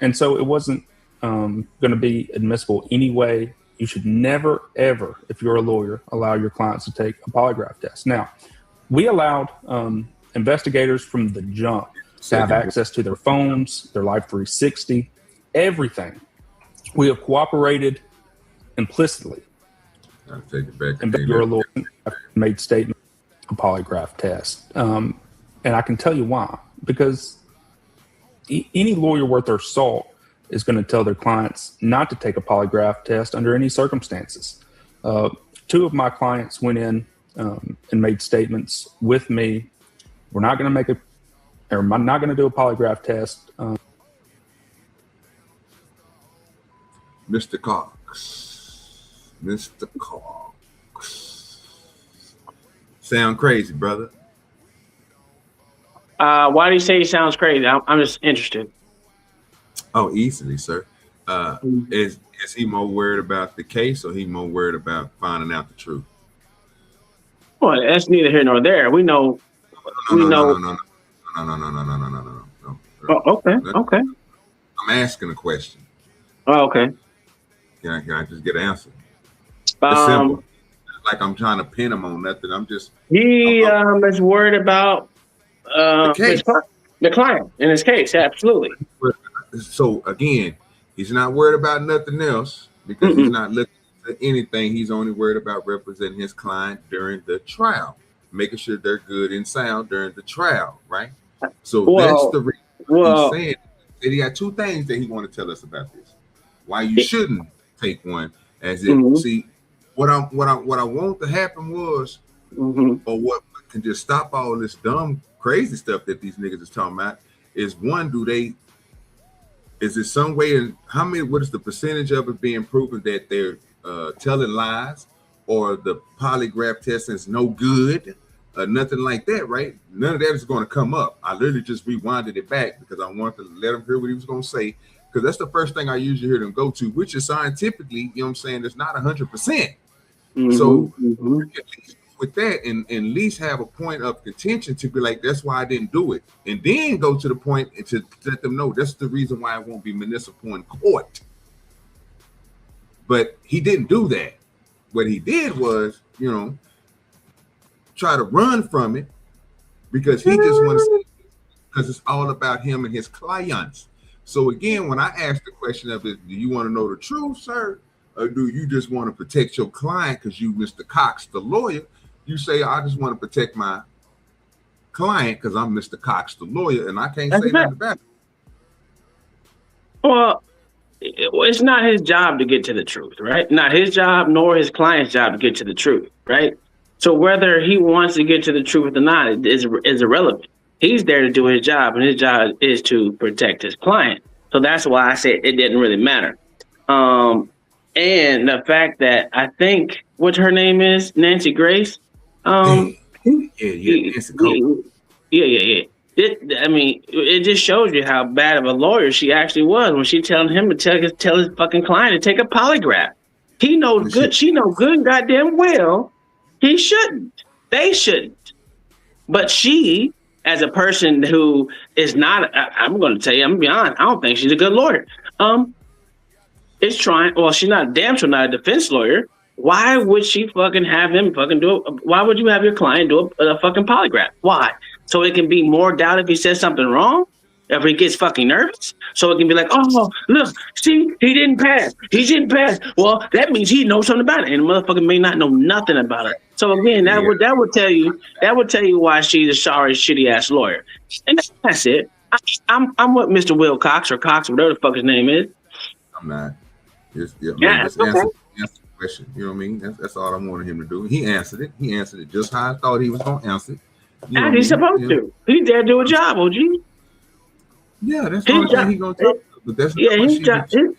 And so it wasn't going to be admissible anyway. You should never, ever, if you're a lawyer, allow your clients to take a polygraph test. Now, we allowed investigators from the jump to have access to their phones, their Life 360, everything. We have cooperated implicitly.
I'll take it back.
And you're a lawyer, made statement, a polygraph test. And I can tell you why. Because any lawyer worth their salt is going to tell their clients not to take a polygraph test under any circumstances. two of my clients went in and made statements with me. We're not going to make I'm not going to do a polygraph test.
Mr. Cox. Mr. Cox. Sound crazy, brother.
Why do you say he sounds crazy? I'm just interested.
Oh, easily, sir. Is he more worried about the case, or he more worried about finding out the truth?
Well, that's neither here nor there. We know.
No.
Oh, okay.
I'm asking a question.
Oh, okay.
Can I just get an answer? It's simple. Like I'm trying to pin him on nothing. I'm just.
He is worried about the client in his case. Absolutely.
So again, he's not worried about nothing else because he's not looking at anything. He's only worried about representing his client during the trial, making sure they're good and sound during the trial, right? So that's the reason he's saying that he got two things that he want to tell us about this. Why you shouldn't take one as if see what I want to happen was or what can just stop all this dumb crazy stuff that these niggas is talking about is one, is it some way in what is the percentage of it being proven that they're telling lies or the polygraph testing is no good? Nothing like that, right? None of that is going to come up. I literally just rewinded it back because I wanted to let him hear what he was going to say, because that's the first thing I usually hear them go to, which is scientifically, you know what I'm saying, it's not 100%. So with that and at least have a point of contention to be like, that's why I didn't do it. And then go to the point to let them know that's the reason why it won't be municipal in court. But he didn't do that. What he did was, try to run from it because he just wants to, because it's all about him and his clients. So again, when I ask the question of it, do you want to know the truth, sir? Or do you just want to protect your client because you, Mr. Cox, the lawyer? You say, I just want to protect my client because I'm Mr. Cox, the lawyer, and I can't say nothing about it.
Well, it's not his job to get to the truth, right? Not his job nor his client's job to get to the truth, right? So whether he wants to get to the truth or not is irrelevant. He's there to do his job, and his job is to protect his client. So that's why I said it didn't really matter. And the fact that I think what her name is, Nancy Grace. Yeah. It just shows you how bad of a lawyer she actually was when she telling him to tell his fucking client to take a polygraph. He knows good. She knows good goddamn well. He shouldn't. They shouldn't. But she, as a person who is not, I'm going to tell you, I'm going to be honest, I don't think she's a good lawyer. Is trying, well, she's not damn sure not a defense lawyer. Why would she fucking have him fucking do it? Why would you have your client do a fucking polygraph? Why? So it can be more doubt if he says something wrong? If he gets fucking nervous? So it can be like, oh, look, see, he didn't pass. He didn't pass. Well, that means he knows something about it. And the motherfucker may not know nothing about it. So again, that would tell you why she's a sorry, shitty ass lawyer. And that's it. I'm with Mr. Will Cox or Cox, whatever the fuck his name is.
I'm not. Just answer the question. You know what I mean? That's all I wanted him to do. He answered it. He answered it just how I thought he was going to answer it.
As he's supposed to. He's there to do a job, OG.
Yeah, that's the only thing he's going to talk about. But that's he asked the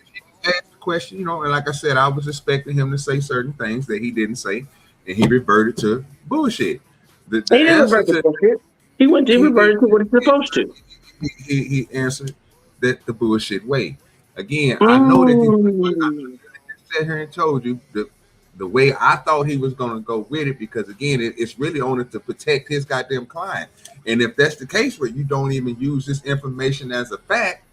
question, and like I said, I was expecting him to say certain things that he didn't say, and he reverted to bullshit. He reverted to what he's supposed to. He answered that the bullshit way. Again, I know that I sat here and told you the way I thought he was going to go with it, because again, it's really only to protect his goddamn client. And if that's the case where you don't even use this information as a fact,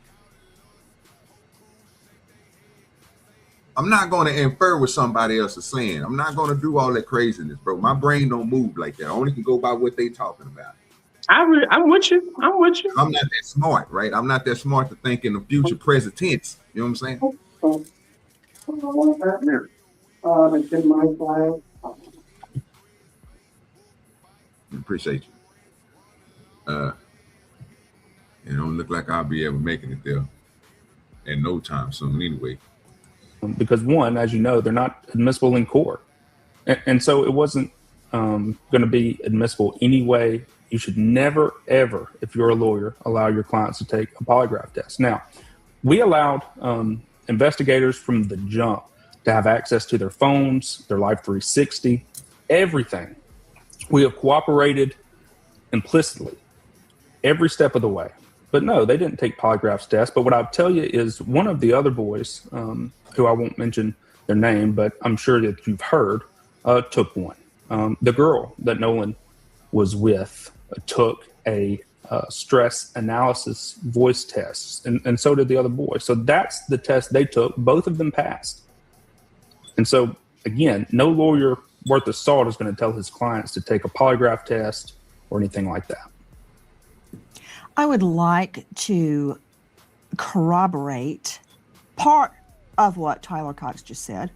I'm not going to infer what somebody else is saying. I'm not going to do all that craziness, bro. My brain don't move like that. I only can go by what they talking about.
I'm with you. I'm not
that smart, right? I'm not that smart to think in the future present tense. You know what I'm saying? Appreciate you. It don't look like I'll be ever making it there in no time soon anyway.
Because one, as you know, they're not admissible in court. And so it wasn't going to be admissible anyway. You should never, ever, if you're a lawyer, allow your clients to take a polygraph test. Now, we allowed investigators from the jump to have access to their phones, their Life 360, everything. We have cooperated implicitly every step of the way. But no, they didn't take polygraph tests. But what I'll tell you is one of the other boys, who I won't mention their name, but I'm sure that you've heard, took one. The girl that Nolan was with took a stress analysis voice test, and so did the other boy. So that's the test they took. Both of them passed. And so, again, no lawyer worth of salt is going to tell his clients to take a polygraph test or anything like that.
I would like to corroborate part of what Tyler Cox just said.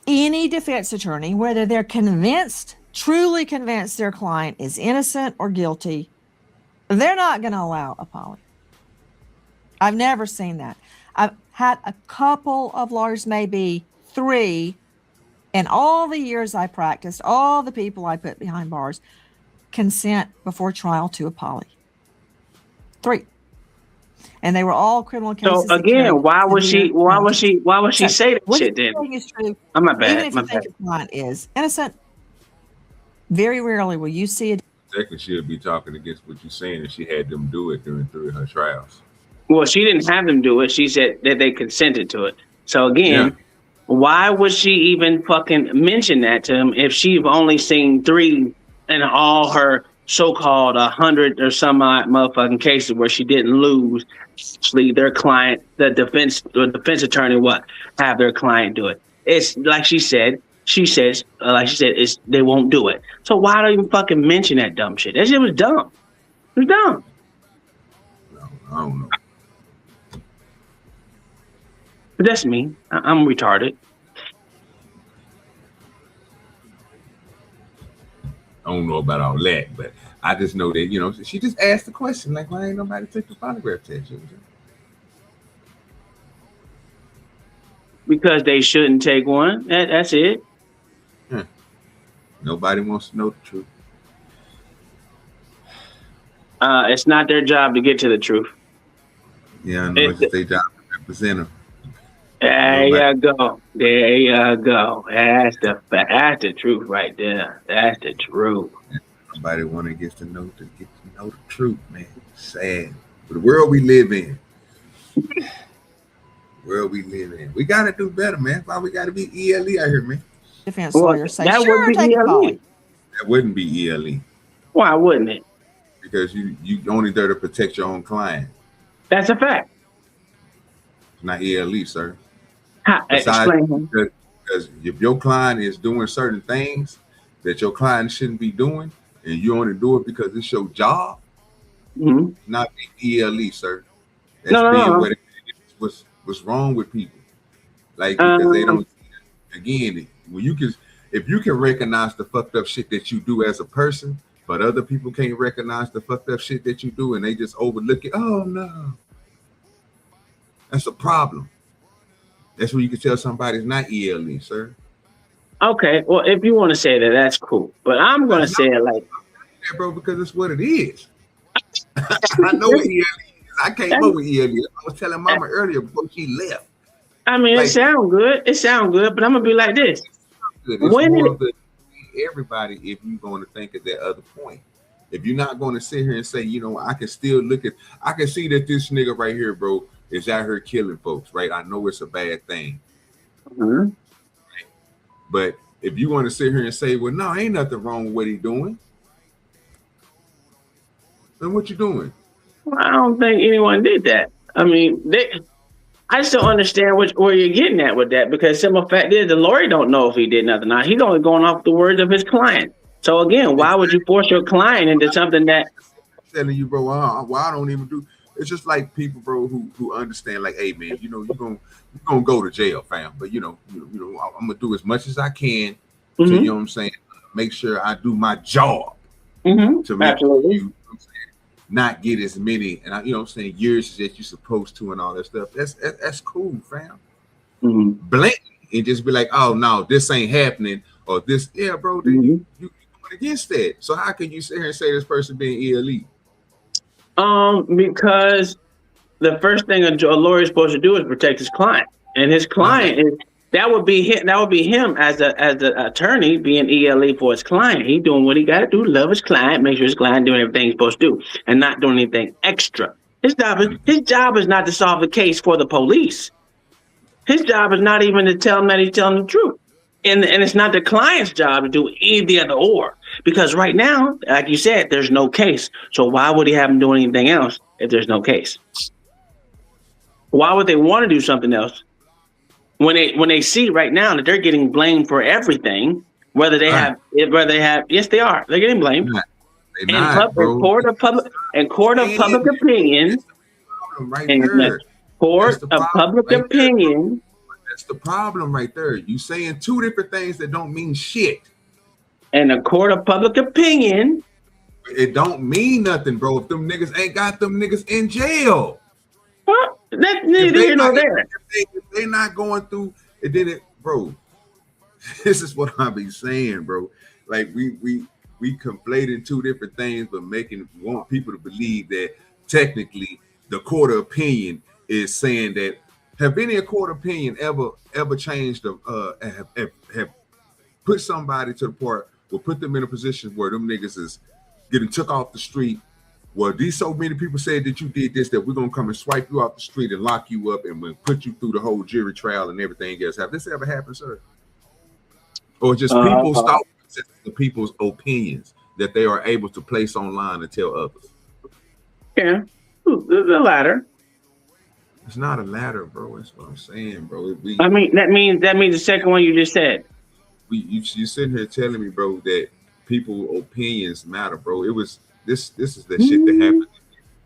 Any defense attorney, whether they're convinced, truly convinced their client is innocent or guilty, they're not going to allow a poly. I've never seen that. I've had a couple of lawyers, maybe 3, in all the years I practiced, all the people I put behind bars, consent before trial to a poly. 3. And they were all criminal cases.
So again, why would she say that shit then?
Is true.
I'm not bad.
Even if you think your client is innocent, very rarely will you see it.
Exactly, she'll be talking against what you're saying, and she had them do it during 3 of her trials.
Well, she didn't have them do it. She said that they consented to it. So again, why would she even fucking mention that to him if she've only seen 3 in all her so-called 100 or some odd motherfucking cases where she didn't lose? Actually, their client, the defense attorney, have their client do it. It's like she said. It's they won't do it. So why don't you fucking mention that dumb shit? That shit was dumb. It was dumb.
No, I don't know.
But that's me. I'm retarded.
I don't know about all that, but I just know that, she just asked the question, like, why ain't nobody took the polygraph test?
Because they shouldn't take one. That's it.
Nobody wants to know the truth.
It's not their job to get to the truth.
Yeah, I know it's their job to represent them.
There you go. There you go. That's the truth right there. That's the truth.
Nobody want to get to know the truth, man. Sad. But the world we live in. We got to do better, man. Why we got to be ELE out here, man?
Defense lawyers say,
that
sure, take a poly.
That wouldn't be ELE.
Why wouldn't it?
Because you only there to protect your own client.
That's a fact.
It's not ELE, sir.
Explain.
Because if your client is doing certain things that your client shouldn't be doing, and you only do it because it's your job, not being ELE, sir. That's what it is. What's wrong with people? Like, because they don't. Again, if you can recognize the fucked up shit that you do as a person, but other people can't recognize the fucked up shit that you do, and they just overlook it. Oh no, that's a problem. That's when you can tell somebody's not ELE, sir.
Okay, well, if you want to say that, that's cool. But I'm going to say it like,
yeah, bro, because it's what it is. I know what ELE is. I came up with ELE. I was telling Mama earlier before she left.
I mean, like, it sounds good. But I'm gonna be like this.
Everybody, if you're going to think of that other point, if you're not going to sit here and say, I can still I can see that this nigga right here, bro, is out here killing folks, right? I know it's a bad thing.
Mm-hmm.
But if you want to sit here and say, well, no, ain't nothing wrong with what he's doing, then what you doing?
Well, I don't think anyone did that. I mean, I just don't understand where you're getting at with that, because simple fact is the lawyer don't know if he did nothing or not. He's only going off the words of his client. So again, why would you force your client into something that?
I'm telling you, bro, I don't even do. It's just like people, bro, who understand, like, hey, man, you're gonna go to jail, fam. But I'm gonna do as much as I can to, you know what I'm saying, make sure I do my job to make you not get as many, and you know what I'm saying, years that you're supposed to and all that stuff. That's cool, fam. Blatantly and just be like, oh no, this ain't happening, or this, yeah, bro, then you going against that. So how can you sit here and say this person being elite?
Because the first thing a lawyer is supposed to do is protect his client, and his client is that would be him. That would be him as an attorney being ELE for his client. He doing what he got to do, love his client, make sure his client doing everything he's supposed to do, and not doing anything extra. His job is not to solve the case for the police. His job is not even to tell him that he's telling the truth, and it's not the client's job to do either or. Because right now, like you said, there's no case. So why would he have him doing anything else if there's no case? Why would they want to do something else when they see right now that they're getting blamed for everything? Whether they have, yes, they are. They're getting blamed. In court of public opinion. Court of public opinion.
That's the problem right there. You saying two different things that don't mean shit.
And a court of public opinion.
It don't mean nothing, bro. If them niggas ain't got them niggas in jail.
Well, that's neither here nor there.
If they not going through it, then it, bro. This is what I be saying, bro. Like we conflating two different things, but want people to believe that technically the court of opinion is saying that. Have any a court opinion ever changed have put somebody to the point will put them in a position where them niggas is getting took off the street? Well, these so many people said that you did this, that we're gonna come and swipe you off the street and lock you up and we'll put you through the whole jury trial and everything else. Have this ever happened, sir? Or just people stop the people's opinions that they are able to place online and tell others?
Yeah, the latter.
It's not a ladder, bro. That's what I'm saying, bro.
I mean, that means the second one you just said.
You sitting here telling me, bro, that people's opinions matter, bro. It was this is the shit that happened,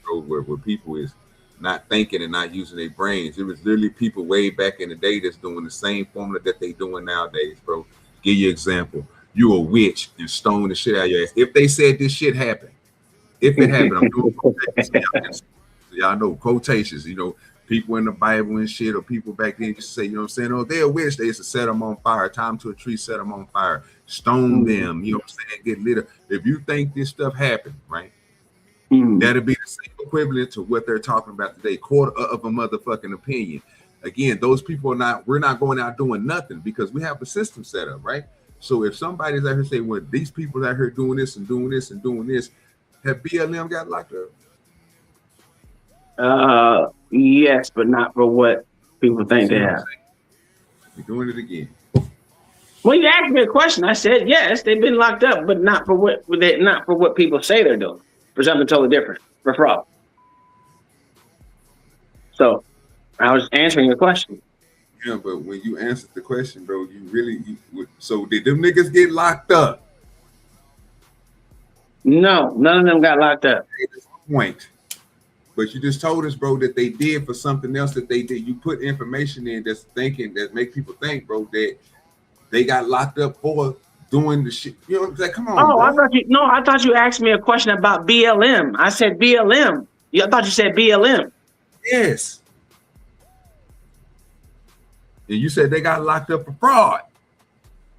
bro, where people is not thinking and not using their brains. It was literally people way back in the day that's doing the same formula that they doing nowadays, bro. Give you an example. You a witch and stone the shit out of your ass. If they said this shit happened, if it happened, I'm doing quotations. Y'all know quotations, you know. People in the Bible and shit, or people back then used to say, you know what I'm saying? Oh, they're a witch. They used to set them on fire, tie them to a tree, set them on fire, stone them, you know what I'm saying? Get lit. If you think this stuff happened, right? That'll be the same equivalent to what they're talking about today. Quarter of a motherfucking opinion. Again, those people we're not going out doing nothing because we have a system set up, right? So if somebody's out here saying, well, these people out here doing this and doing this and doing this, have BLM got locked up?
Yes, but not for what people think they have.
You're doing it again.
Well, you asked me a question. I said yes, they've been locked up, but not for what people say they're doing. For something totally different, for fraud. So, I was answering your question.
Yeah, but when you answered the question, bro, so did them niggas get locked up?
No, none of them got locked up.
Point. But you just told us, bro, that they did for something else that they did. You put information in that make people think, bro, that they got locked up for doing the shit. You know what I'm saying? Come on.
Oh,
bro.
I thought you asked me a question about BLM. I said BLM. I thought you said BLM.
Yes. And you said they got locked up for fraud.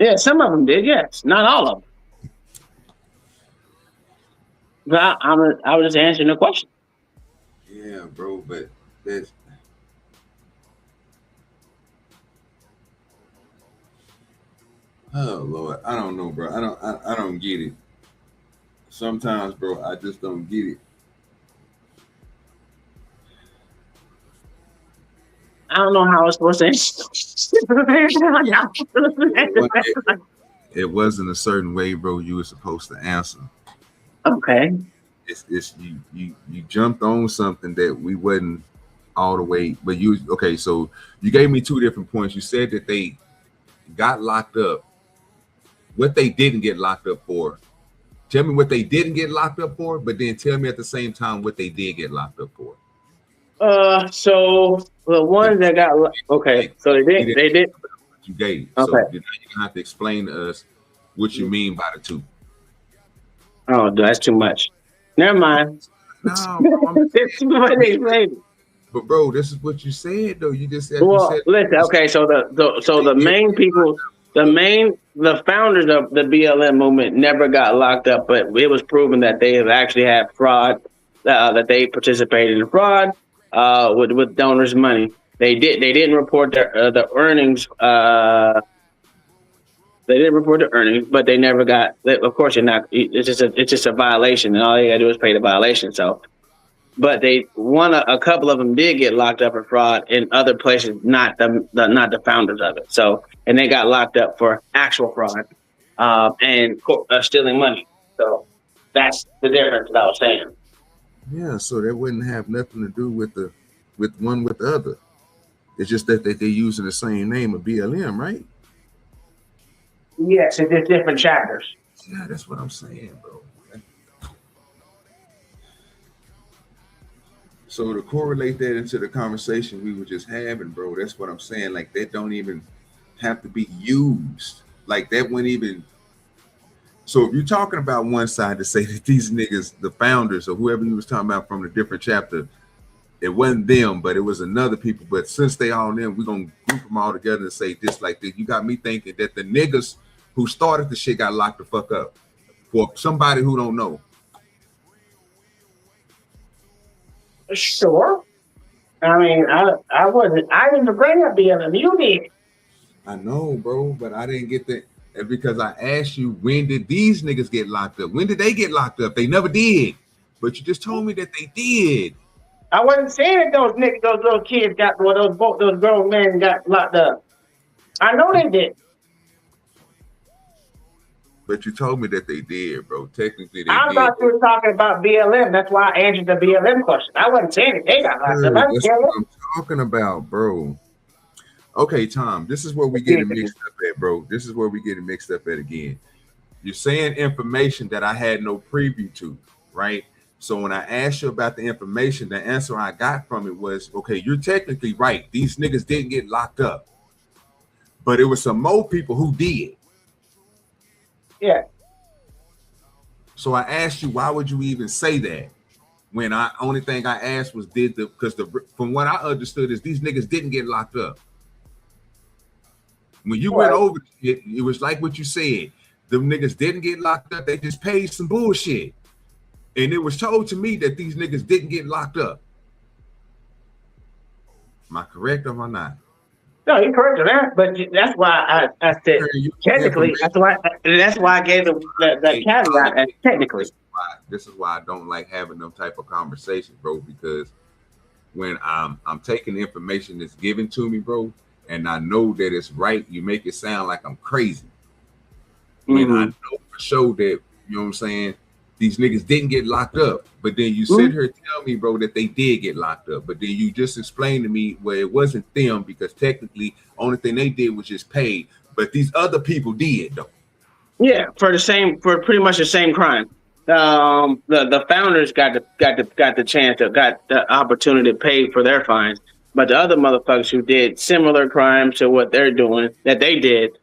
Yeah, some of them did, yes. Not all of them. But I was just answering the question.
Yeah, bro, but that's oh Lord, I don't know, bro. I don't get it. Sometimes, bro, I just don't get it.
I don't know how I was supposed to answer.
It wasn't a certain way, bro, you were supposed to answer.
Okay.
It's you jumped on something that we wasn't all the way, but so you gave me two different points. You said that they got locked up. What they didn't get locked up for. Tell me what they didn't get locked up for, but then tell me at the same time what they did get locked up for.
So the ones that got so they did.
You gave.
Okay.
So you're gonna have to explain to us what you mean by the two.
Oh, that's too much. Never mind.
No, But bro, this is what you said though. You just said.
Well, listen. Okay, so the main people, the founders of the BLM movement never got locked up, but it was proven that they have actually had fraud, that they participated in fraud with donors' money. They didn't report the earnings. They didn't report the earnings, but they never got. Of course, you're not. It's just a violation, and all you gotta do is pay the violation. So. But a couple of them did get locked up for fraud in other places, not the founders of it. So, and they got locked up for actual fraud and stealing money. So that's the difference that I was saying.
Yeah, so that wouldn't have nothing to do with the other. It's just that they're using the same name of BLM, right?
Yes, it's just different chapters.
Yeah, that's what I'm saying, bro. So to correlate that into the conversation we were just having, bro, that's what I'm saying. Like, that don't even have to be used. Like, that wouldn't even. So if you're talking about one side to say that these niggas, the founders or whoever you was talking about from the different chapter, it wasn't them, but it was another people. But since they all them, we're going to group them all together and say this like this. You got me thinking that the niggas who started the shit got locked the fuck up. For somebody who don't know.
Sure. I mean, I didn't bring up BLM. You did.
I know, bro, but I didn't get that. And because I asked you, when did these niggas get locked up? When did they get locked up? They never did. But you just told me that they did.
I wasn't saying that those niggas, those little kids got, or those grown men got locked up. I know they did.
But you told me that they did, bro. Technically, they
I
did.
thought you were talking about BLM. That's why I answered the BLM question. I wasn't saying that they got locked up.
That's what I'm talking about, bro. Okay, Tom, this is where we get it mixed up at, bro. This is where we get it mixed up at again. You're saying information that I had no preview to, right? So when I asked you about the information, the answer I got from it was, okay, you're technically right. These niggas didn't get locked up. But it was some more people who did.
Yeah.
So I asked you, why would you even say that? When only thing I asked was from what I understood is these niggas didn't get locked up. When you went over it, it was like what you said. Them niggas didn't get locked up. They just paid some bullshit. And it was told to me that these niggas didn't get locked up. Am I correct or am I not?
No, you're correct on that, but that's why I said technically. That's why I gave the caveat as technically.
This is why I don't like having them type of conversations, bro. Because when I'm taking the information that's given to me, bro, and I know that it's right, you make it sound like I'm crazy. When I know for sure that, you know what I'm saying, these niggas didn't get locked up. But then you sit here and tell me, bro, that they did get locked up. But then you just explained to me where it wasn't them, because technically only thing they did was just pay. But these other people did, though.
Yeah, for pretty much the same crime. The founders got the chance, got the opportunity to pay for their fines. But the other motherfuckers who did similar crimes to what they're doing, that they did,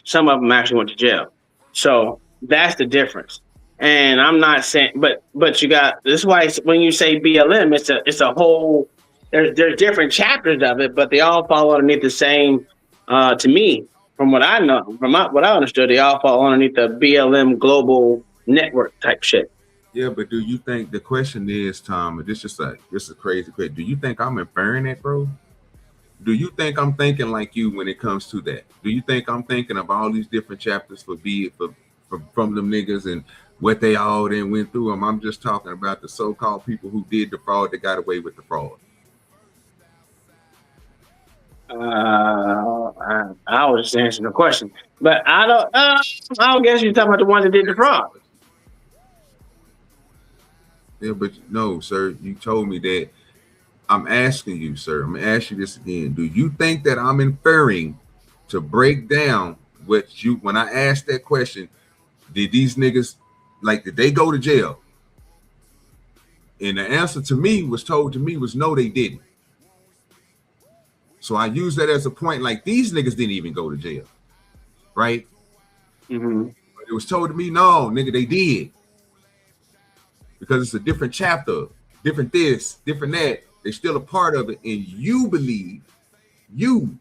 some of them actually went to jail. So that's the difference. And I'm not saying, but you got, this is why when you say BLM, it's a whole, there's different chapters of it, but they all fall underneath the same, to me, from what I know, what I understood, they all fall underneath the BLM global network type shit.
Yeah, but do you think, the question is, Tom, and this is a crazy question. Do you think I'm inferring that, bro? Do you think I'm thinking like you when it comes to that? Do you think I'm thinking of all these different chapters from them niggas and what they all then went through? I'm just talking about the so-called people who did the fraud that got away with the fraud.
I was just answering the question, but I don't guess you're talking about the ones that did the fraud.
Yeah, but no, sir, you told me that. I'm asking you, sir, I'm gonna ask you this again. Do you think that I'm inferring to break down what you, when I asked that question, did these niggas, like, did they go to jail? And the answer to me was told to me was no, they didn't. So I use that as a point, like, these niggas didn't even go to jail, right?
Mm-hmm.
But it was told to me, no, nigga, they did. Because it's a different chapter, different this, different that. They're still a part of it, and you believe, you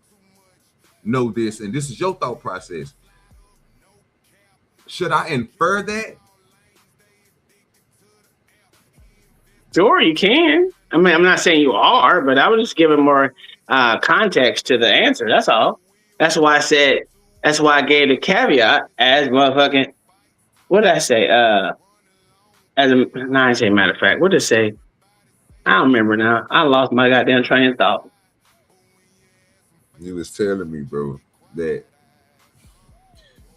know this, and this is your thought process. Should I infer that?
Sure, you can. I mean, I'm not saying you are, but I was just giving more context to the answer. That's all. That's why I said. That's why I gave the caveat as motherfucking. What did I say? I didn't say matter of fact. What did it say? I don't remember now. I lost my goddamn train of thought.
You was telling me, bro, that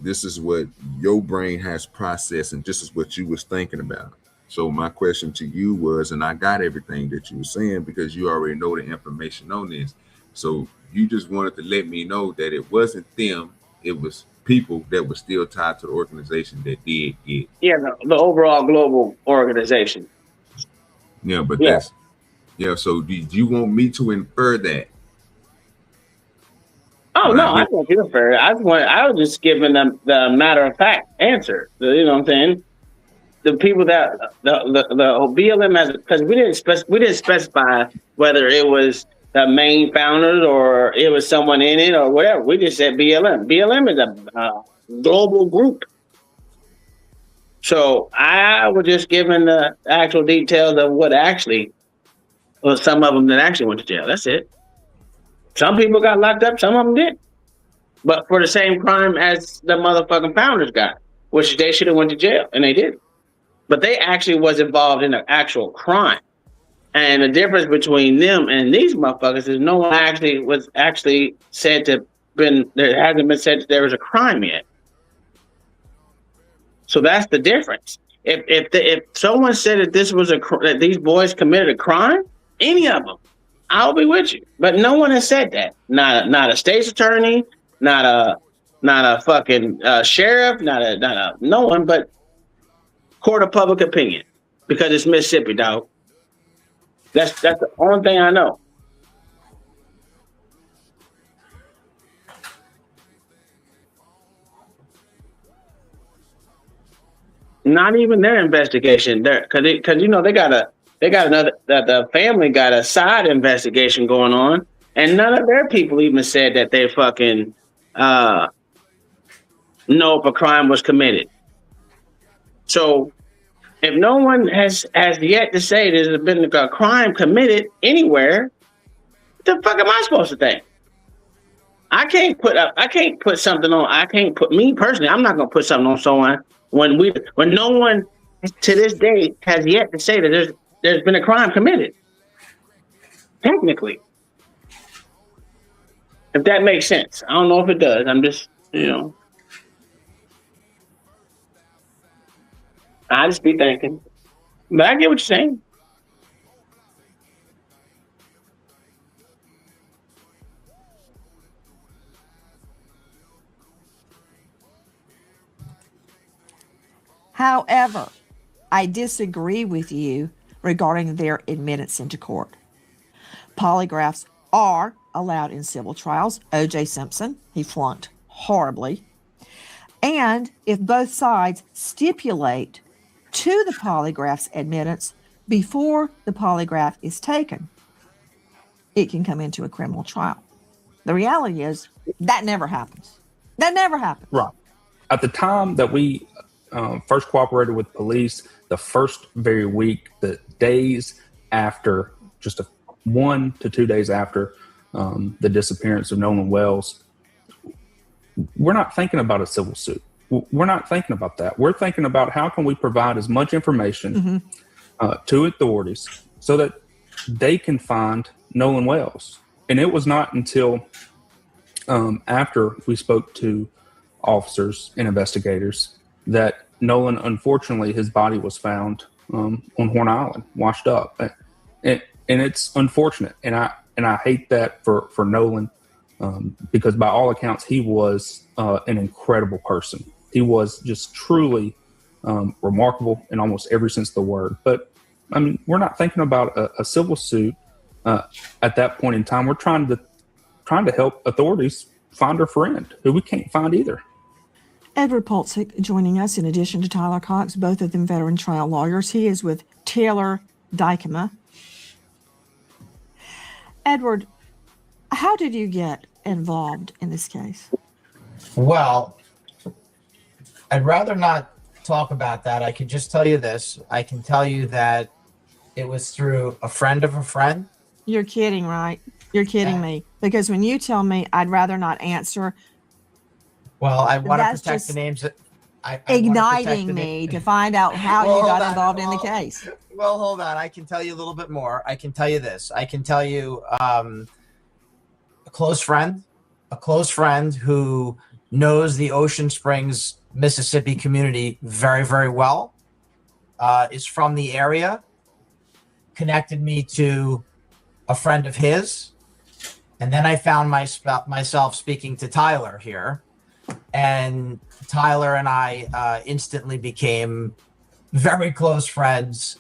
this is what your brain has processed, and this is what you was thinking about. So my question to you was, and I got everything that you were saying because you already know the information on this. So you just wanted to let me know that it wasn't them, it was people that were still tied to the organization that did get.
Yeah, the overall global organization.
Yeah, but that's, so do you want me to infer that?
Oh, no, I don't want you to infer it. I was just giving them the matter of fact answer. You know what I'm saying? The people that the BLM has, because we didn't specify whether it was the main founders or it was someone in it or whatever. We just said BLM. BLM is a global group. So I was just giving the actual details of what actually was some of them that actually went to jail. That's it. Some people got locked up, some of them didn't. But for the same crime as the motherfucking founders got, which they should have went to jail, and they didn't. But they actually was involved in an actual crime. And the difference between them and these motherfuckers is no one actually was said to there hasn't been said that there was a crime yet. So that's the difference. If someone said that this was that these boys committed a crime, any of them, I'll be with you. But no one has said that. Not a state's attorney, not a fucking sheriff, no one, but court of public opinion, because it's Mississippi, dog. That's the only thing I know. Not even their investigation, because you know they got another, the family got a side investigation going on, and none of their people even said that they fucking know if a crime was committed. So if no one has yet to say there's been a crime committed anywhere, what the fuck am I supposed to think? I can't put something on. Me personally, I'm not gonna put something on someone when no one to this day has yet to say that there's been a crime committed. Technically. If that makes sense. I don't know if it does. I'm just, I just be thinking. But I get what you're saying.
However, I disagree with you regarding their admittance into court. Polygraphs are allowed in civil trials. O.J. Simpson, he flunked horribly. And if both sides stipulate to the polygraph's admittance before the polygraph is taken, it can come into a criminal trial. The reality is that never happens. That never happens.
Right. At the time that we first cooperated with police, the first very week, the days after, just 1 to 2 days after the disappearance of Nolan Wells, we're not thinking about a civil suit. We're not thinking about that. We're thinking about how can we provide as much information to authorities so that they can find Nolan Wells. And it was not until after we spoke to officers and investigators that Nolan, unfortunately, his body was found on Horn Island, washed up. And it's unfortunate. And I hate that for Nolan because by all accounts, he was an incredible person. He was just truly remarkable in almost every sense of the word. But I mean, we're not thinking about a civil suit at that point in time. We're trying to help authorities find our friend, who we can't find either.
Edward Polczyk joining us in addition to Tyler Cox, both of them veteran trial lawyers. He is with Taylor Dykema. Edward, how did you get involved in this case?
Well, I'd rather not talk about that. I can just tell you this. I can tell you that it was through a friend of a friend.
You're kidding, right? You're kidding me. Because when you tell me I'd rather not answer.
Well, I want to
That's
protect
just
the names.
igniting me to find out how
Well,
you got
hold on.
involved in the case.
Well, hold on. I can tell you a little bit more. I can tell you this. I can tell you a close friend who knows the Ocean Springs, Mississippi community very, very well, is from the area, connected me to a friend of his. And then I found myself speaking to Tyler here. And Tyler and I instantly became very close friends.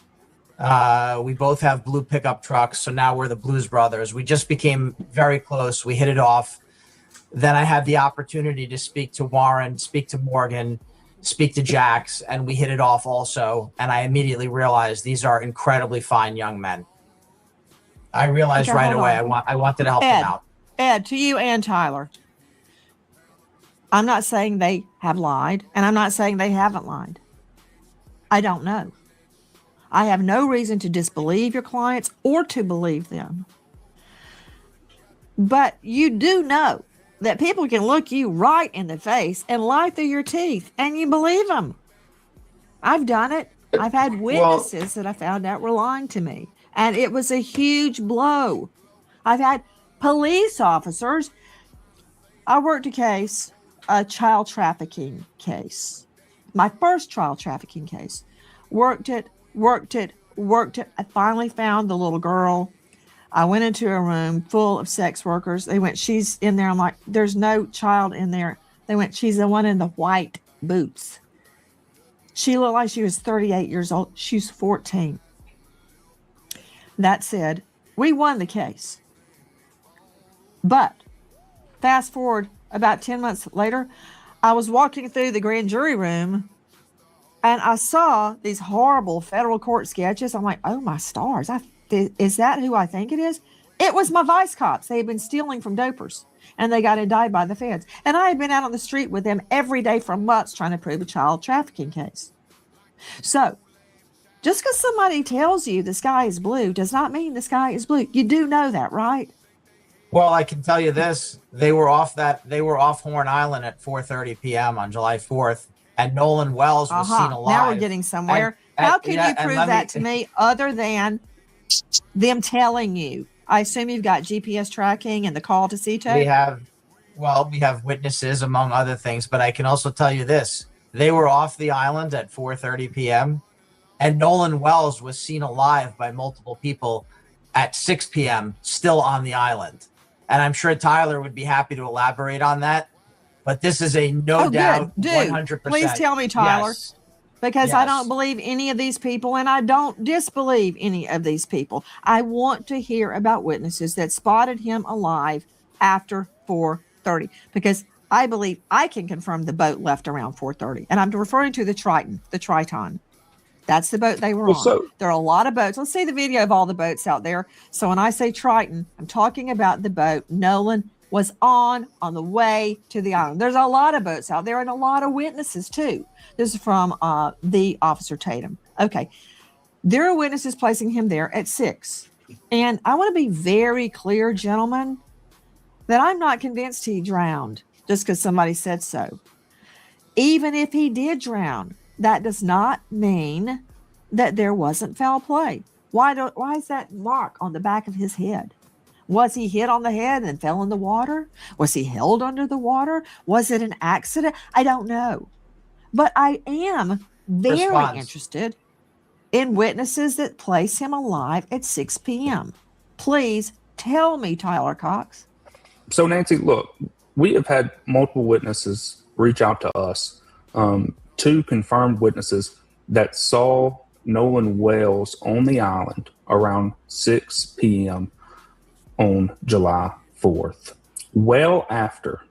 We both have blue pickup trucks, so now we're the Blues Brothers. We just became very close. We hit it off. Then I had the opportunity to speak to Warren, speak to Morgan, speak to Jax, and we hit it off also. And I immediately realized these are incredibly fine young men. I realized right away I wanted to help them out.
Ed, to you and Tyler, I'm not saying they have lied, and I'm not saying they haven't lied. I don't know. I have no reason to disbelieve your clients or to believe them. But you do know that people can look you right in the face and lie through your teeth, and you believe them. I've done it. I've had witnesses that I found out were lying to me, and it was a huge blow. I've had police officers. I worked a child trafficking case. My first child trafficking case. Worked it. I finally found the little girl. I went into a room full of sex workers. They went, she's in there. I'm like, there's no child in there. They went, she's the one in the white boots. She looked like she was 38 years old. She's 14. That said, we won the case. But fast forward about 10 months later, I was walking through the grand jury room and I saw these horrible federal court sketches. I'm like, oh my stars. Is that who I think it is? It was my vice cops. They had been stealing from dopers and they got indicted by the feds. And I had been out on the street with them every day for months trying to prove a child trafficking case. So just because somebody tells you the sky is blue does not mean the sky is blue. You do know that, right?
Well, I can tell you this. They were off Horn Island at 4:30 p.m. on July 4th, and Nolan Wells was seen alive.
Now we're getting somewhere. How can you prove that to me other than them telling you? I assume you've got GPS tracking and the call to CTO?
We have witnesses, among other things, but I can also tell you this. They were off the island at 4:30 p.m., and Nolan Wells was seen alive by multiple people at 6 p.m., still on the island. And I'm sure Tyler would be happy to elaborate on that. But this is a no doubt 100%.
Please tell me, Tyler.
Yes.
Because I don't believe any of these people, and I don't disbelieve any of these people. I want to hear about witnesses that spotted him alive after 4:30, because I believe I can confirm the boat left around 4:30. And I'm referring to the Triton. That's the boat they were on. There are a lot of boats. Let's see the video of all the boats out there. So when I say Triton, I'm talking about the boat Nolan was on the way to the island. There's a lot of boats out there and a lot of witnesses too. This is from the Officer Tatum. Okay. There are witnesses placing him there at 6. And I want to be very clear, gentlemen, that I'm not convinced he drowned just because somebody said so. Even if he did drown, that does not mean that there wasn't foul play. Why is that mark on the back of his head? Was he hit on the head and fell in the water? Was he held under the water? Was it an accident? I don't know. But I am very interested in witnesses that place him alive at 6 p.m. Please tell me, Tyler Cox.
So, Nancy, look, we have had multiple witnesses reach out to us, 2 confirmed witnesses that saw Nolan Wells on the island around 6 p.m. on July 4th, well after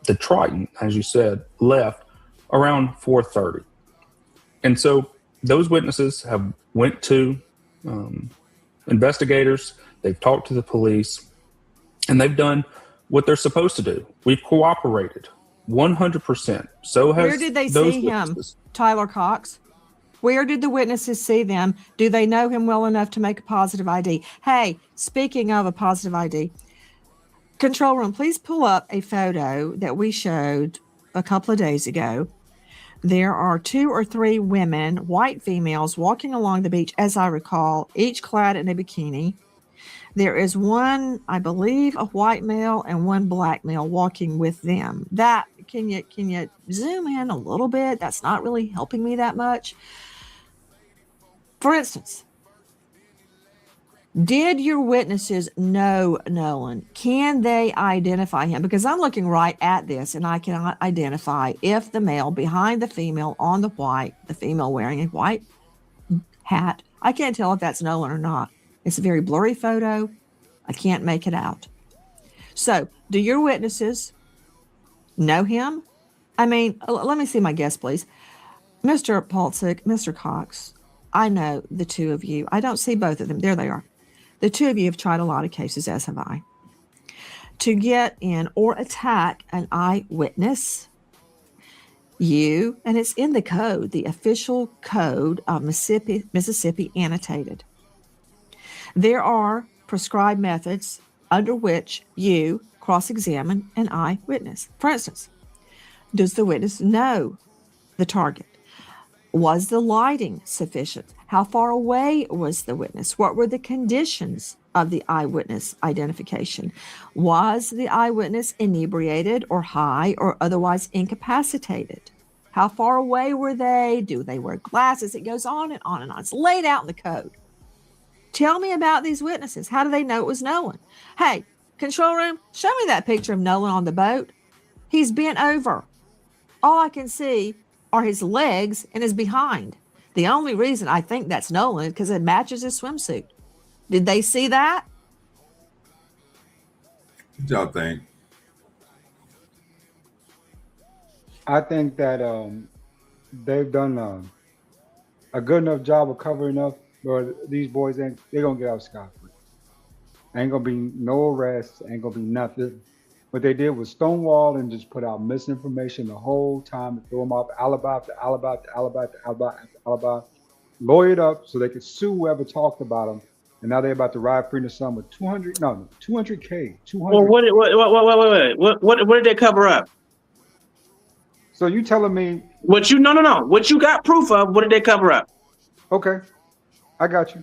the Triton, as you said, left around 4:30. And so those witnesses have went to investigators, they've talked to the police, and they've done what they're supposed to do. We've cooperated 100%. So has
Where did they
those
see
witnesses.
him, Tyler Cox? Where did the witnesses see them? Do they know him well enough to make a positive ID? Hey, speaking of a positive ID, control room, please pull up a photo that we showed a couple of days ago. There are 2 or 3 women, white females, walking along the beach, as I recall, each clad in a bikini. There is one, I believe, a white male and one black male walking with them. That can you zoom in a little bit? That's not really helping me that much. For instance, did your witnesses know Nolan? Can they identify him? Because I'm looking right at this and I cannot identify if the male behind the female on the white, the female wearing a white hat, I can't tell if that's Nolan or not. It's a very blurry photo. I can't make it out. So, do your witnesses know him? I mean, let me see my guess, please. Mr. Polczyk, Mr. Cox, I know the 2 of you. I don't see both of them. There they are. The 2 of you have tried a lot of cases, as have I. To get in or attack an eyewitness, and it's in the code, the official code of Mississippi annotated. There are prescribed methods under which you cross-examine an eyewitness. For instance, does the witness know the target? Was the lighting sufficient? How far away was the witness? What were the conditions of the eyewitness identification? Was the eyewitness inebriated or high or otherwise incapacitated? How far away were they? Do they wear glasses? It goes on and on and on. It's laid out in the code. Tell me about these witnesses. How do they know it was Nolan? Hey, control room, show me that picture of Nolan on the boat. He's bent over. All I can see are his legs and his behind. The only reason I think that's Nolan is because it matches his swimsuit. Did they see that?
What y'all think?
I think that they've done a good enough job of covering up, but these boys they're gonna get out scot-free. Ain't gonna be no arrests, ain't gonna be nothing. What they did was stonewall and just put out misinformation the whole time and throw them off alibi after alibi after alibi after alibi after alibi, lawyered up so they could sue whoever talked about them. And now they're about to ride free in the sun with 200K.
Well, what did they cover up?
So you telling me
what you what you got proof of? What did they cover up?
Okay, I got you.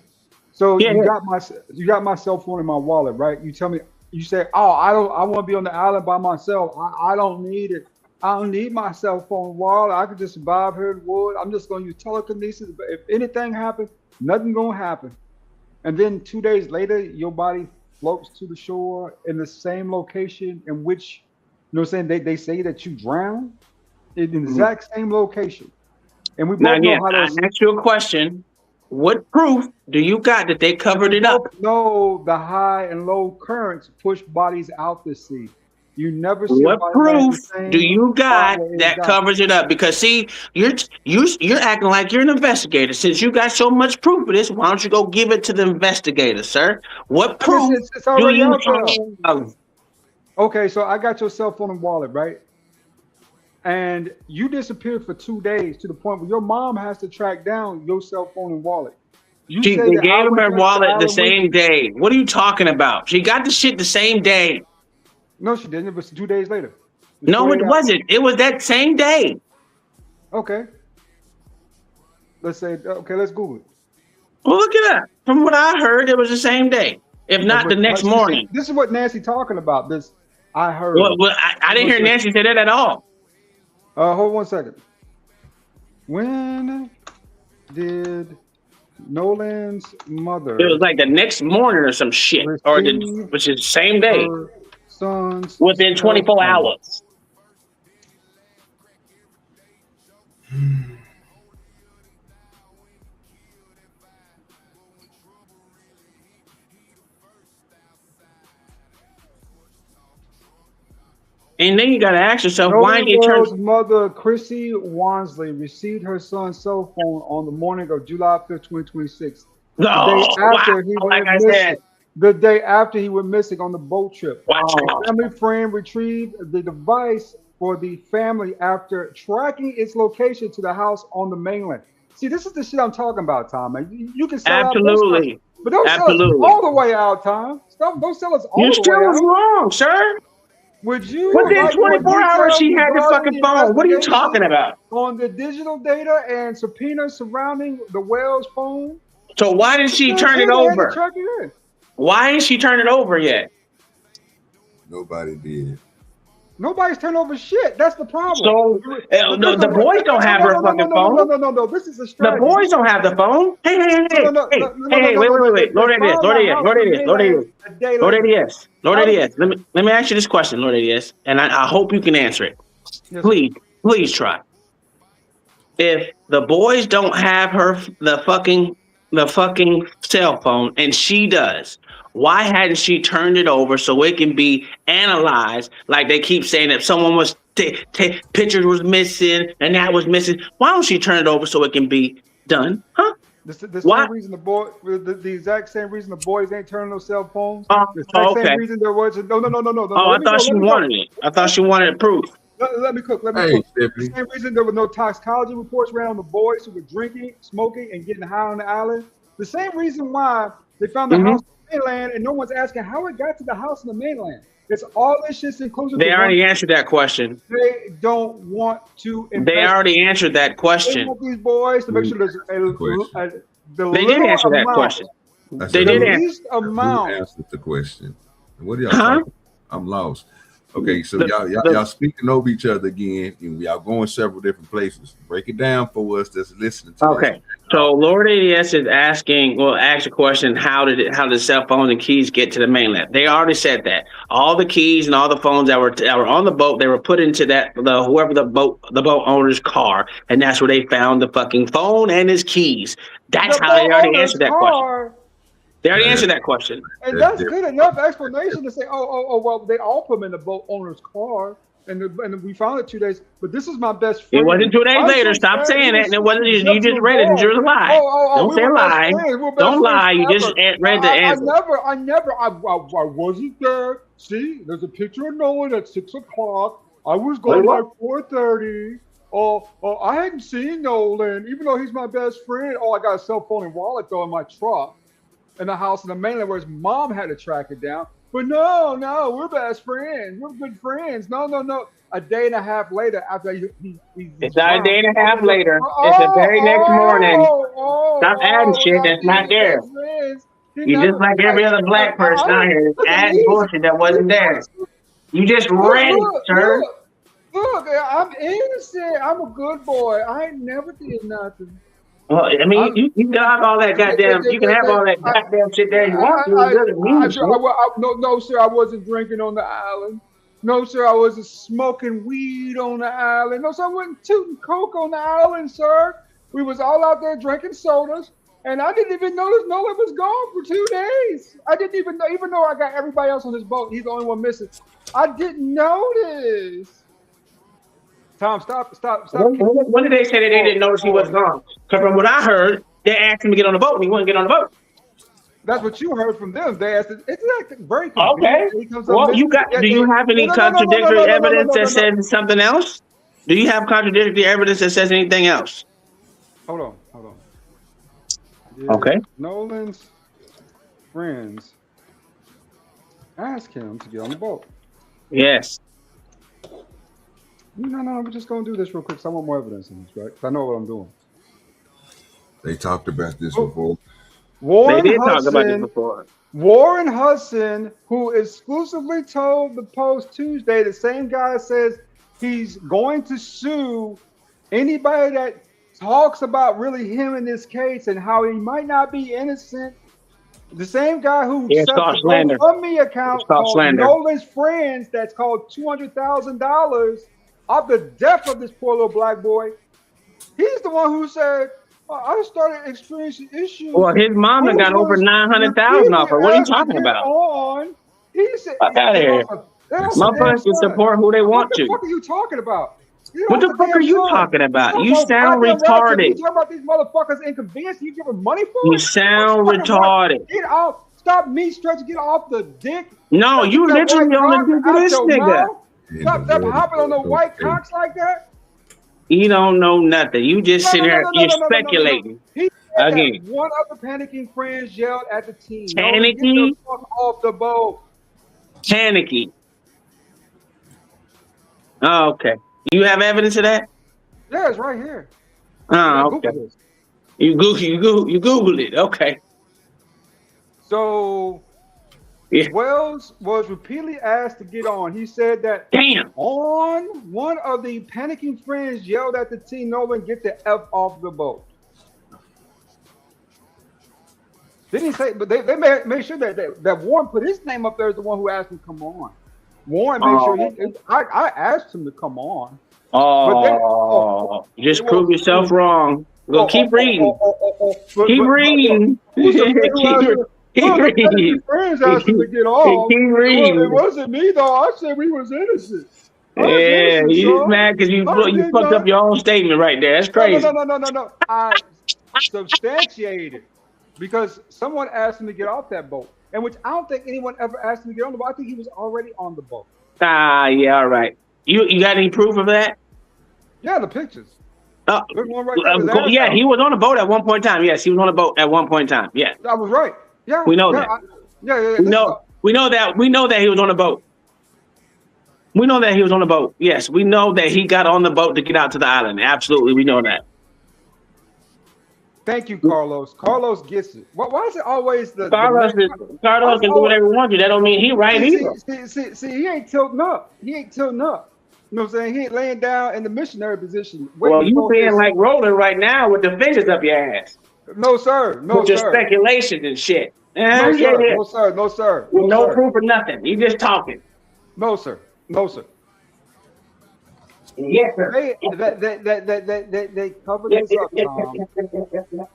So
Yeah.
you got my cell phone in my wallet, right? You tell me, you say, oh, I want to be on the island by myself. I don't need it. I don't need my cell phone wallet. I could just survive here in wood. I'm just gonna use telekinesis. But if anything happens, nothing gonna happen. And then 2 days later, your body floats to the shore in the same location in which, you know what I'm saying, they say that you drowned in the exact same location. And we both
Now,
know
again,
how
I
those
asked you a question. What proof do you got that they covered it up?
know the high and low currents push bodies out to sea. You never see
What
a body
proof
the same
do you got
spot where it
that
got.
covers it up? Because see, you're acting like you're an investigator. Since you got so much proof of this, why don't you go give it to the investigator, sir? What proof
It's
do
already
you
out there.
have?
Okay, so I got your cell phone and wallet, right? And you disappeared for 2 days to the point where your mom has to track down your cell phone and wallet. You
She
say that I
gave him
went
her
to
wallet the
island with
same
you.
day. What are you talking about? She got the shit the same day.
No, she didn't. It was 2 days later.
No, it wasn't. It was that same day.
Okay. Let's Google it.
Well, look at that. From what I heard, it was the same day, if not the next morning.
This is what Nancy talking about. This I heard.
Well, I didn't hear Nancy say that at all.
Hold 1 second. When did Nolan's mother?
It was like the next morning or some shit, which is the same day,
son's
within 24 hours. And then you got to ask yourself, why did they turn?
Nolan's mother, Chrissy Wansley, received her son's cell phone on the morning of July 5th, 2026.
No,
after he
like
went
I
missing.
said.
The day after he went missing on the boat trip.
Wow.
A family friend retrieved the device for the family after tracking its location to the house on the mainland. See, this is the shit I'm talking about, Tom. Man. You can sell
Absolutely.
out, but don't sell us all the way out, Tom. Don't sell us all
You
the
still
way
was
out.
wrong, sir.
Would you?
Within 24 hours, she had the fucking phone. What are you talking about?
On the digital data and subpoenas surrounding the Wells phone.
So why didn't she turn it over? Why ain't she turned it over yet?
Nobody did.
Nobody's turned over shit. That's the problem.
So the boys don't have her fucking phone.
No. This is a strategy.
The boys don't have the phone. Hey, wait. Lord ADS. Let me ask you this question, Lord ADS, and I hope you can answer it.
Yes,
Please try. If the boys don't have the fucking cell phone and she does, why hadn't she turned it over so it can be analyzed? Like they keep saying that someone was pictures was missing and that was missing. Why don't she turn it over so it can be done? Huh?
The same reason the exact same reason the boys ain't turning those cell phones. The exact same reason there was no.
Oh, I thought she wanted it. I thought she wanted proof.
Let me cook. Cook. The same reason there were no toxicology reports ran on the boys who were drinking, smoking, and getting high on the island. The same reason why they found the house on the mainland and no one's asking how it got to the house on the mainland. It's all this shit's inclusive.
They already answered that question.
They don't want to.
They already answered that question.
They want these boys to make sure there's
they did answer that question. They did answer
the question. What are y'all talking about? I'm lost. Okay, so y'all speaking over each other again, and y'all going several different places. Break it down for us that's listening to
this. So Lord ADS is asked a question, how did cell phones and keys get to the mainland? They already said that. All the keys and all the phones that were on the boat, they were put into whoever the boat owner's car, and that's where they found the fucking phone and his keys. That's how they already answered that question. They already answered that question.
And that's good enough explanation to say, well, they all put them in the boat owner's car, and we found it 2 days. But this is my best friend.
It wasn't 2 days later. Stop saying it. And it wasn't. You just read it, and you're a lie. Don't say a lie. Don't lie. You just read the answer.
I wasn't there. See, there's a picture of Nolan at 6 o'clock. I was going by 4:30. I hadn't seen Nolan, even though he's my best friend. I got a cell phone and wallet though in my truck. In the house in the mainland where his mom had to track it down. But no, we're best friends. We're good friends. No. A day and a half later, after
it's not a day and a half later. It's the very next morning. Stop adding shit that's not there. You just like every other black person out here adding bullshit that wasn't there. You just read it, sir.
Look, I'm innocent. I'm a good boy. I ain't never did nothing.
Well, I mean, you can have all that goddamn. You can have all that goddamn shit there you want to.
No, sir, I wasn't drinking on the island. No, sir, I wasn't smoking weed on the island. No, sir, I wasn't tooting coke on the island, sir. We was all out there drinking sodas, and I didn't even notice Nolan was gone for 2 days. I didn't even know, even though I got everybody else on this boat, he's the only one missing. I didn't notice. Tom, stop.
When did they say that they didn't notice he was gone? Because from what I heard, they asked him to get on the boat, and he wouldn't get on the boat.
That's what you heard from them. They asked. It's like very
okay. Well, do you have any contradictory evidence that says something else? Do you have contradictory evidence that says anything else?
Hold on.
Okay.
Nolan's friends asked him to get on the boat.
Yes.
No, we're just going to do this real quick because I want more evidence in this, right? Because I know what I'm doing.
They talked about this before.
They did talk about this before.
Warren Hudson, who exclusively told the Post Tuesday, the same guy says he's going to sue anybody that talks about really him in this case and how he might not be innocent. The same guy who set the GoFundMe account called Nolan's Friends that's called $200,000 of the death of this poor little black boy. He's the one who said, I started experiencing issues.
Well, his mama got over $900,000 off her. What are you talking about?
He said,
fuck out of here. Motherfuckers can support who they want to.
What the fuck are you talking about?
What the fuck are you talking about? You sound retarded.
You talk about these motherfuckers inconvenience. You give them money for
You
it?
sound retarded.
Get off. Stop me stretching. Get off the dick.
No, you literally on the dick of this nigga.
Stop hopping on the white cocks like that.
You don't know nothing. You just sit here. You're speculating. Again.
One of the panicking friends yelled at the team.
Panicky?
Get the fuck off the boat.
Panicky. Oh, okay. You have evidence of that?
Yeah, it's right here.
Oh, okay. You Googled it. Okay.
So Wells was repeatedly asked to get on. He said that on one of the panicking friends yelled at the team, Nolan, get the F off the boat. Didn't he say, but they made sure that Warren put his name up there as the one who asked him to come on. Warren made sure I asked him to come on.
Just prove yourself wrong. Go keep reading. Keep reading. Keep reading.
Friends asked him to get off.
Keep reading.
It wasn't me though. I said we was innocent.
Yeah, you mad because you fucked up your own statement right there. That's crazy.
No. I substantiated because someone asked him to get off that boat, and which I don't think anyone ever asked him to get on the boat. I think he was already on the boat.
Yeah, all right. You got any proof of that?
Yeah, the pictures.
Yeah, he was on a boat at one point in time. Yes, he was on a boat at one point in time. Yeah,
I was right. Yeah,
we know that. We know that he was on a boat. We know that he was on a boat. Yes, we know that he got on the boat to get out to the island. Absolutely, we know that.
Thank you, Carlos. Carlos gets it. Why is it always
Carlos can do whatever he wants to. That don't mean he right either.
See, he ain't tilting up. He ain't tilting up. You know what I'm saying? He ain't laying down in the missionary position.
Well, you being like rolling right now with the fingers up your ass.
No, sir. No,
with
sir.
Your speculations and shit.
No, sir. No, sir. No, sir.
With no proof or nothing. You just talking.
No, sir. No, sir.
Yes, sir.
They covered this up, Tom.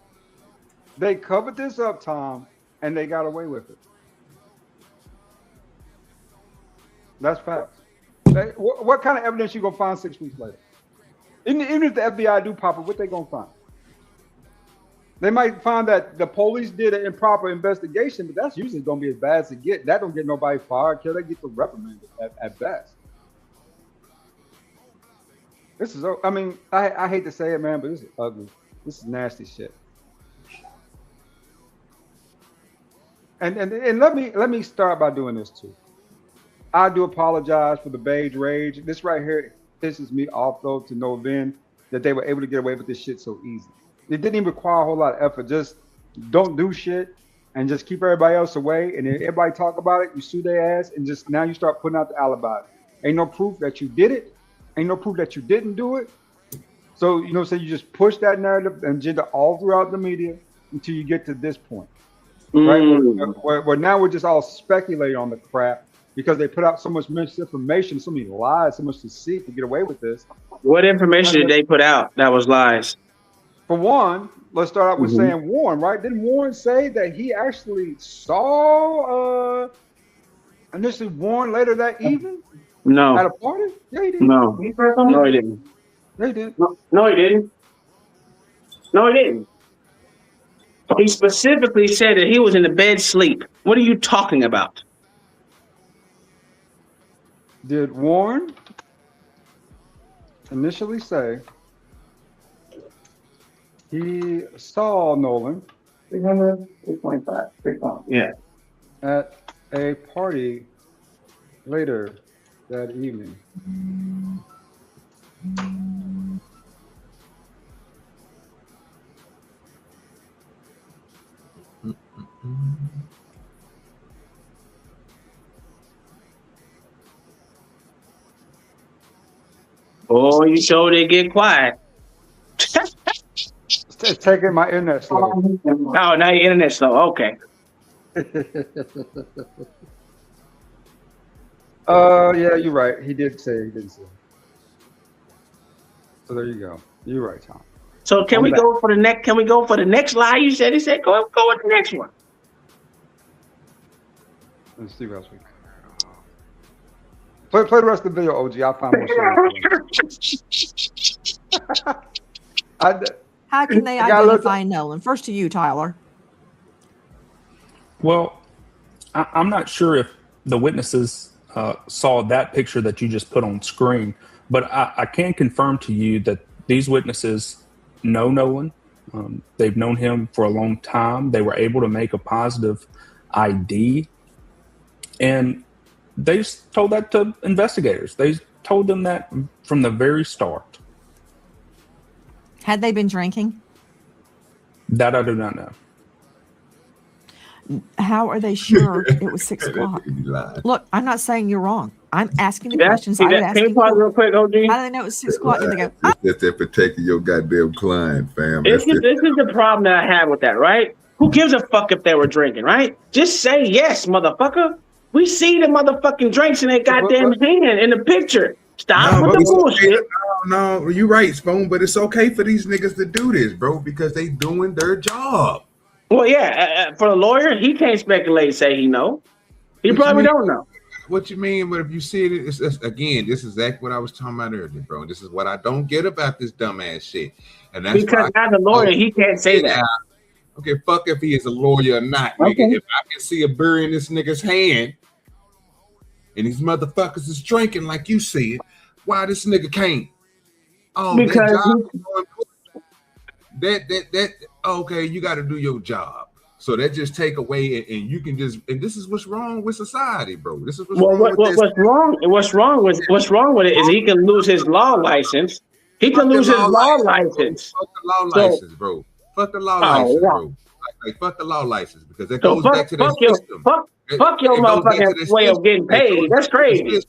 They covered this up, Tom, and they got away with it. That's facts. What kind of evidence you gonna find 6 weeks later? Even if the FBI do pop up, what they gonna find? They might find that the police did an improper investigation, but that's usually gonna be as bad as it get. That don't get nobody fired, kill. They get the reprimanded at best. This is, I mean, I hate to say it, man, but this is ugly. This is nasty shit. And let me start by doing this too. I do apologize for the beige rage. This right here pisses me off though to no end that they were able to get away with this shit so easy. It didn't even require a whole lot of effort. Just don't do shit and just keep everybody else away. And if everybody talk about it, you sue their ass, and just now you start putting out the alibi. Ain't no proof that you did it. Ain't no proof that you didn't do it. So, you know, so you just push that narrative and agenda all throughout the media until you get to this point. Right? Where now we're just all speculating on the crap because they put out so much misinformation, so many lies, so much deceit to get away with this.
What information did they put out that was lies?
For one, let's start out with saying Warren, right? Didn't Warren say that he actually saw initially Warren later that evening?
No.
At a party? Yeah, he did.
No. No, he didn't.
Yeah, he did.
No, he didn't. No, he didn't. He specifically said that he was in the bed sleep. What are you talking about?
Did Warren initially say he saw Nolan
300, 325, 325. Yeah.
at a party later that evening?
Oh, you sure they get quiet.
It's taking my internet slow.
Oh, now your internet slow. Okay.
Yeah, you're right. He did say he didn't say. So there you go. You're right, Tom.
So can we go for the next? Can we go for the next lie? You said he said go with the next one.
Let's see what else we got. Play the rest of the video, OG. I'll find more shit.
How can they identify Nolan? First to you, Tyler.
Well, I'm not sure if the witnesses saw that picture that you just put on screen, but I can confirm to you that these witnesses know Nolan. They've known him for a long time. They were able to make a positive ID, and they told that to investigators. They told them that from the very start.
Had they been drinking?
That I do not know.
How are they sure it was 6 o'clock? Look, I'm not saying you're wrong. I'm asking the questions.
Can you pause real quick, OG?
How do they know it was 6 o'clock? And they go, ah.
That's that protecting your goddamn client, fam.
This is the problem that I have with that, right? Who gives a fuck if they were drinking, right? Just say yes, motherfucker. We see the motherfucking drinks in their goddamn hand in the picture. Stop with the bullshit.
No, you're right, Spoon, but it's okay for these niggas to do this, bro, because they doing their job.
Well, yeah, for the lawyer, he can't speculate and say he know. He probably don't know.
What you mean? But if you see it, it's again, this is exactly what I was talking about earlier, bro. This is what I don't get about this dumbass shit. And that's
because as a lawyer, he can't say that.
Okay, fuck if he is a lawyer or not. Okay. Nigga. If I can see a burr in this nigga's hand and these motherfuckers is drinking like you see it, why this nigga can't? Oh, because that okay, you got to do your job. So that just take away, and you can just, and this is what's wrong with society, bro. This is what's wrong with this.
What's wrong with it is he can lose his law license. He can lose his law license.
Fuck the law license, bro. Fuck the law license, bro. Like fuck the law license because that goes back to the system.
Fuck your motherfucking way of getting paid. That's crazy.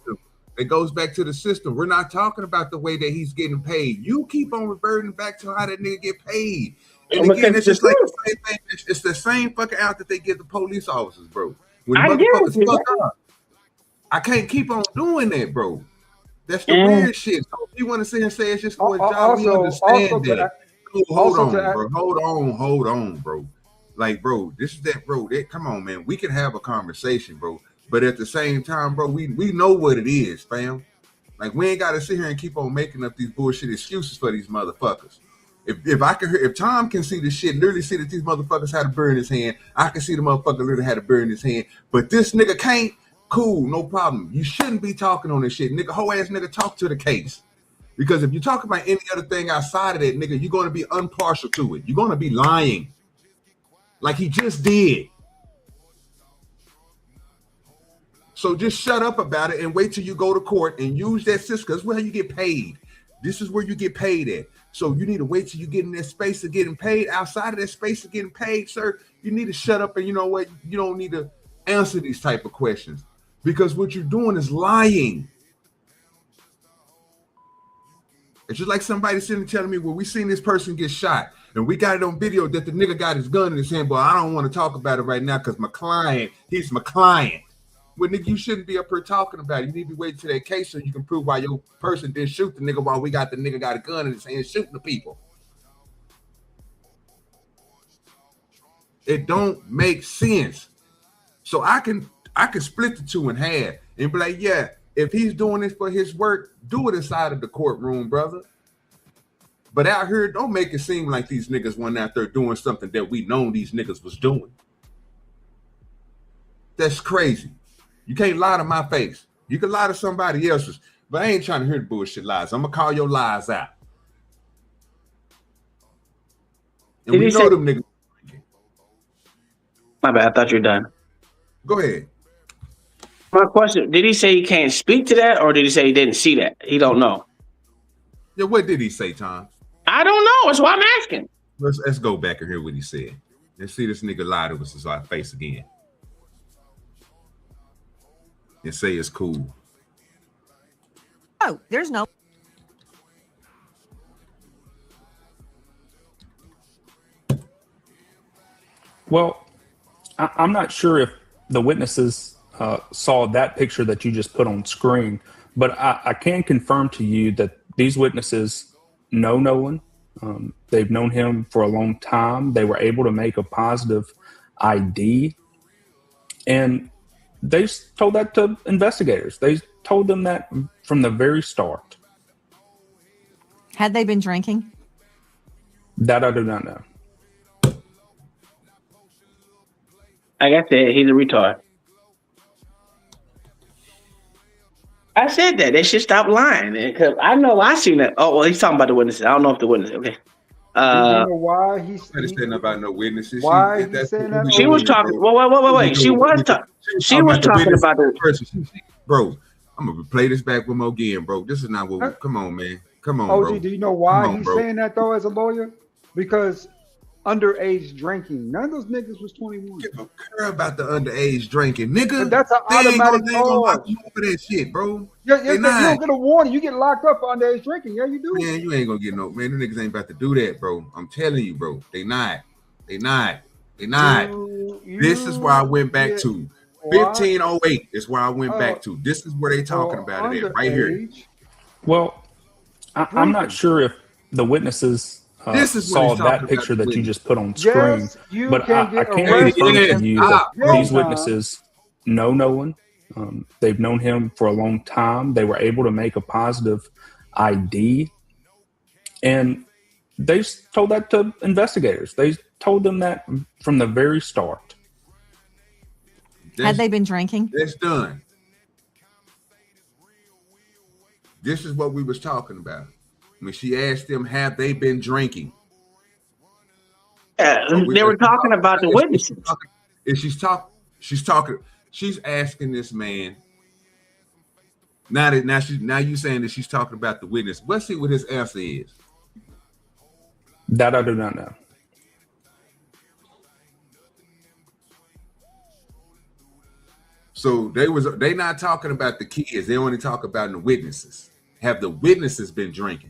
It goes back to the system. We're not talking about the way that he's getting paid. You keep on reverting back to how that nigga get paid. And again, it's just like the same thing. It's the same fucking out that they give the police officers, bro. When motherfuckers fuck up, I can't keep on doing that, bro. That's the weird shit. So if you want to sit and say it's just for a job, we understand that. Hold on, bro. Like, bro, this is that, bro. Come on, man. We can have a conversation, bro. But at the same time, bro, we know what it is, fam. Like, we ain't got to sit here and keep on making up these bullshit excuses for these motherfuckers. If Tom can see the shit, literally see that these motherfuckers had a burr in his hand, I can see the motherfucker literally had a burr in his hand. But this nigga can't. Cool, no problem. You shouldn't be talking on this shit, nigga. Whole ass nigga, talk to the case. Because if you talk about any other thing outside of that, nigga, you're going to be impartial to it. You're going to be lying, like he just did. So just shut up about it and wait till you go to court and use that system. Because where you get paid. This is where you get paid at. So you need to wait till you get in that space of getting paid. Outside of that space of getting paid, sir, you need to shut up and you know what? You don't need to answer these type of questions because what you're doing is lying. It's just like somebody sitting telling me, well, we seen this person get shot and we got it on video that the nigga got his gun in his hand, but I don't want to talk about it right now because he's my client. Well, nigga, you shouldn't be up here talking about it. You need to wait till that case so you can prove why your person didn't shoot the nigga while we got the nigga got a gun in his hand shooting the people. It don't make sense. So I can split the two in half and be like, yeah, if he's doing this for his work, do it inside of the courtroom, brother. But out here, don't make it seem like these niggas went out there doing something that we know these niggas was doing. That's crazy. You can't lie to my face. You can lie to somebody else's, but I ain't trying to hear the bullshit lies. I'm gonna call your lies out. And we know them niggas.
My bad. I thought you were done.
Go ahead.
My question: did he say he can't speak to that, or did he say he didn't see that? He don't know.
Yeah, what did he say, Tom?
I don't know. That's why I'm asking.
Let's go back and hear what he said. Let's see this nigga lie to us to our face again. And say it's cool.
Oh, there's no.
Well, I'm not sure if the witnesses saw that picture that you just put on screen, but I can confirm to you that these witnesses know Nolan. They've known him for a long time. They were able to make a positive ID. And they told that to investigators. They told them that from the very start.
Had they been drinking?
That I do not know.
Like I said, he's a retard. I said that. They should stop lying. Because I know I seen that. Oh, well, he's talking about the witnesses. I don't know if the witnesses. Okay.
You know why he's
saying about no witnesses.
Why he saying that?
She was talking. Wait. She was talking. She was talking about the
person. Bro, I'm gonna play this back one more again, bro. This is not what. Come on, man. Come on,
OG,
bro.
do you know why
on,
he's
bro.
saying that though as a lawyer? Because underage drinking. None of those niggas was 21.
Give a care about the underage drinking, nigga.
But that's an automatic charge.
For that shit, bro.
Yeah, you don't get a warning. You get locked up for underage drinking. Yeah, you do.
Man, you ain't gonna get no. Man, them niggas ain't about to do that, bro. I'm telling you, bro. They not. This is where I went back to. 1508 is where I went back to. This is where they talking about it at, right here.
Well, I'm not sure if the witnesses saw that picture that you just put on screen, but I can confirm to you that these witnesses know Nolan. They've known him for a long time. They were able to make a positive ID, and they told that to investigators. They told them that from the very start.
Had they been drinking?
That's done. This is what we was talking about. When she asked them, have they been drinking?
Yeah, they were talking about the witnesses.
And she's asking this man. Now you saying that she's talking about the witness. Let's see what his answer is.
That I do not know.
So they not talking about the kids. They only talk about the witnesses. Have the witnesses been drinking?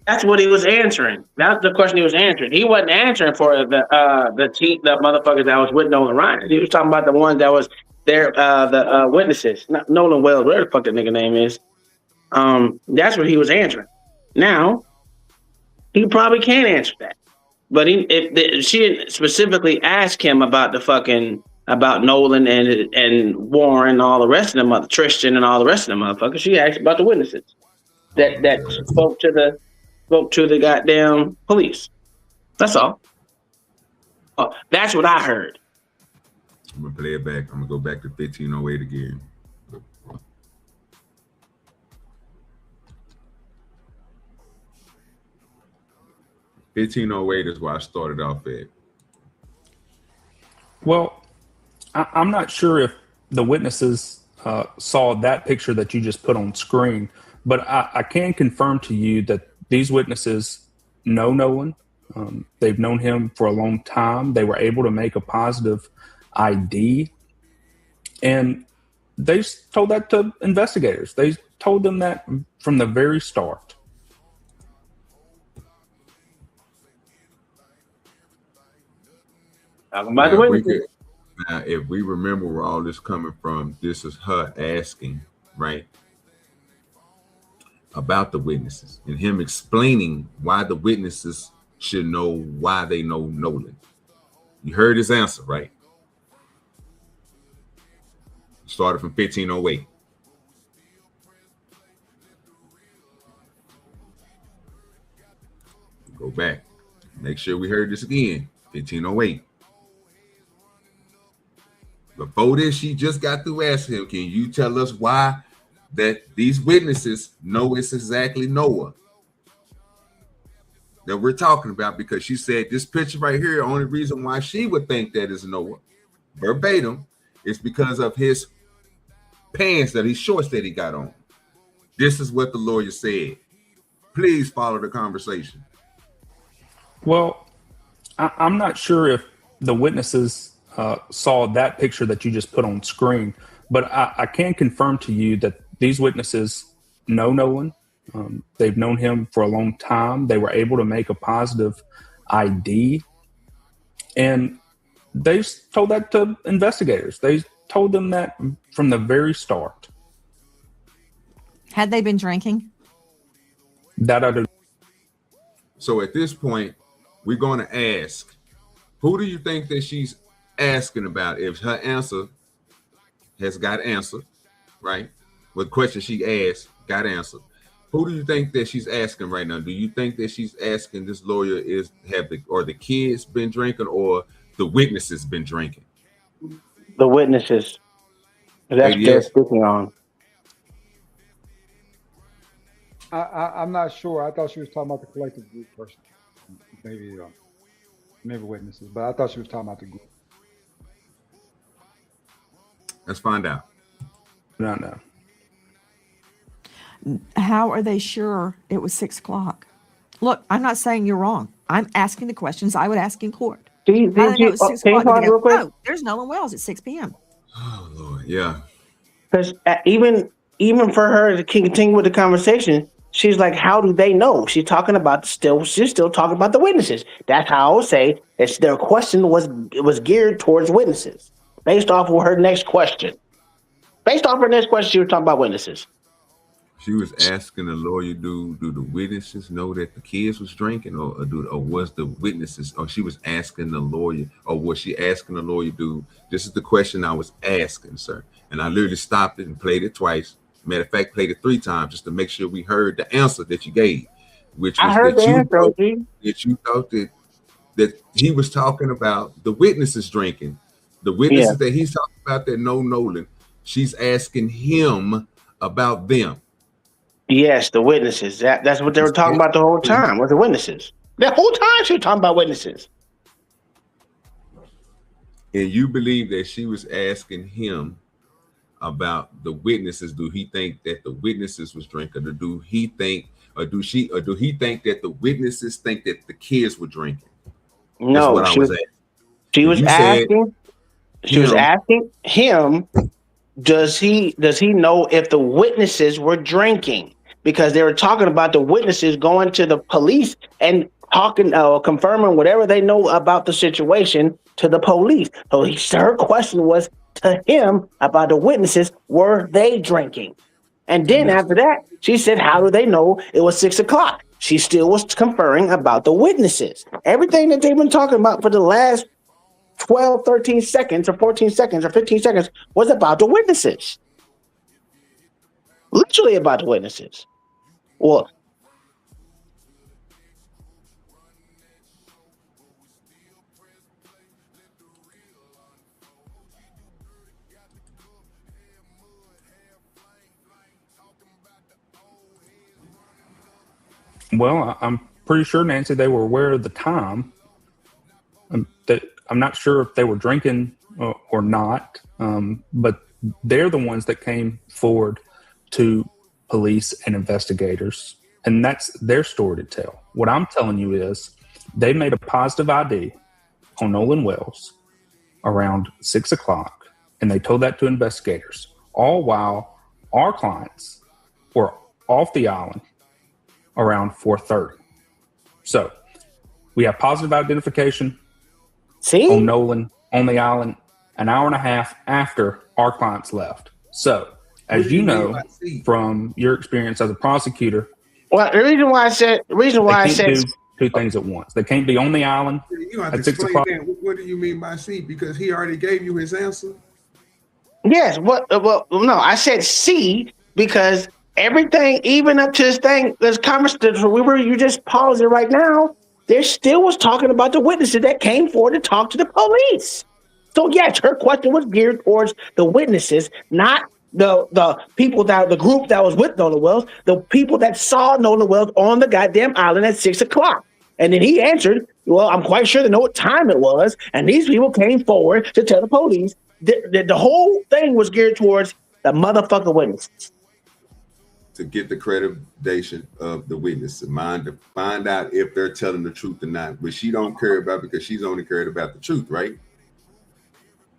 That's what he was answering. That's the question he was answering. He wasn't answering for the motherfuckers that was with Nolan Ryan. He was talking about the ones that was there, the witnesses. Not Nolan Wells, whatever the fuck that nigga name is. That's what he was answering. Now, he probably can't answer that. But she didn't specifically ask him about about Nolan and Warren and all the rest of them, Tristan and all the rest of them motherfuckers. She asked about the witnesses that spoke to the goddamn police. That's all. Oh, that's what I heard.
I'm gonna play it back. I'm gonna go back to 1508 again. $1508 is where I started off at.
Well, I'm not sure if the witnesses saw that picture that you just put on screen, but I can confirm to you that these witnesses know Nolan. They've known him for a long time. They were able to make a positive ID, and they told that to investigators. They told them that from the very start.
Now, if we remember where all this coming from, this is her asking, right, about the witnesses and him explaining why the witnesses should know why they know Nolan. You heard his answer, right? Started from 1508. Go back. Make sure we heard this again. 1508. Before this, she just got through asking him, can you tell us why that these witnesses know it's exactly Noah that we're talking about? Because she said this picture right here, the only reason why she would think that is Noah, verbatim, is because of his pants, his shorts that he got on. This is what the lawyer said. Please follow the conversation.
Well, I'm not sure if the witnesses saw that picture that you just put on screen, but I can confirm to you that these witnesses know Nolan. They've known him for a long time. They were able to make a positive ID, and they told that to investigators. They told them that from the very start.
Had they been drinking?
That I do.
So at this point, we're going to ask, who do you think that she's asking about? If her answer has got answered, right? What question she asked got answered. Who do you think that she's asking right now? Do you think that she's asking this lawyer the kids been drinking or the witnesses been drinking?
The witnesses. That's what they're speaking on.
I'm not sure. I thought she was talking about the collective group person. Maybe witnesses, but I thought she was talking about the group.
Let's find out.
No.
How are they sure it was 6 o'clock? Look, I'm not saying you're wrong. I'm asking the questions I would ask in court.
Can you pause real quick?
Oh, there's Nolan Wells at 6 p.m.
Oh Lord, yeah.
Because even for her to continue with the conversation, she's like, "How do they know?" She's talking about she's still talking about the witnesses. That's how I would say their question was geared towards witnesses, based off of her next question. Based off her next question, she was talking about witnesses.
She was asking the lawyer, do the witnesses know that the kids was drinking, or was the witnesses, or she was asking the lawyer, or was she asking the lawyer, this is the question I was asking, sir. And I literally stopped it and played it twice. Matter of fact, played it 3 times just to make sure we heard the answer that you gave, which was that you thought that he was talking about the witnesses drinking. The witnesses that he's talking about that know Nolan, she's asking him about them.
Yes, the witnesses. That's what they were talking about the whole time, was the witnesses. The whole time she was talking about witnesses.
And you believe that she was asking him about the witnesses? Do he think that the witnesses was drinking, or do he think that the witnesses think that the kids were drinking?
No, she was asking him, does he know if the witnesses were drinking? Because they were talking about the witnesses going to the police and talking, confirming whatever they know about the situation to the police. So her question was to him about the witnesses, were they drinking? And then after that, she said, how do they know it was 6 o'clock? She still was conferring about the witnesses. Everything that they've been talking about for the last 12, 13 seconds or 14 seconds or 15 seconds was about the witnesses. Literally about the witnesses. Well,
I'm pretty sure, Nancy, they were aware of the time. I'm not sure if they were drinking or not, but they're the ones that came forward to police and investigators, and that's their story to tell. What I'm telling you is they made a positive ID on Nolan Wells around 6 o'clock, and they told that to investigators, all while our clients were off the island around 4:30. So we have positive identification on Nolan on the island an hour and a half after our clients left. So, as you know from your experience as a prosecutor,
well, the reason why I said
do 2 things at once. They can't be on the island
You have
at
to
6
explain
o'clock.
that. What do you mean by C? Because he already gave you his answer.
Yes. Well, no, I said C because everything, even up to this thing, this conversation, you just paused it right now. There still was talking about the witnesses that came forward to talk to the police. So yes, her question was geared towards the witnesses, not the people the group that was with Nolan Wells, the people that saw Nolan Wells on the goddamn island at 6 o'clock. And then he answered, well, I'm quite sure they know what time it was. And these people came forward to tell the police that the whole thing was geared towards the motherfucking witnesses.
To get the accreditation of the witness, to find out if they're telling the truth or not, which she don't care about because she's only cared about the truth, right?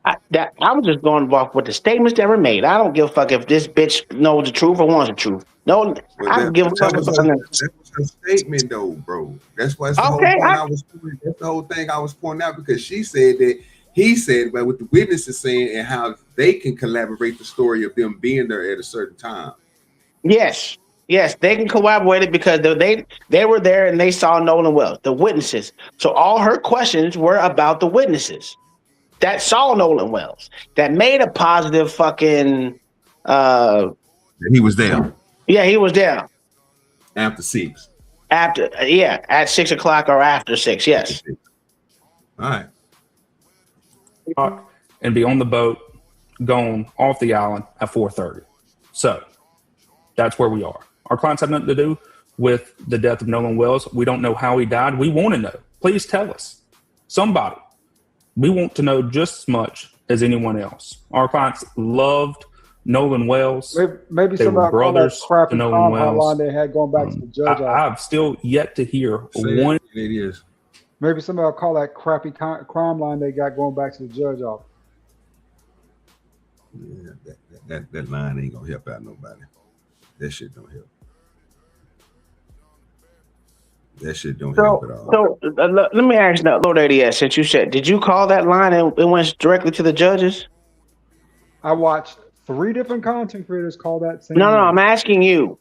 I'm just going off with the statements that were made. I don't give a fuck if this bitch knows the truth or wants the truth. No, I don't give a fuck. That
was her statement, though, bro. That's why. That's the whole thing I was pointing out, because she said that he said about what the witnesses saying and how they can collaborate the story of them being there at a certain time.
Yes, they can collaborate it because they were there and they saw Nolan Wells, the witnesses. So all her questions were about the witnesses that saw Nolan Wells, that made a positive fucking
He was there
Yeah, he was there
after 6.
at 6 o'clock or after 6. Yes.
All right.
And be on the boat, going off the island at 4:30. So that's where we are. Our clients have nothing to do with the death of Nolan Wells. We don't know how he died. We want to know. Please tell us. Somebody. We want to know just as much as anyone else. Our clients loved Nolan Wells.
Maybe
They
somebody
were
call that
brothers
crappy
to Nolan
hotline
Wells.
they had going back to the judge.
I've still yet to hear one.
It is.
Maybe somebody will call that crappy crime line they got going back to the judge office.
Yeah, that line ain't gonna help out nobody. That shit don't help. That shit don't help at all.
So let me ask now, Lord ADS, since you said, did you call that line and it went directly to the judges?
I watched 3 different content creators call that same.
No,
line.
I'm asking you.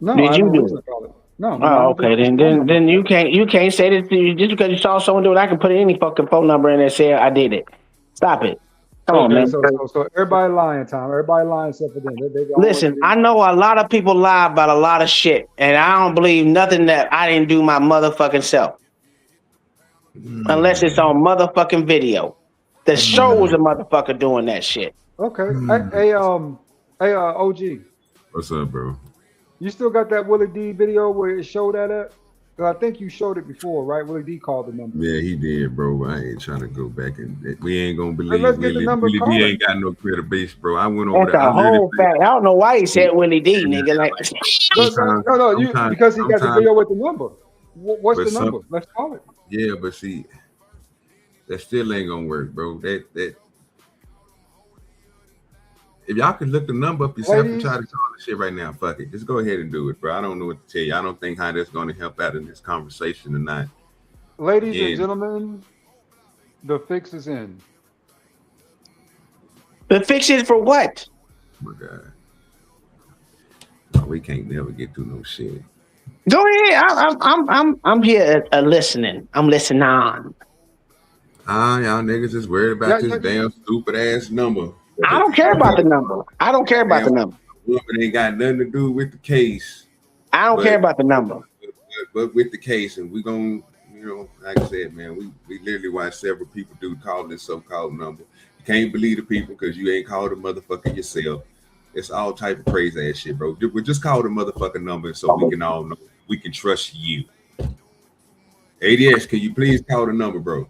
No,
Did
I
you
don't
do
listen
it?
to all it. No.
Oh, okay. Then you can't say that just because you saw someone do it. I can put any fucking phone number in there and say I did it. Stop it. Come on, man.
So everybody lying, Tom. Everybody lying except for them.
Listen, I know a lot of people lie about a lot of shit, and I don't believe nothing that I didn't do my motherfucking self. Unless it's on motherfucking video. The shows a motherfucker doing that shit.
Okay. Hey, OG.
What's up, bro?
You still got that Willie D video where it showed that at? 'Cause I think you showed it before, right? Willie D called the number.
Yeah, he did, bro. I ain't trying to go back and we ain't gonna believe
let's get the
Willie.
number
Willie
called.
D ain't got no credibility, bro. I went over
That's
there.
a whole fact. I don't know why he said Willie D, nigga. Like,
No, because he got the video with the number. What's the number? Let's call it.
Yeah, but see, that still ain't gonna work, bro. That if y'all can look the number up yourself and try to call the shit right now, fuck it. Just go ahead and do it, bro. I don't know what to tell you. I don't think how that's gonna help out in this conversation tonight.
Ladies and gentlemen, the fix is in.
the fix is for what?
Oh my God. Oh, we can't never get through no shit.
Go ahead. I'm here listening. I'm listening on.
Y'all niggas is worried about this damn stupid ass number.
I don't care about the number. I don't care about the number.
It ain't got nothing to do with the case.
I don't care about the number.
But with the case, and we gonna, you know, like I said, man, we literally watched several people call this so-called number. You can't believe the people because you ain't called a motherfucker yourself. It's all type of crazy ass shit, bro. We just call the motherfucking number so we can all know we can trust you. ADS, can you please call the number, bro?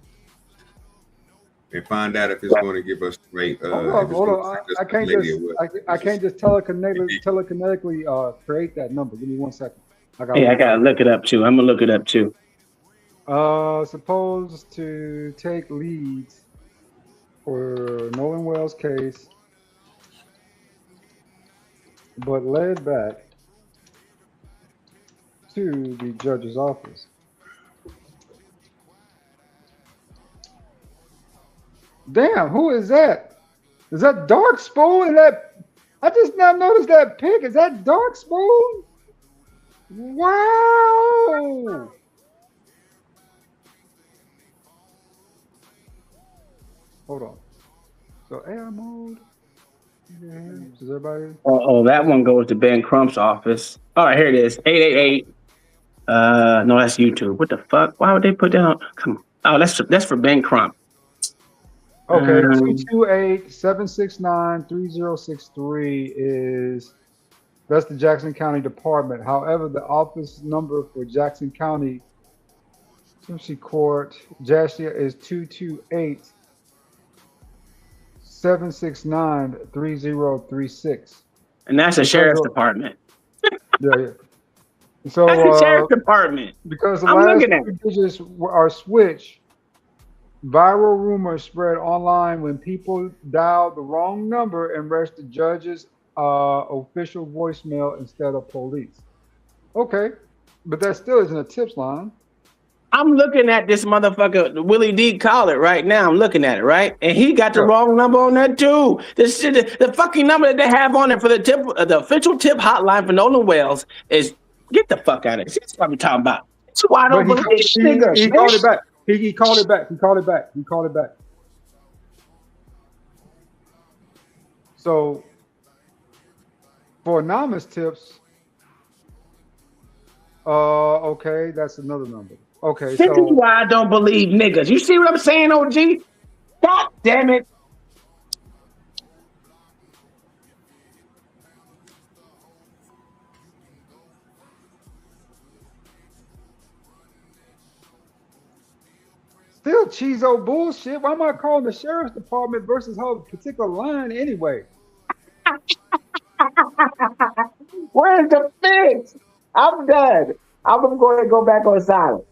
And find out if it's going to give us straight.
Hold on. I can't just telekinetically create that number. Give me 1 second.
I gotta look it up too. I'm gonna look it up too.
Supposed to take leads for Nolan Wells case, but led back to the judge's office. Damn, who is that? Is that Dark Spoon? Is that I just now noticed that pic. Is that Dark Spoon? Wow. Hold on. So AI mode. Yeah. Is everybody?
Oh, that one goes to Ben Crump's office. All right, here it is. 888. No, that's YouTube. What the fuck? Why would they put down? Come on. Oh, that's for Ben Crump.
Okay, 228-769-3063 is that's the Jackson County Department. However, the office number for Jackson County Court Jastia is 228-769-3036.
And that's the sheriff's department.
Yeah. So
that's the sheriff's department.
Because the last two digits are switched. Viral rumors spread online when people dialed the wrong number and rushed the judge's official voicemail instead of police. Okay, but that still isn't a tips line.
I'm looking at this motherfucker, Willie D. Collar, right now. I'm looking at it, right? And he got the wrong number on that too. This shit, the fucking number that they have on it for the tip, the official tip hotline for Nolan Wells is get the fuck out of it. That's what I'm talking about. That's why I don't believe this nigga.
He called it back. He called it back. He called it back. So for anonymous tips, okay, that's another number. Okay,
This is
so
why I don't believe niggas. You see what I'm saying, OG? God damn it.
still cheeso bullshit. Why am I calling the sheriff's department versus her particular line anyway?
Where's the fix? I'm done. I'm going to go back on silent.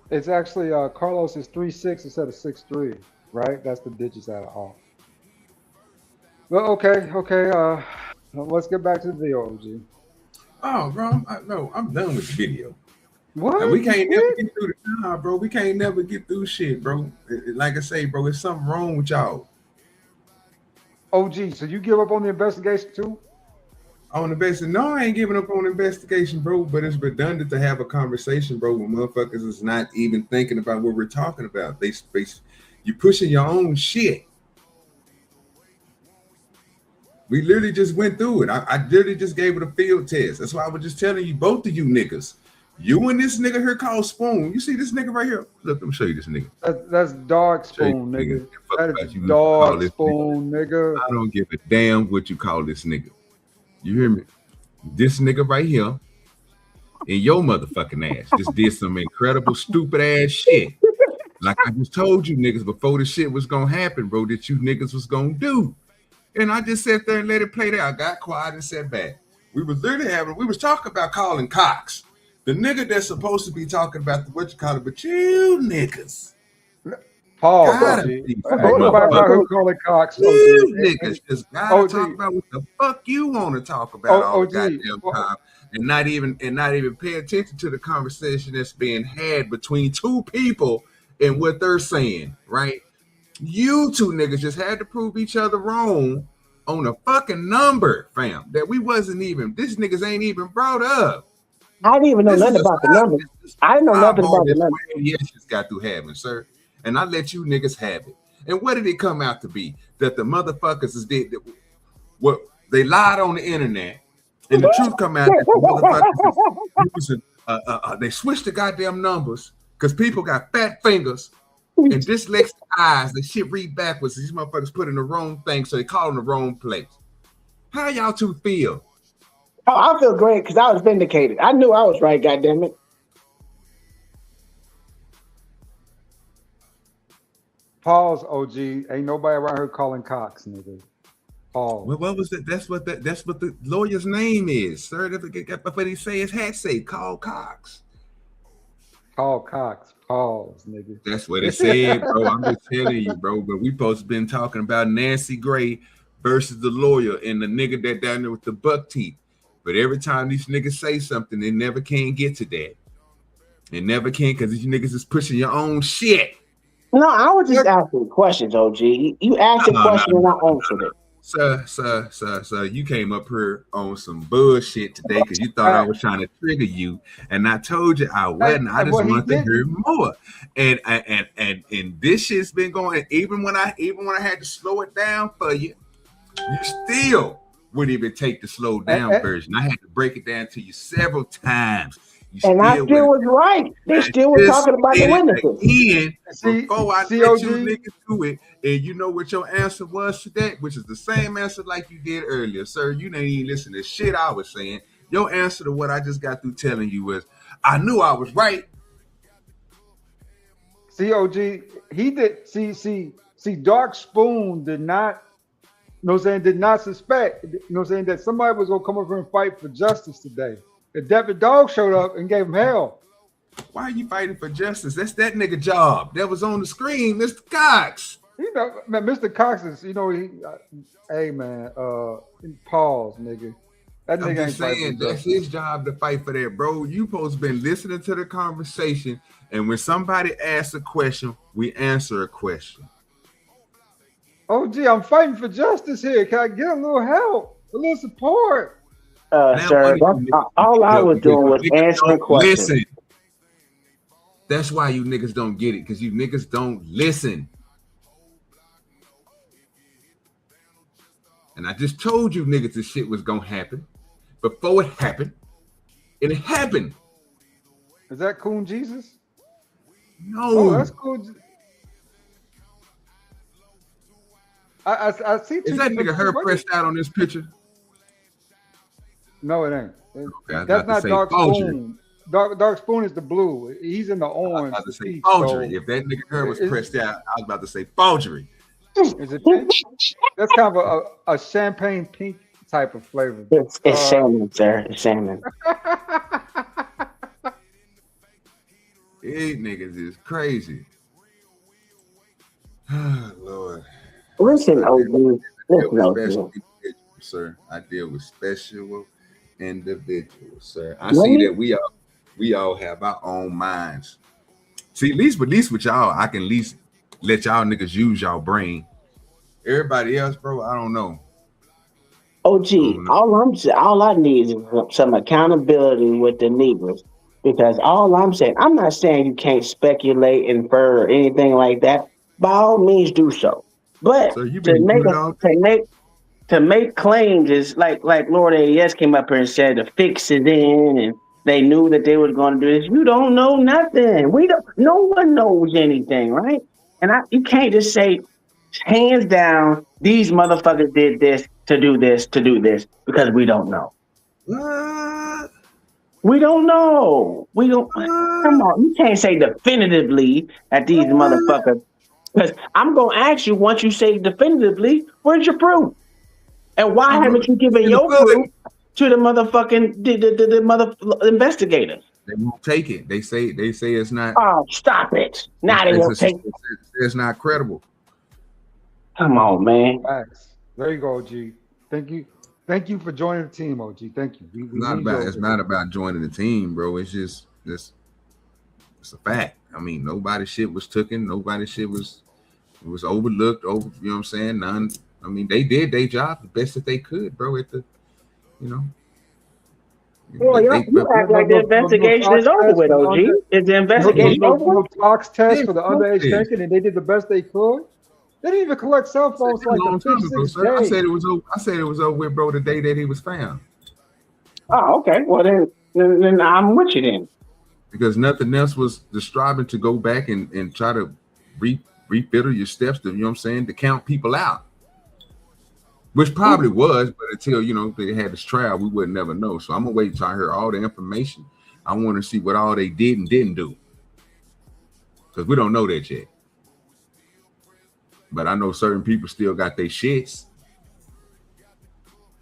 It's actually Carlos is 3-6 instead of 6-3, right? That's the digits out of all. Well, okay. Let's get back to the video, OG.
Oh, bro, I'm done with the video.
What?
Like, we can't never get through bro. We can't never get through shit, bro. Like I say, bro, there's something wrong with y'all.
OG, so you give up on the investigation too?
On the investigation? No, I ain't giving up on the investigation, bro. But it's redundant to have a conversation, bro, when motherfuckers is not even thinking about what we're talking about. You pushing your own shit. We literally just went through it. I literally just gave it a field test. That's why I was just telling you, both of you niggas. You and this nigga here called Spoon. You see this nigga right here? Look, let me show you this nigga.
That's Dog Spoon, nigga. That is Dog Spoon, nigga.
I don't give a damn what you call this nigga. You hear me? This nigga right here in your motherfucking ass just did some incredible stupid ass shit. Like I just told you niggas before the shit was gonna happen, bro, that you niggas was gonna do. And I just sat there and let it play there. I got quiet and sat back. We was talking about calling Cox. The nigga that's supposed to be talking about what you call it, but you niggas.
Paul, calling Cox.
You niggas just gotta talk about what the fuck you want to talk about all the goddamn time, and not even pay attention to the conversation that's being had between two people and what they're saying, right? You two niggas just had to prove each other wrong on a fucking number, fam. That we wasn't even. This niggas ain't even brought up.
I didn't even know nothing about the numbers. I didn't know nothing about the numbers.
Yes, just got through having, sir. And I let you niggas have it. And what did it come out to be? That the motherfuckers did what they lied on the internet, and the truth come out that the motherfuckers they switched the goddamn numbers because people got fat fingers and dyslexic eyes. The shit read backwards. These motherfuckers put in the wrong thing, so they call in the wrong place. How y'all two feel?
Oh, I feel great because I was vindicated. I knew I was right, goddammit.
Pause, OG. Ain't nobody around here calling Cox, nigga. Pause.
Well, what was it? That's what the lawyer's name is, sir. That's what he say his hat say. Call Cox.
Call Cox. Pause, nigga.
That's what it said, bro. I'm just telling you, bro. But we supposed to been talking about Nancy Gray versus the lawyer and the nigga that down there with the buck teeth. But every time these niggas say something, they never can get to that. They never can because these niggas is pushing your own shit.
No, I was just asking questions, OG. You asked a question and I answered it.
Sir, you came up here on some bullshit today because you thought I was trying to trigger you, and I told you I wasn't. I just wanted to hear more. And this shit's been going. Even when I had to slow it down for you, you still wouldn't even take the slow down version. I had to break it down to you several times.
And I still was right. They still were talking about the witnesses.
Before I let you niggas do it, and you know what your answer was to that, which is the same answer like you did earlier, sir. You didn't even listen to shit I was saying. Your answer to what I just got through telling you was, I knew I was right.
See, OG, he did. See, Dark Spoon did not. Did not suspect. That somebody was gonna come over and fight for justice today. The Deputy Dog showed up and gave him hell.
Why are you fighting for justice? That's that nigga job. That was on the screen, Mr. Cox.
Man, Mr. Cox is, hey man, pause, nigga. That nigga
I'm just saying that's his job to fight for that, bro. You supposed to been listening to the conversation, and when somebody asks a question, we answer a question.
Oh, gee, I'm fighting for justice here. Can I get a little help? A little support.
Sir, all I was doing was answering questions.
Listen. That's why you niggas don't get it, because you niggas don't listen. And I just told you niggas this shit was gonna happen before it happened. And it happened.
Is that Coon Jesus?
No.
Oh, that's cool. I see.
Is that nigga her pressed out on this picture?
No, it ain't.
Okay,
that's not Dark
forgery.
Spoon. Dark Spoon is the blue. He's in the orange.
I was about to say forgery. If that nigga her was pressed out, I was about to say forgery.
Is it pink? That's kind of a champagne pink type of flavor.
It's salmon, sir. It's salmon.
These niggas is crazy. Oh, Lord.
Listen, OG. Listen,
OG. Sir, I deal with special individuals, sir. I see that we all have our own minds. See, at least with y'all, I can at least let y'all niggas use y'all brain. Everybody else, bro, I don't know.
OG, all I need is some accountability with the niggas. Because all I'm saying, I'm not saying you can't speculate, infer, or anything like that. By all means, do so. But
so
to make claims is like Lord AES came up here and said the fix is in, and they knew that they were going to do this. You don't know nothing. No one knows anything, right? And you can't just say, hands down, these motherfuckers did this, because we don't know.
What?
We don't know. We don't. Come on, you can't say definitively that these motherfuckers. Because I'm gonna ask you once you say definitively, where's your proof? And why haven't you given your proof to the motherfucking the mother investigators?
They won't take it. They say it's not.
Oh, stop it! Now they won't take it.
It's not credible.
Come on, man.
Thanks. There you go, OG. Thank you for joining the team, OG. Thank you.
It's not about joining the team, bro. It's just it's a fact. I mean, nobody's shit was taken. Nobody's shit was overlooked. You know what I'm saying? None. I mean, they did their job the best that they could, bro. At the, you know.
Well, you act like the investigation is over with, OG. Is the investigation over?
No tox test for the underage drinking, and they did the best they could. They didn't even collect cell phones like the 56 days.
I said it was over. I said it was over with, bro, the day that he was found.
Oh, okay. Well, then I'm with you then.
Because nothing else was striving to go back and try to refiddle your steps to, you know what I'm saying, to count people out. Which probably was, but until, you know, they had this trial, we would never know. So I'm gonna wait till I hear all the information. I want to see what all they did and didn't do. Because we don't know that yet. But I know certain people still got their shits.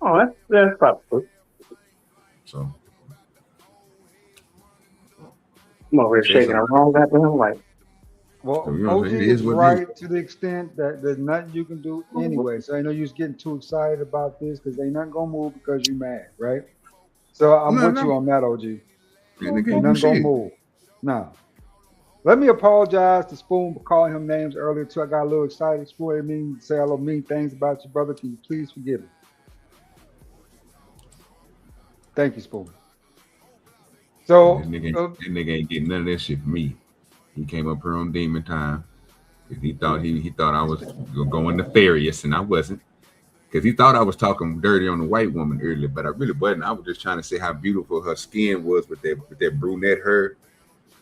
Oh, that's probably.
So
I'm over here shaking around that thing like.
Well, OG is right to the extent that there's nothing you can do anyway. So I know you're getting too excited about this because ain't nothing gonna move because you're mad, right? So I'm with you on that, OG. Ain't nothing gonna move. Now, let me apologize to Spoon for calling him names earlier too. I got a little excited. Spoon didn't mean to say a little mean things about your brother. Can you please forgive me? Thank you, Spoon. So
this nigga ain't getting none of that shit from me. He came up here on demon time. He thought I was going nefarious, and I wasn't. Because he thought I was talking dirty on the white woman earlier, but I really wasn't. I was just trying to say how beautiful her skin was with that brunette hair,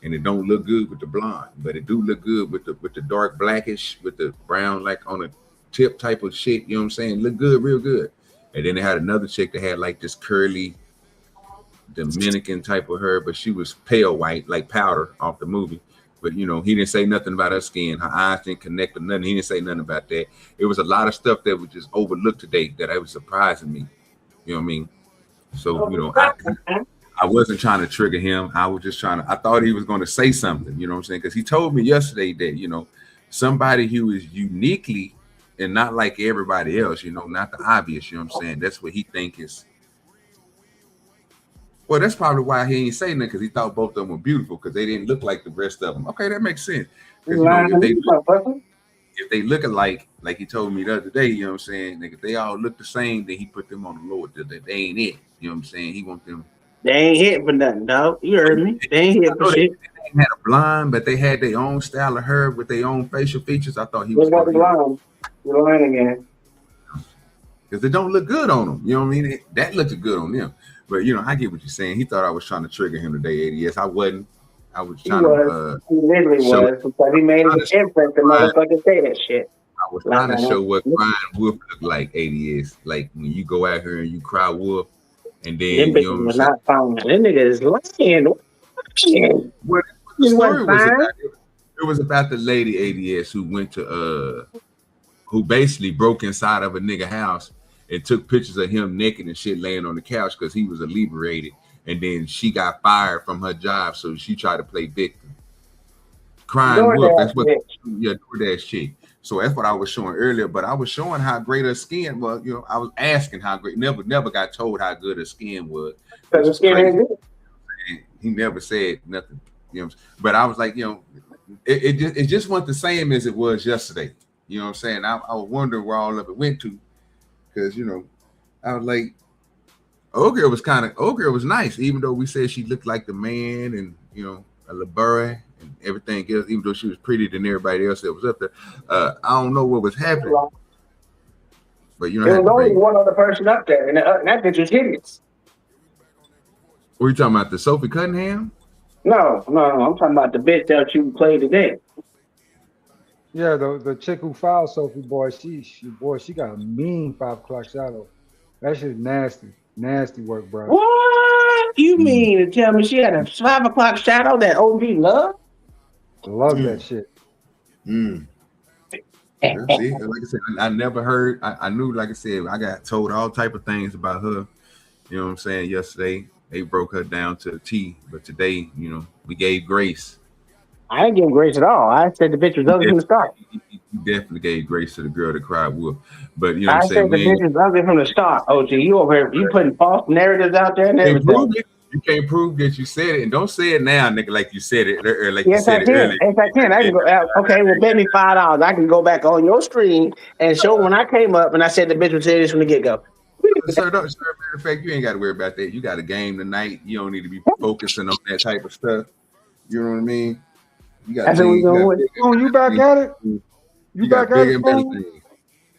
and it don't look good with the blonde, but it do look good with the dark blackish, with the brown like on a tip type of shit. You know what I'm saying? Look good, real good. And then they had another chick that had like this curly Dominican type of hair, but she was pale white, like powder off the movie. But, you know, he didn't say nothing about her skin. Her eyes didn't connect or nothing. He didn't say nothing about that. It was a lot of stuff that was just overlooked today that was surprising me. You know what I mean? So, you know, I wasn't trying to trigger him. I was just I thought he was going to say something, you know what I'm saying? Because he told me yesterday that, you know, somebody who is uniquely and not like everybody else, you know, not the obvious, you know what I'm saying? That's what he think is. Well, that's probably why he ain't saying that, because he thought both of them were beautiful because they didn't look like the rest of them. Okay, that makes sense. You know, if they look alike, like he told me the other day, you know what I'm saying? Like if they all look the same, then he put them on the lower. They ain't it. You know what I'm saying? He want them.
They ain't hit for nothing, dog. You heard me. They ain't hit for shit.
They had a blonde, but they had their own style of hair with their own facial features. I thought he was
got the blonde. You're lying again.
Because they don't look good on them. You know what I mean? That looked good on them. But you know, I get what you're saying. He thought I was trying to trigger him today, ADS. I wasn't. I was trying to.
He literally was because he made an imprint to motherfucking say that shit.
I was trying to show what crying wolf look like, ADS. Like when you go out here and you cry wolf, and then
them you know what I'm saying? Not found. That nigga is lying.
What the story was about? It was about the lady ADS who went to who basically broke inside of a nigga house and took pictures of him naked and shit laying on the couch because he was inebriated. And then she got fired from her job, so she tried to play victim. Crying wolf, that's what DoorDash chick. So that's what I was showing earlier. But I was showing how great her skin was. You know, I was asking how great. Never got told how good her skin was.
Because her skin ain't good.
He never said nothing. You know, but I was like, you know, it just wasn't the same as it was yesterday. You know what I'm saying? I was wondering where all of it went to, because you know, I was like, old girl was nice, even though we said she looked like the man, and you know, a Lawerys and everything else. Even though she was prettier than everybody else that was up there, I don't know what was happening. But you know,
there was only one other person up there, and that bitch was hideous.
What are you talking about? The Sophie Cunningham?
No, I'm talking about the bitch that you played today.
Yeah, the chick who filed Sophie, boy, she got a mean 5 o'clock shadow. That shit's nasty work, bro.
What you mean to tell me she had a 5 o'clock shadow that OG loved?
Love that shit.
Yeah, see, like I said, I never heard. I knew, like I said, I got told all type of things about her. You know what I'm saying? Yesterday they broke her down to the T, but today, you know, we gave grace.
I didn't give grace at all. I said the bitch was ugly from the start.
You definitely gave grace to the girl that cried wolf. But you know what I'm saying?
I said the bitch was ugly from the start, OG. You over here, you putting false narratives out there and everything.
You can't prove that you said it, and don't say it now, nigga, like you said it earlier. Like
yes, I can. Yes, I can. I can go. Okay, well, bet me $5. I can go back on your stream and show when I came up and I said the bitch was serious from the get go.
Sir, matter of fact, you ain't got to worry about that. You got a game tonight. You don't need to be focusing on that type of stuff. You know what I mean? You got
you back at it? You back at it?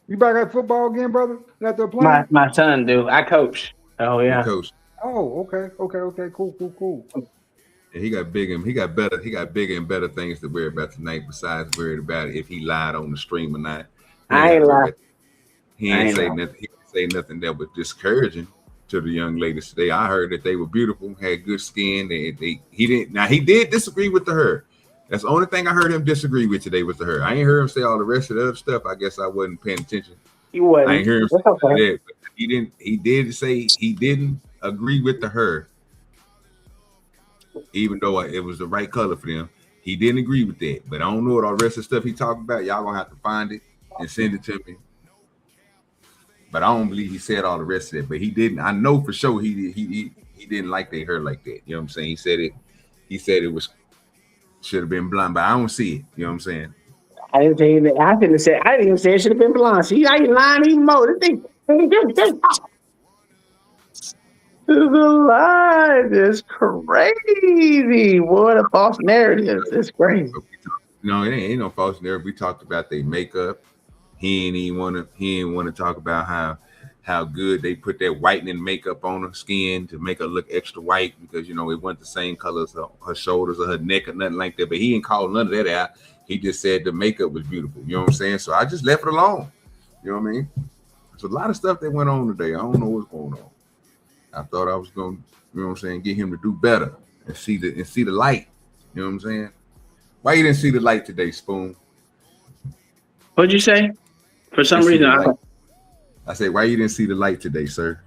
You back at football again, brother? That they're playing?
My son do. I coach. Oh yeah.
Coach.
Oh, okay. Cool.
And he got bigger and better things to worry about tonight besides worried about if he lied on the stream or not.
I ain't lying.
He ain't say nothing. He didn't say nothing that was discouraging to the young ladies today. I heard that they were beautiful, had good skin. He did disagree with the hair. That's the only thing I heard him disagree with today was the hair. I ain't heard him say all the rest of the other stuff. I guess I wasn't paying attention.
You wasn't.
I ain't hear him say that, but he did say he didn't agree with the hair, even though it was the right color for them. He didn't agree with that. But I don't know what all the rest of the stuff he talking about. Y'all gonna have to find it and send it to me. But I don't believe he said all the rest of it. But he didn't. I know for sure he didn't like their hair like that. You know what I'm saying? He said it was should have been blonde, but I don't see it. You know what I'm saying?
I didn't say that. I didn't even say it should have been blonde. See how you lying even more. This thing. The lie is crazy. What a false narrative. It's crazy.
No, it ain't no false narrative. We talked about their makeup. He didn't want to talk about how good they put that whitening makeup on her skin to make her look extra white because, you know, it wasn't the same color as her shoulders or her neck or nothing like that. But he didn't call none of that out. He just said the makeup was beautiful. You know what I'm saying? So I just left it alone. You know what I mean? There's a lot of stuff that went on today. I don't know what's going on. I thought I was going to, you know what I'm saying, get him to do better and see the light. You know what I'm saying? Why you didn't see the light today, Spoon?
What'd you say? For some reason,
I said, why you didn't see the light today, sir?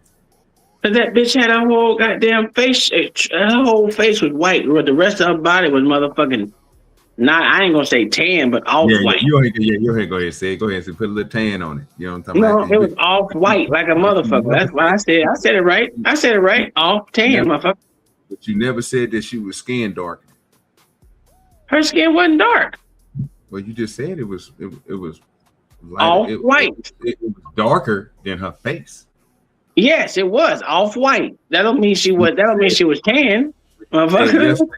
Cause that bitch had her whole goddamn face. Her whole face was white. The rest of her body was motherfucking not. I ain't gonna say tan, but off white.
Go ahead, go ahead, say it. Go ahead, put a little tan on it. You know what I'm talking about?
No, it was off white like a motherfucker. That's why I said it right. I said it right. Off tan, motherfucker.
But you never said that she was skin dark.
Her skin wasn't dark.
Well, you just said it was
Off
lighter.
white.
It was darker than her face.
Yes, it was off white. That don't mean she was. That don't mean she was tan.
Yesterday,
Motherfucker.
you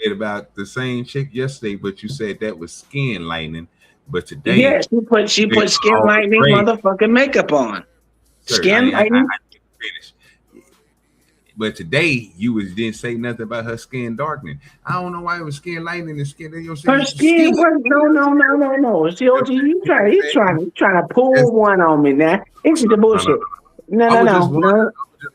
said about the same chick yesterday, but you said that was skin lightening. But today,
Yeah, she put skin
all
lightening
gray.
motherfucking makeup on.
Sir,
Skin lightening.
I didn't finish. But today you didn't say nothing about her skin darkening. I don't know why it was skin lightening and skin. You know,
Her skin was no. See, OG, you trying to pull one on me now. It's the bullshit. No.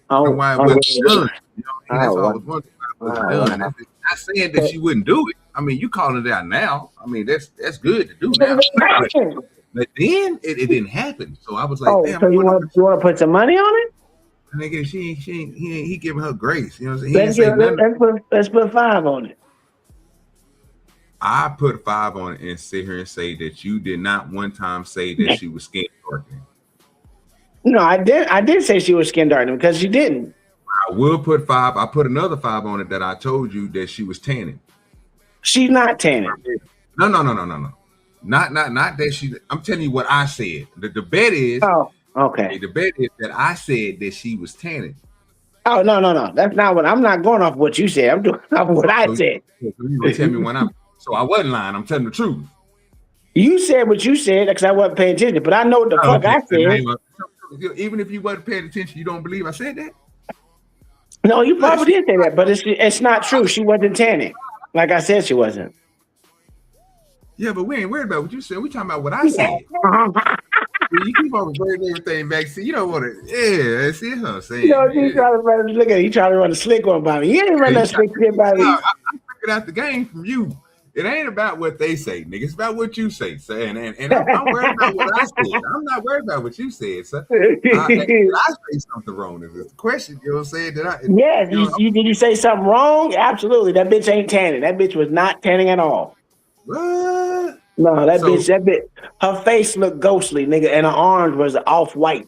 Oh, why it wasn't done. You know, that's all I was wondering why it wasn't done. I'm not saying that she wouldn't do it. I mean, you calling it out now. I mean, that's good to do now. But then it didn't happen. So I was like, damn.
So you want to put some money on it?
Nigga, he giving her grace. You know what I'm saying?
Let's put 5 on it.
I put 5 on it and sit here and say that you did not one time say that she was skin darkening.
No, I did say she was skin darkening because she didn't.
I will put 5. I put another 5 on it that I told you that she was tanning.
She's not tanning.
No. Not that she. I'm telling you what I said. The bet is.
Oh, okay.
The bet is that I said that she was tanning.
Oh no. That's not what I'm not going off what you said. I'm doing off what I said.
You gonna tell me when I'm. So I wasn't lying. I'm telling the truth.
You said what you said because I wasn't paying attention, but I know what the fuck I said.
Even if you wasn't paying attention, you don't believe I said that?
No, you probably did say that, but it's not true. She wasn't tanning. Like I said, she wasn't.
Yeah, but we ain't worried about what you said. We talking about what I said. You keep on bringing everything back. See, you don't want to. Yeah, see what I'm saying.
You know, you trying to run. Look at you trying to run a slick one by me. You ain't run that slick shit by me.
I figured out the game from you. It ain't about what they say, nigga. It's about what you say, sir. And I'm worried about what I said. I'm not worried about what you said, sir. Did I say something wrong? Is the question? You know what I'm saying?
Yes. Did you say something wrong? Absolutely. That bitch ain't tanning. That bitch was not tanning at all.
What?
No, that bitch. Her face looked ghostly, nigga, and her arms was off white.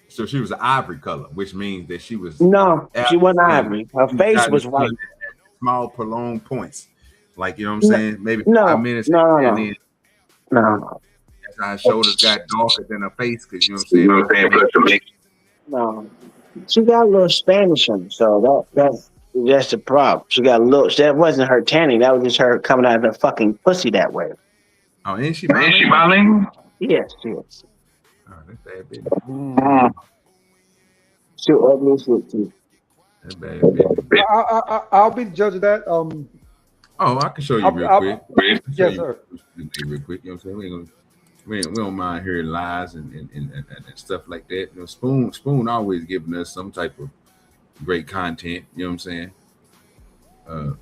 So she was an ivory color, which means that she was.
No, she wasn't ivory. Her face was white.
Small prolonged points. Like, you know what I'm saying? Maybe 5 minutes.
No.
That's how her shoulders got darker than her face, because you know what I'm saying?
No. She got a little Spanish in her, so that's the problem. She got a little, that wasn't her tanning, that was just her coming out of her fucking pussy that way.
Oh, ain't she smiling?
Yes.
Oh, that's bad bitch.
She ugly as shit too.
That's bad bitch.
I'll be the judge of that.
Oh, I can show you real quick.
Yes, sir.
Real quick, you know what I'm saying? We don't mind hearing lies and stuff like that. You know, Spoon always giving us some type of great content. You know what I'm saying?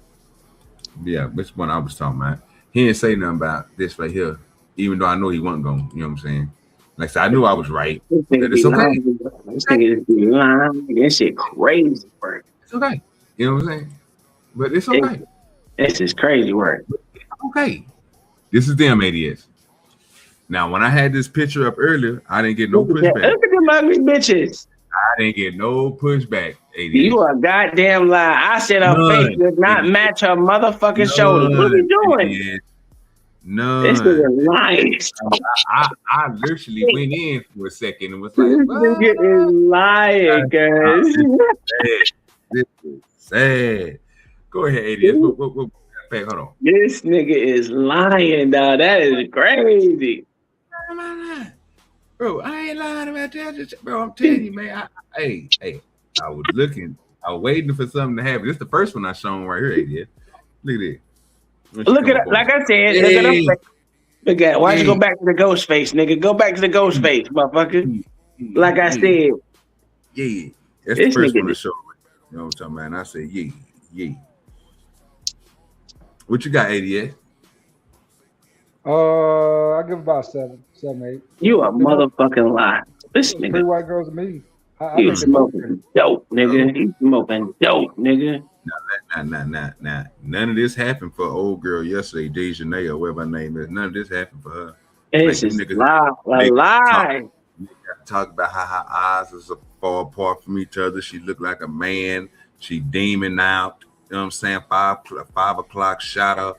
Yeah, which one I was talking about? He didn't say nothing about this right here, even though I know he wasn't going. You know what I'm saying? Like I said, I knew I was right. It's okay.
This nigga is lying. This shit crazy work.
It's okay. You know what I'm saying? But it's okay.
This is crazy work.
Okay. This is them ADS. Now, when I had this picture up earlier, I didn't get no pushback.
Look at them ugly bitches.
I didn't get no pushback. ADS.
You a goddamn lie. I said her face did not match her motherfucking shoulders. What are you doing?
None.
This is a lie.
I literally went in for a second and was like,
this nigga is lying, guys.
This is sad. Go ahead, ADS. Hold on.
This nigga is lying, dog. That is crazy.
Bro, I ain't lying about that. Bro, I'm telling you, man. I was looking. I was waiting for something to happen. This is the first one I shown right here, ADS. Look at this.
Look at it. Like I said, look at her. Look at it. Why'd you go back to the ghost face, nigga? Go back to the ghost face, motherfucker. Like I said.
Yeah. That's the first one to show. You know what I'm talking about? And I said, yeah. What you got, ADS?
I give about 7, 8.
You a motherfucking lie. This nigga.
3 white girls to me.
You smoking dope, nigga. You smoking dope, nigga.
Nah. None of this happened for old girl yesterday, Dejanay or whatever her name is. None of this happened for her.
It's just lie.
Talk about how her eyes is far apart from each other. She looked like a man. She demon out. You know what I'm saying? 5 o'clock shot her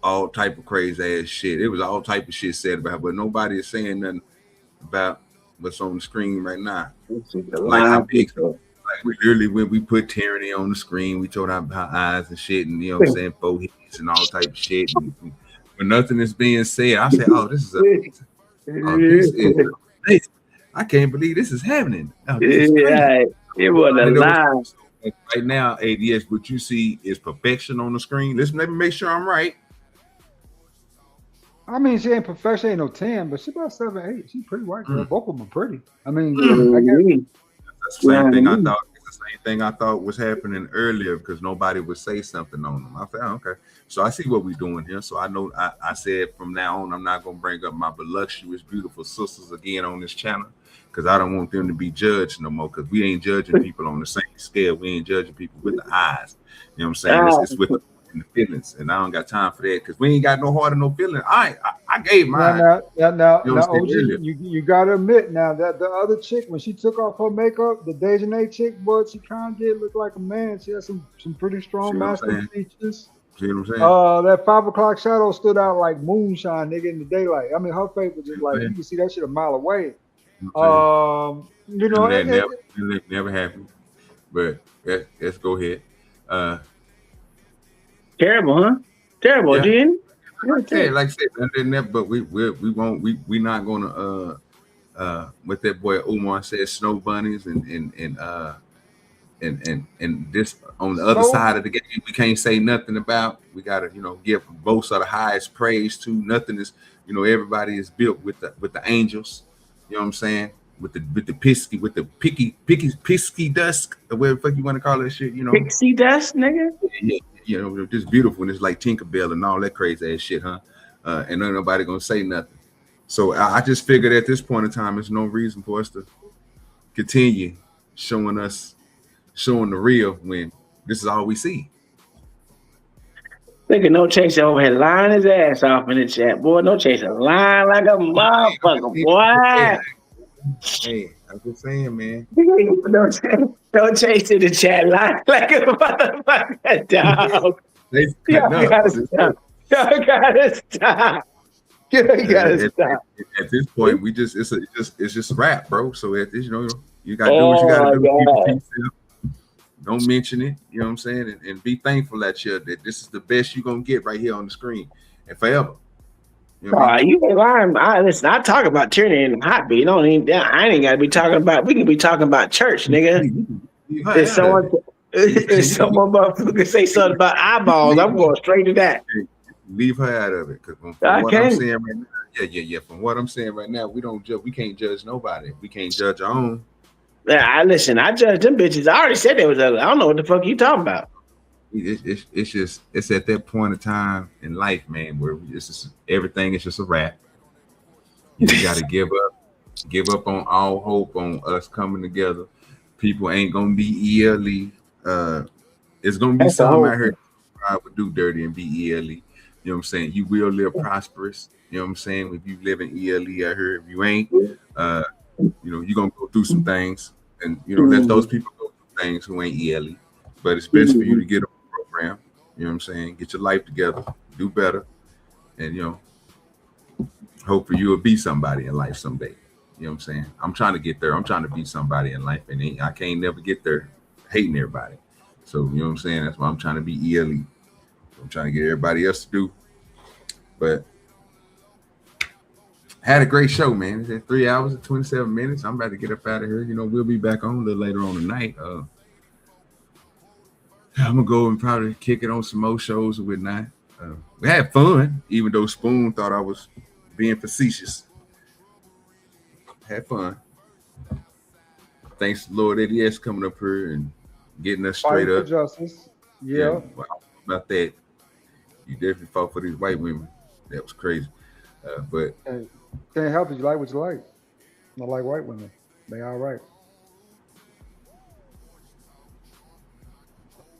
all type of crazy ass shit. It was all type of shit said about it, but nobody is saying nothing about what's on the screen right now. Like how big, like we literally when we put tyranny on the screen, we told our eyes and shit, and you know what I'm saying, foreheads and all type of shit. And when nothing is being said, I say, oh, this is amazing. Oh, this is amazing. I can't believe this is happening. Oh, this is crazy.
It was a lie.
Right now, ADS, what you see is perfection on the screen. Let me make sure I'm right.
I mean, she ain't perfect. She ain't no 10, but she about 7, 8. She's pretty white girl. Both of them are pretty. I mean, I guess
that's the same thing I thought. It's the same thing I thought was happening earlier because nobody would say something on them. I said, oh, okay. So I see what we're doing here. So I know I said from now on, I'm not gonna bring up my voluptuous, beautiful sisters again on this channel because I don't want them to be judged no more. Because we ain't judging people on the same scale. We ain't judging people with the eyes. You know what I'm saying? It's with the feelings, and I don't got time for that because we ain't got no heart or no feeling. I gave mine.
Now, OG, you gotta admit now that the other chick, when she took off her makeup, the Dejanay chick, but she kind of did look like a man. She had some pretty strong masculine features.
See what I'm saying?
That 5 o'clock shadow stood out like moonshine, nigga, in the daylight. I mean, her face was just like you can see that shit a mile away. You know,
that never happened. But let's go ahead.
Terrible, huh? Terrible, Jen.
Yeah, like I said, but we won't. We not gonna what that boy Umar said, snow bunnies and this on the other side of the game we can't say nothing about. We gotta give both of the highest praise to. Nothing is everybody is built with the angels. You know what I'm saying? With the pisky dust, or whatever the fuck you want to call that shit.
Pixie dust, nigga.
Yeah. Just beautiful, and it's like Tinkerbell and all that crazy ass shit, huh? And ain't nobody gonna say nothing. So I just figured at this point in time, there's no reason for us to continue showing the real when this is all we see.
Nigga, No Chaser over here lying his ass off in the chat, boy. No Chaser lying like a motherfucker, boy.
Hey, I'm just saying, man.
No Chaser in the chat lying like a motherfucker, dog. Y'all gotta stop. Y'all gotta stop. You gotta stop.
At this point, it's just rap, bro. So at this, you gotta do what you gotta do. Don't mention it. You know what I'm saying? And be thankful that this is the best you're gonna get right here on the screen and forever.
You ain't lying. Listen, I talk about tyranny in the hot beat. I ain't gotta be talking about. We can be talking about church, nigga. If someone motherfucker say something about eyeballs, I'm going straight to that.
Leave her out of it, because from what I'm saying right now, from what I'm saying right now, we don't judge. We can't judge nobody. We can't judge our own.
Yeah, I judge them bitches. I already said they was. I don't know what the fuck you talking about.
It's at that point of time in life, man, where everything is just a wrap. You got to give up on all hope on us coming together. People ain't gonna be ELE. It's gonna be some out here that would do dirty and be ELE. You know what I'm saying? You will live prosperous. You know what I'm saying? If you live in ELE out here, if you ain't, you're gonna go through some things, and let those people go through things who ain't ELE. But it's best for you to get on the program. You know what I'm saying? Get your life together, do better, and hopefully you'll be somebody in life someday. You know what I'm saying? I'm trying to get there. I'm trying to be somebody in life, and I can't never get there hating everybody. So, you know what I'm saying? That's why I'm trying to be ELE. I'm trying to get everybody else to do. But had a great show, man. It's at 3 hours and 27 minutes. I'm about to get up out of here. We'll be back on a little later on tonight. I'm going to go and probably kick it on some more shows and whatnot. We had fun, even though Spoon thought I was being facetious. Had fun. Thanks to Lord ADS coming up here and getting us straight up.
Justice.
Yeah. Well, about that. You definitely fought for these white women. That was crazy. But
can't help it. You like what you like. Not like white women. They all right.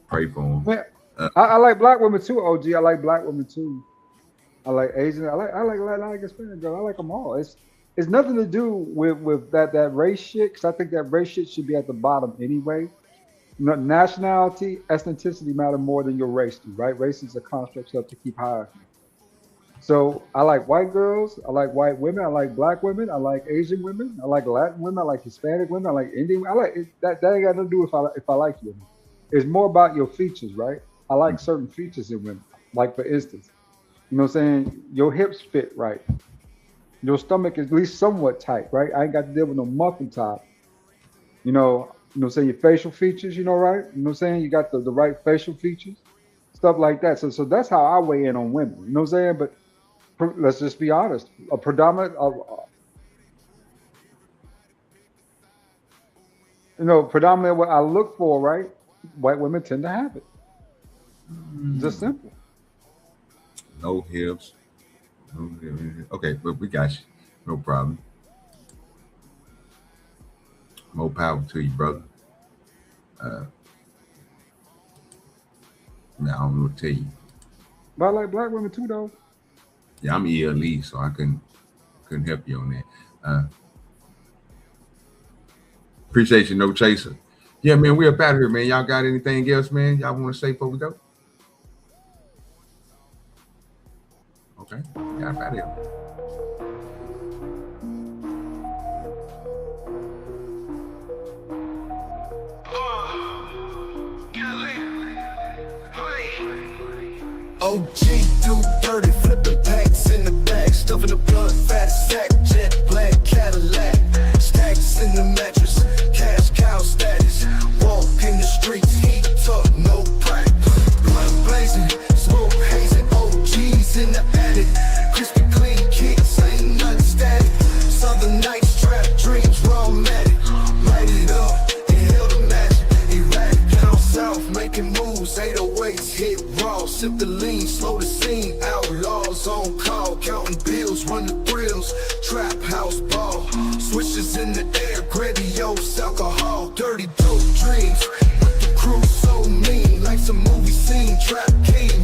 Pray for them.
Man, I like black women too, OG. I like black women too. I like Asian. I like Hispanic girl. I like them all. It's nothing to do with that race shit, because I think that race shit should be at the bottom anyway. Nationality, ethnicity matter more than your race do, right? Race is a construct to keep hierarchy. So I like white girls, I like white women, I like black women, I like Asian women, I like Latin women, I like Hispanic women, I like Indian. I like that. That ain't got nothing to do with if I like you. It's more about your features, right? I like certain features in women. Like for instance, you know what I'm saying? Your hips fit right. Your stomach is at least somewhat tight, right? I ain't got to deal with no muffin top. You know what I'm saying? Your facial features, you know, right? You know what I'm saying? You got the right facial features, stuff like that. So that's how I weigh in on women. You know what I'm saying? But let's just be honest. A predominant, predominantly what I look for, right? White women tend to have it. Just simple.
No hips. Okay, but we got you. No problem. More power to you, brother. Now I don't know what to tell you.
But I like black women too, though.
Yeah, I'm ELE, so I couldn't help you on that. Appreciate you, No Chaser. Yeah, man, we up out of here, man. Y'all got anything else, man? Y'all want to say before we go? Okay, got up out of here.
OG DoDirty, flipping packs in the bag, stuffing the blood, fat sack.